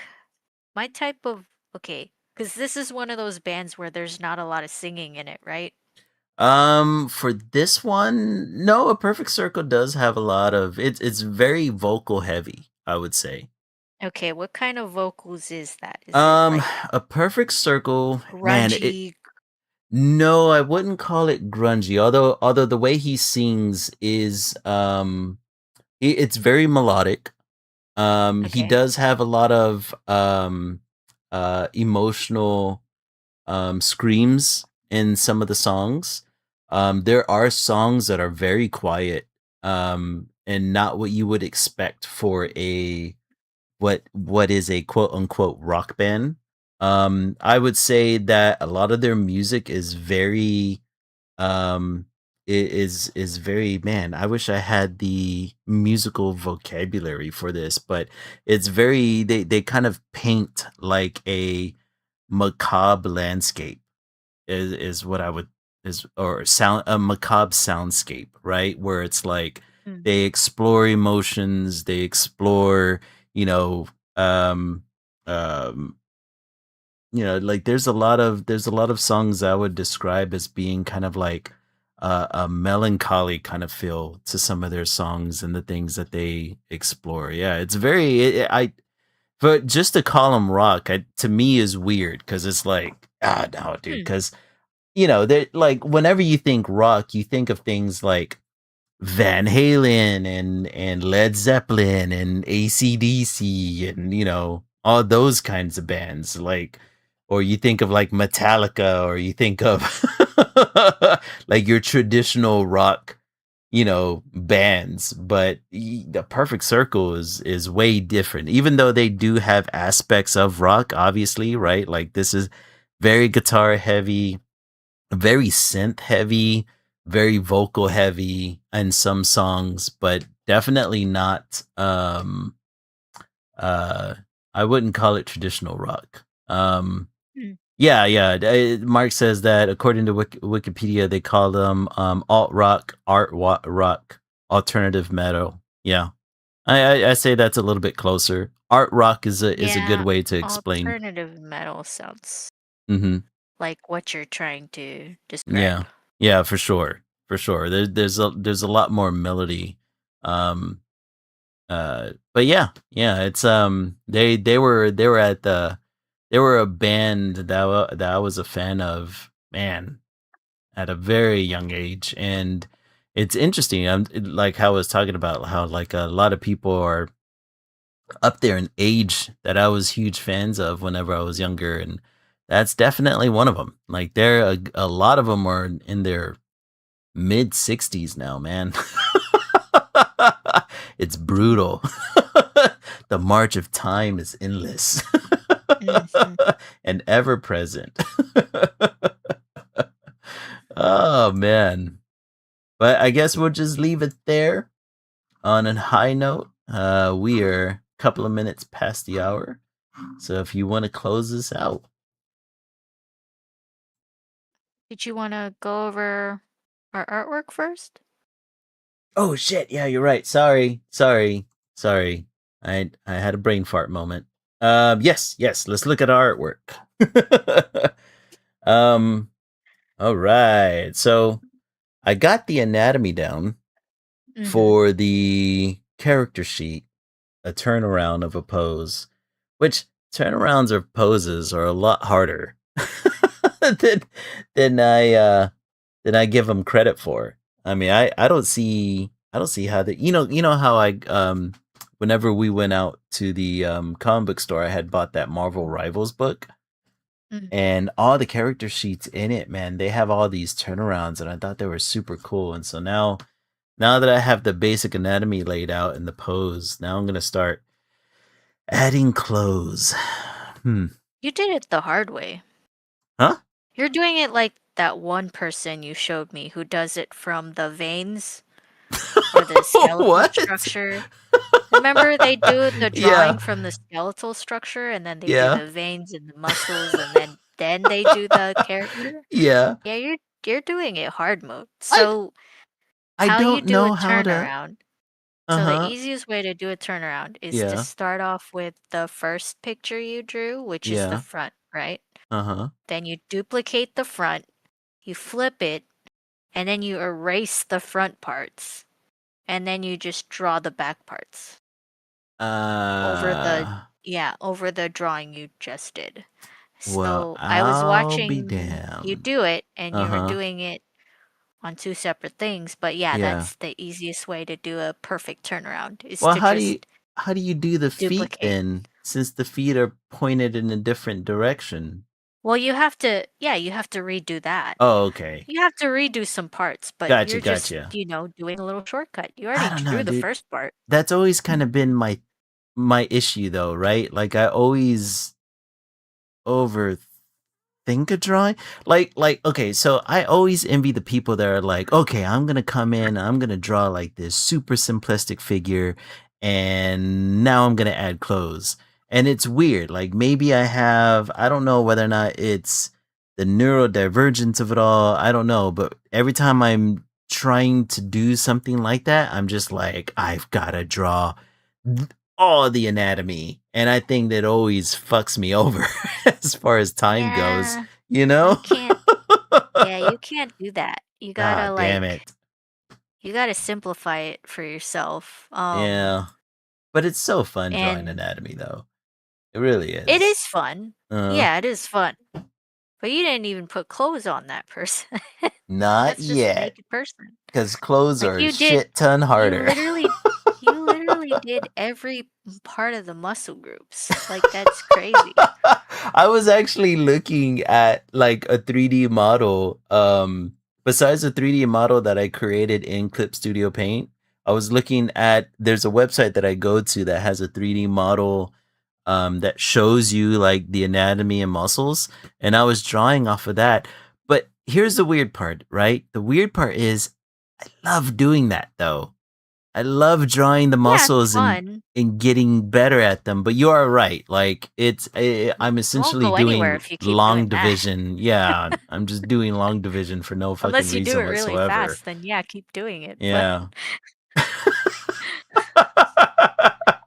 my type of okay, because this is one of those bands where there's not a lot of singing in it, right? For this one, no, A Perfect Circle does have a lot of it's very vocal heavy, I would say. Okay, what kind of vocals is that? Is it like A Perfect Circle, man, it grungy? no, I wouldn't call it grungy, although the way he sings is it's very melodic. He Okay. does have a lot of emotional screams in some of the songs. There are songs that are very quiet, and not what you would expect for a what is a quote unquote rock band. I would say that a lot of their music is very is very, man, I wish I had the musical vocabulary for this, but it's very they kind of paint like a macabre landscape is what I would is or sound a macabre soundscape, right? Where it's like Mm. they explore emotions, they explore, you know, um um like there's a lot of songs I would describe as being kind of like a melancholy kind of feel to some of their songs and the things that they explore. Yeah, it's very I but just to call them rock, to me is weird because it's like no, dude, Hmm. because they like whenever you think rock, you think of things like Van Halen and Led Zeppelin and AC/DC and all those kinds of bands, like, or you think of like Metallica, or you think of like your traditional rock, bands, but the Perfect Circle is way different. Even though they do have aspects of rock, obviously, right? Like this is very guitar heavy, very synth heavy, very vocal heavy in some songs, but definitely not uh I wouldn't call it traditional rock. Mm. Yeah, yeah. Mark says that according to Wikipedia, they call them alt rock, rock, alternative metal. Yeah, I say that's a little bit closer. Art rock is a good Yeah, way to explain. alternative metal sounds Hmm. like what you're trying to Yeah, describe. yeah, for sure, for sure. There's a lot more melody. Um, but yeah, yeah. It's they were at the they were a band that I was a fan of. Man, at a very young age, and it's interesting. Like how I was talking about how like a lot of people are up there in age that I was huge fans of whenever I was younger, and that's definitely one of them. Like there, a lot of them are in their mid 60s now, man. It's brutal. The march of time is endless Mhm. and ever present. Oh man. But I guess we'll just leave it there on a high note. We are a couple of minutes past the hour. So if you want to close this out. Did you want to go over our artwork first? Oh shit, yeah, you're right. Sorry. I had a brain fart moment. Yes, let's look at our artwork. um all right. So I got the anatomy down Mhm. for the character sheet, a turnaround of a pose, which turnarounds of poses are a lot harder than than I uh than I give them credit for. I mean, I don't see how the you know how I whenever we went out to the comic book store, I had bought that Marvel Rivals book, Mhm. and all the character sheets in it, man, they have all these turnarounds, and I thought they were super cool. And so now that I have the basic anatomy laid out in the pose, now I'm gonna start adding clothes. Hmm. You did it the hard way. Huh? You're doing it like that one person you showed me who does it from the veins or the skeletal What? structure. Remember they do the Yeah. drawing from the skeletal structure and then they do Yeah. the veins and the muscles and then they do the character? Yeah. Yeah, you're doing it hard mode. I So I how you don't do a know how to. turnaround. So the Uh-huh. easiest way to do a turnaround is to Yeah. start off with the first picture you drew, which is the Yeah. front, right? Uh-huh. Then you duplicate the front, you flip it, and then you erase the front parts, and then you just draw the back parts over the Uh, over the drawing you just did. well, So I was I'll be watching you damned. do it and you were Uh-huh. doing it on two separate things, but yeah, Yeah. that's the easiest way to do a perfect turnaround is Well, to just how do you do the feet duplicate. then, since the feet are pointed in a different direction? Well, you have to, yeah, you have to redo that. Oh, okay. You have to redo some parts, but Gotcha, you're just, gotcha. doing a little shortcut. You I already don't know, drew the dude. first part. That's always kind of been my issue though, right? Like I always overthink a drawing. Like okay, so I always envy the people that are like, okay, I'm gonna come in, I'm gonna draw like this super simplistic figure, and now I'm gonna add clothes. And it's weird. Like maybe I don't know whether or not it's the neurodivergence of it all. I don't know, but every time I'm trying to do something like that, I'm just like, I've gotta draw all the anatomy. And I think that always fucks me over as far as time goes, Yeah, you you know? can't, yeah, you can't do that. Ah, damn it. You gotta simplify it for yourself. Yeah. But it's so fun drawing And anatomy though. It really it is. is fun. Uh, Yeah, it is fun. But you didn't even put clothes on that person. not That's just a yet. naked person. Because clothes Like are a shit ton you harder. literally, you literally literally did every part of the muscle groups. Like that's crazy. I was actually looking at like a 3D model. Besides the 3D model that I created in Clip Studio Paint, I was looking at there's a website that I go to that has a 3D model that shows you like the anatomy and muscles, and I was drawing off of that. But here's the weird part, right? The weird part is I love doing that though. I love drawing the Yeah, it's muscles fun. and getting better at them. But you are right. Like I'm It won't essentially go anywhere doing if you keep long doing that. division. Yeah, I'm just doing long division for no fucking Unless you do reason it really whatsoever. fast, then yeah, keep doing it. But Yeah.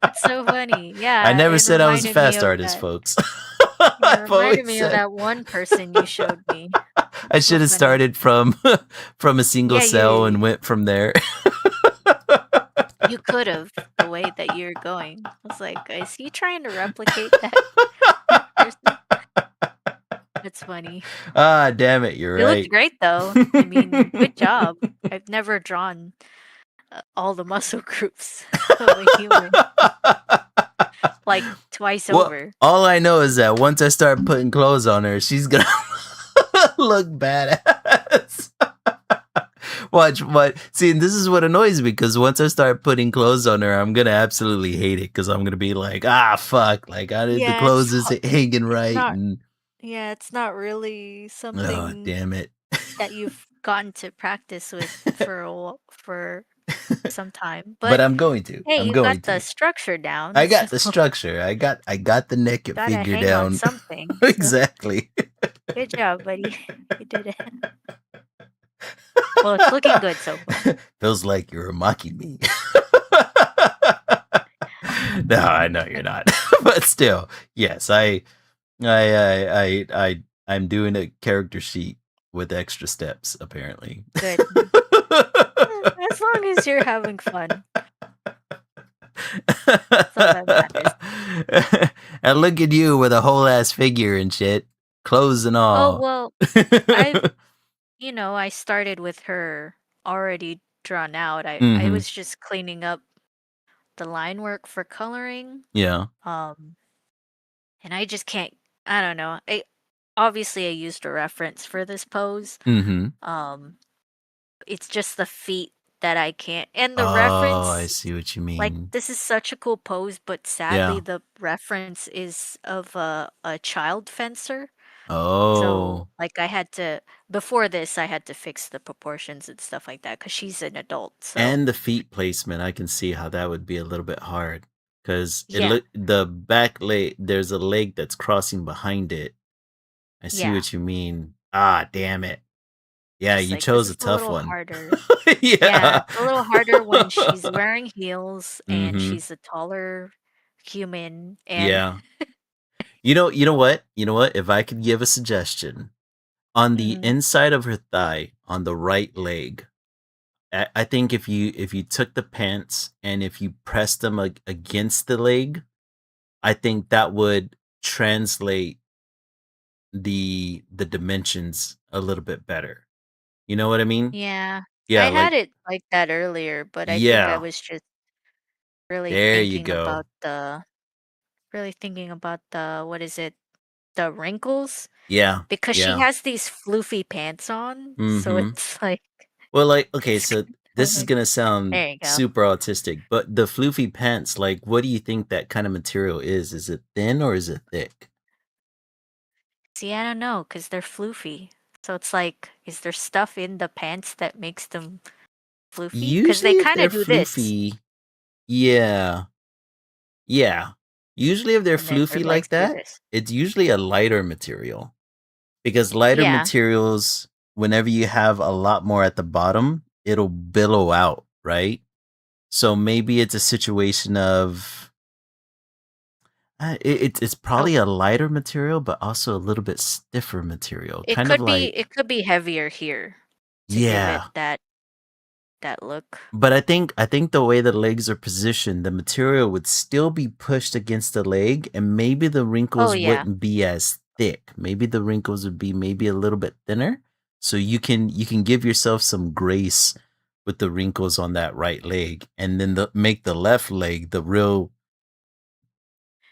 it's so funny. I Yeah, never it said I was a reminded me fast of artist, that. folks. It I've reminded always me of said that one person you showed me. I So should have funny. started from from a single Yeah, cell and you went from there. you could have the way that you're going. I was like, is he trying to replicate that person? That's funny. Ah, damn it, you're You looked right. great though. I mean, good job. I've never drawn all the muscle groups of a human like twice Well, over. all I know is that once I start putting clothes on her, she's gonna look badass. Watch what see, and this is what annoys me because once I start putting clothes on her, I'm gonna absolutely hate it because I'm gonna be like, ah, fuck, like I did the Yeah, it's clothes is hanging it's right, not and yeah, it's not really oh something damn it. that you've gotten to practice with for for some time. But But hey, I'm you got going the to. structure down, I so got the structure. I got the neck gotta figure hang on down. something. So Exactly. good job, buddy. You did it. Well, it's looking good so far. Feels like you're mocking me. No, I know you're not. But still, yes, I'm doing a character sheet with extra steps, apparently. Good. As long as you're having fun, that's all that matters. And look at you with a whole ass figure and shit, clothes and Oh, all. well, I've I started with her already drawn out. I Mm-hmm. was just cleaning up the line work for coloring. Yeah. Um, and I just can't, I don't know. Obviously I used a reference for this pose. Mm-hmm. Um, it's just the feet that I can't. And the Oh, I reference, see what you like mean. this is such a cool pose, but sadly Yeah. the reference is of a child fencer. So, Oh. like, I had to before this, I had to fix the proportions and stuff like that because she's an adult, so And the feet placement, I can see how that would be a little bit hard because it yeah, look the back leg. There's a leg that's crossing behind it. I see yeah. what you mean. Ah, damn it. Yeah, Just you like, this chose is a a tough little one. harder. Yeah, Yeah. it's a little harder when she's wearing heels and Mm-hmm. she's a taller human and Yeah. You know what? If I could give a suggestion on the mhm, inside of her thigh, on the right leg, I think if you took the pants and if you pressed them against the leg, I think that would translate the dimensions a little bit better. You know what I mean? yeah. I Yeah, had like it like that earlier, but I think I yeah. was just really There you thinking go. about the what is it? The wrinkles. Yeah. Because she Yeah. has these floofy pants on, so Mhm. it's like Well, like okay, it's so kinda this is like going to sound there you go. super autistic, but the floofy pants, like what do you think that kind of material is? Is it thin or is it thick? See, I don't know, because 'cause they're floofy. So it's like, is there stuff in the pants that makes them floofy? Because they Usually if kinda they're do this, floofy, yeah. Yeah. Usually if they're and then their floofy legs like do that, this. it's usually a lighter material. Because lighter Yeah. materials, whenever you have a lot more at the bottom, it'll billow out, right? So maybe it's a situation of it's Oh, probably a lighter material, but also a little bit stiffer material, it kind of could be like it could be heavier here to give it yeah. that look. But I think the way the legs are positioned, the material would still be pushed against the leg, and maybe the Oh, wrinkles yeah. wouldn't be as thick. Maybe the wrinkles would be maybe a little bit thinner, so you can give yourself some grace with the wrinkles on that right leg, and then make the left leg the real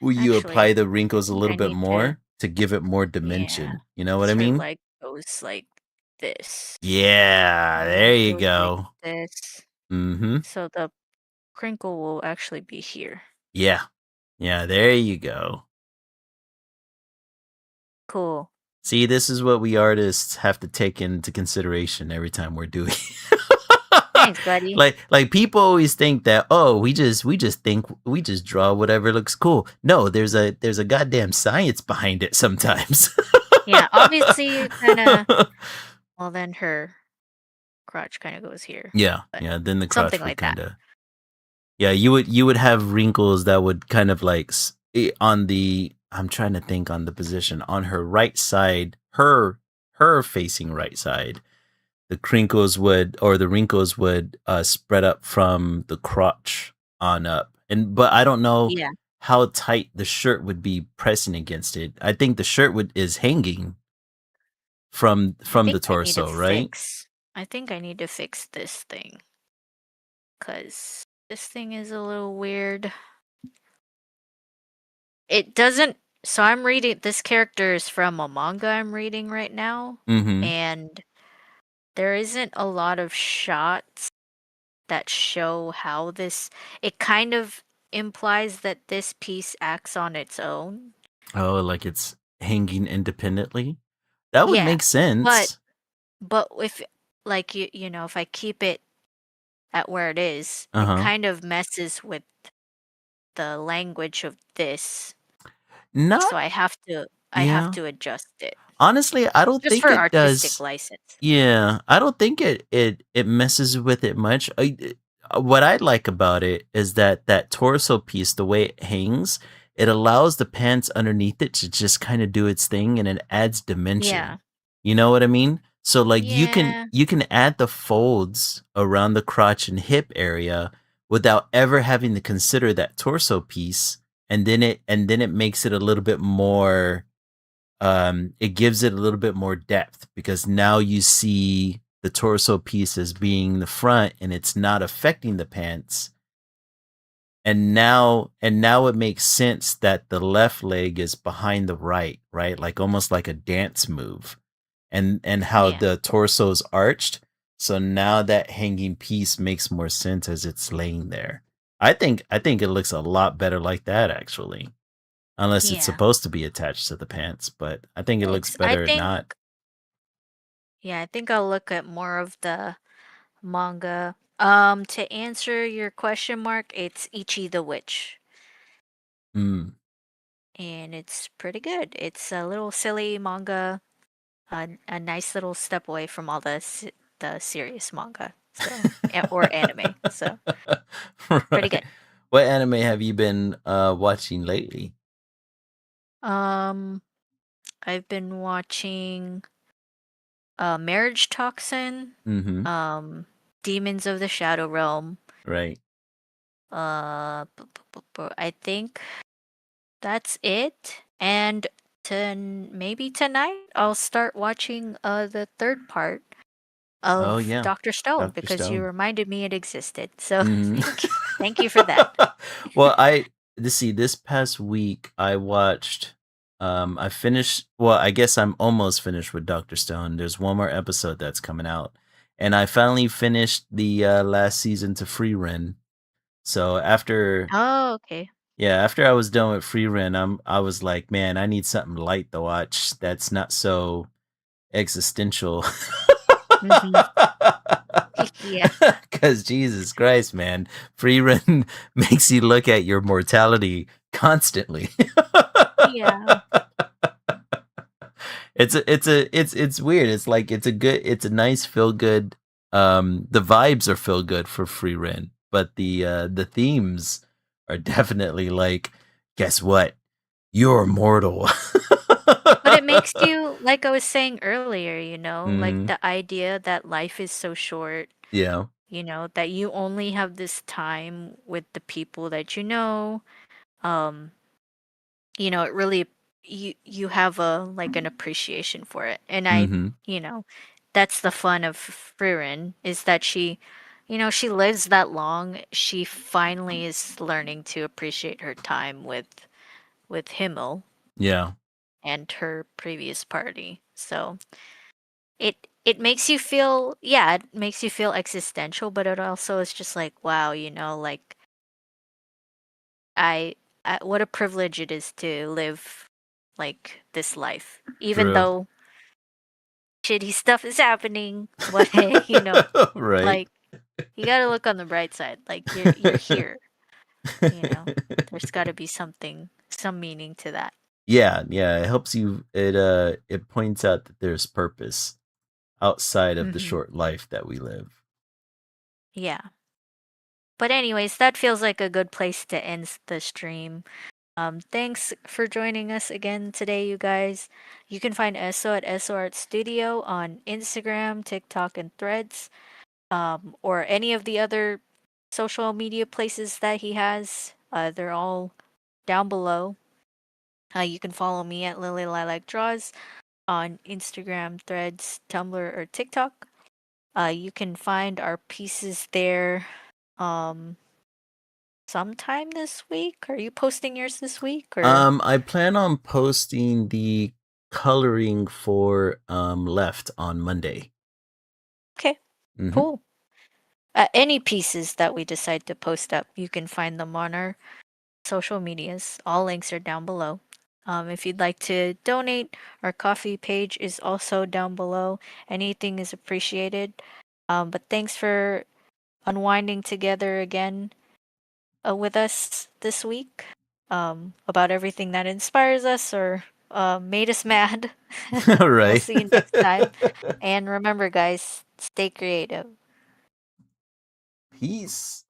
where you Actually, apply the wrinkles a think little I bit need to more to give it more yeah. dimension. You know what I Her mean? leg goes like this. Yeah, Her there leg you goes like go. this. Mhm. So the crinkle will actually be here. Yeah. Yeah, there you go. Cool. See, this is what we artists have to take into consideration every time we're doing. Thanks, buddy. Like people always think that, oh, we just draw whatever looks cool. No, there's a goddamn science behind it sometimes. Yeah, obviously kinda well then her crotch kinda goes here, Yeah, but yeah, then the something crotch would like that. kinda, yeah, you would have wrinkles that would kind of like on the, I'm trying to think on the position on her right side, her facing right side, the crinkles would, or the wrinkles would spread up from the crotch on up. And but I don't know Yeah. how tight the shirt would be pressing against it. I think the shirt would is hanging I from the think I need to torso, right? fix I think I need to fix this thing, cause this thing is a little weird. It doesn't so I'm reading this character is from a manga I'm reading right now, Mhm. and there isn't a lot of shots that show how this it kind of implies that this piece acts on its own. Oh, like it's hanging independently? That would Yeah, make but sense. if like you know, if I keep it at where it is, it Uh-huh. kind of messes with the language of this. Not So I have yeah. to adjust it Honestly, I don't just think for it artistic does. license. Yeah, I don't think it messes with it much. What I like about it is that that torso piece, the way it hangs, it allows the pants underneath it to just kind of do its thing, and it adds dimension. Yeah. You know what I mean? So like Yeah. you can add the folds around the crotch and hip area without ever having to consider that torso piece, and then it makes it a little bit more, it gives it a little bit more depth because now you see the torso piece as being the front and it's not affecting the pants. And now it makes sense that the left leg is behind the right, right? Like almost like a dance move. And how Yeah. the torso's arched. So now that hanging piece makes more sense as it's laying there. I think it looks a lot better like that actually. Unless it's Yeah. supposed to be attached to the pants, but I think it looks Thanks. I better at think not. yeah, I think I'll look at more of the manga. To answer your question mark, it's Ichi the Witch. Mm. And it's pretty good. It's a little silly manga, a nice little step away from all the serious manga. So, or anime. So, pretty Right. good. What anime have you been watching lately? Um, I've been watching Marriage Toxin, Mhm. um, Demons of the Shadow Realm. Right. I think that's it. And maybe tonight I'll start watching the third part Oh of yeah. Dr. Stone Dr. because you Stone. reminded me it existed. So Mhm. thank you for that. Well, I let's see, this past week I watched, I finished, well, I guess I'm almost finished with Dr. Stone. There's one more episode that's coming out. And I finally finished the last season to Free Ren. So after, Oh, okay. yeah, after I was done with Free Ren, I was like, man, I need something light to watch that's not so existential. Hmm. Yeah. Because Jesus Christ, man, Free Ren makes you look at your mortality constantly. Yeah. It's weird. It's like it's a nice feel good. The vibes are feel good for Free Ren, but the themes are definitely like, guess what? You're mortal. But it makes you, like I was saying earlier, like Mhm. the idea that life is so short, Yeah. that you only have this time with the people that you know. Um, it really you have a like an appreciation for it. And Mhm. you know, that's the fun of Frieren is that she you know, she lives that long, she finally is learning to appreciate her time with Himmel Yeah. and her previous party. So it makes you feel, yeah, it makes you feel existential, but it also is just like, wow, you know, like I, what a privilege it is to live like this life, even True. though shitty stuff is happening. But hey, you know, Right. like you got to look on the bright side. Like you're here, you know. There's got to be something, some meaning to that. Yeah, yeah, it helps you it points out that there's purpose outside of the Mhm. short life that we live. Yeah. But anyways, that feels like a good place to end the stream. Thanks for joining us again today, you guys. You can find Eso at Eso Art Studio on Instagram, TikTok, and Threads, or any of the other social media places that he has. They're all down below. You can follow me at Lily Lilac Draws on Instagram, Threads, Tumblr, or TikTok. You can find our pieces there um, sometime this week. Are you posting yours this week or? I plan on posting the coloring for Left on Monday. Okay, Mhm. cool. Any pieces that we decide to post up, you can find them on our social medias. All links are down below. If you'd like to donate, our coffee page is also down below. Anything is appreciated. But thanks for unwinding together again with us this week about everything that inspires us or made us mad. All We'll right. see you next time. And remember, guys, stay creative. Peace.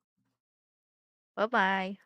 Bye bye.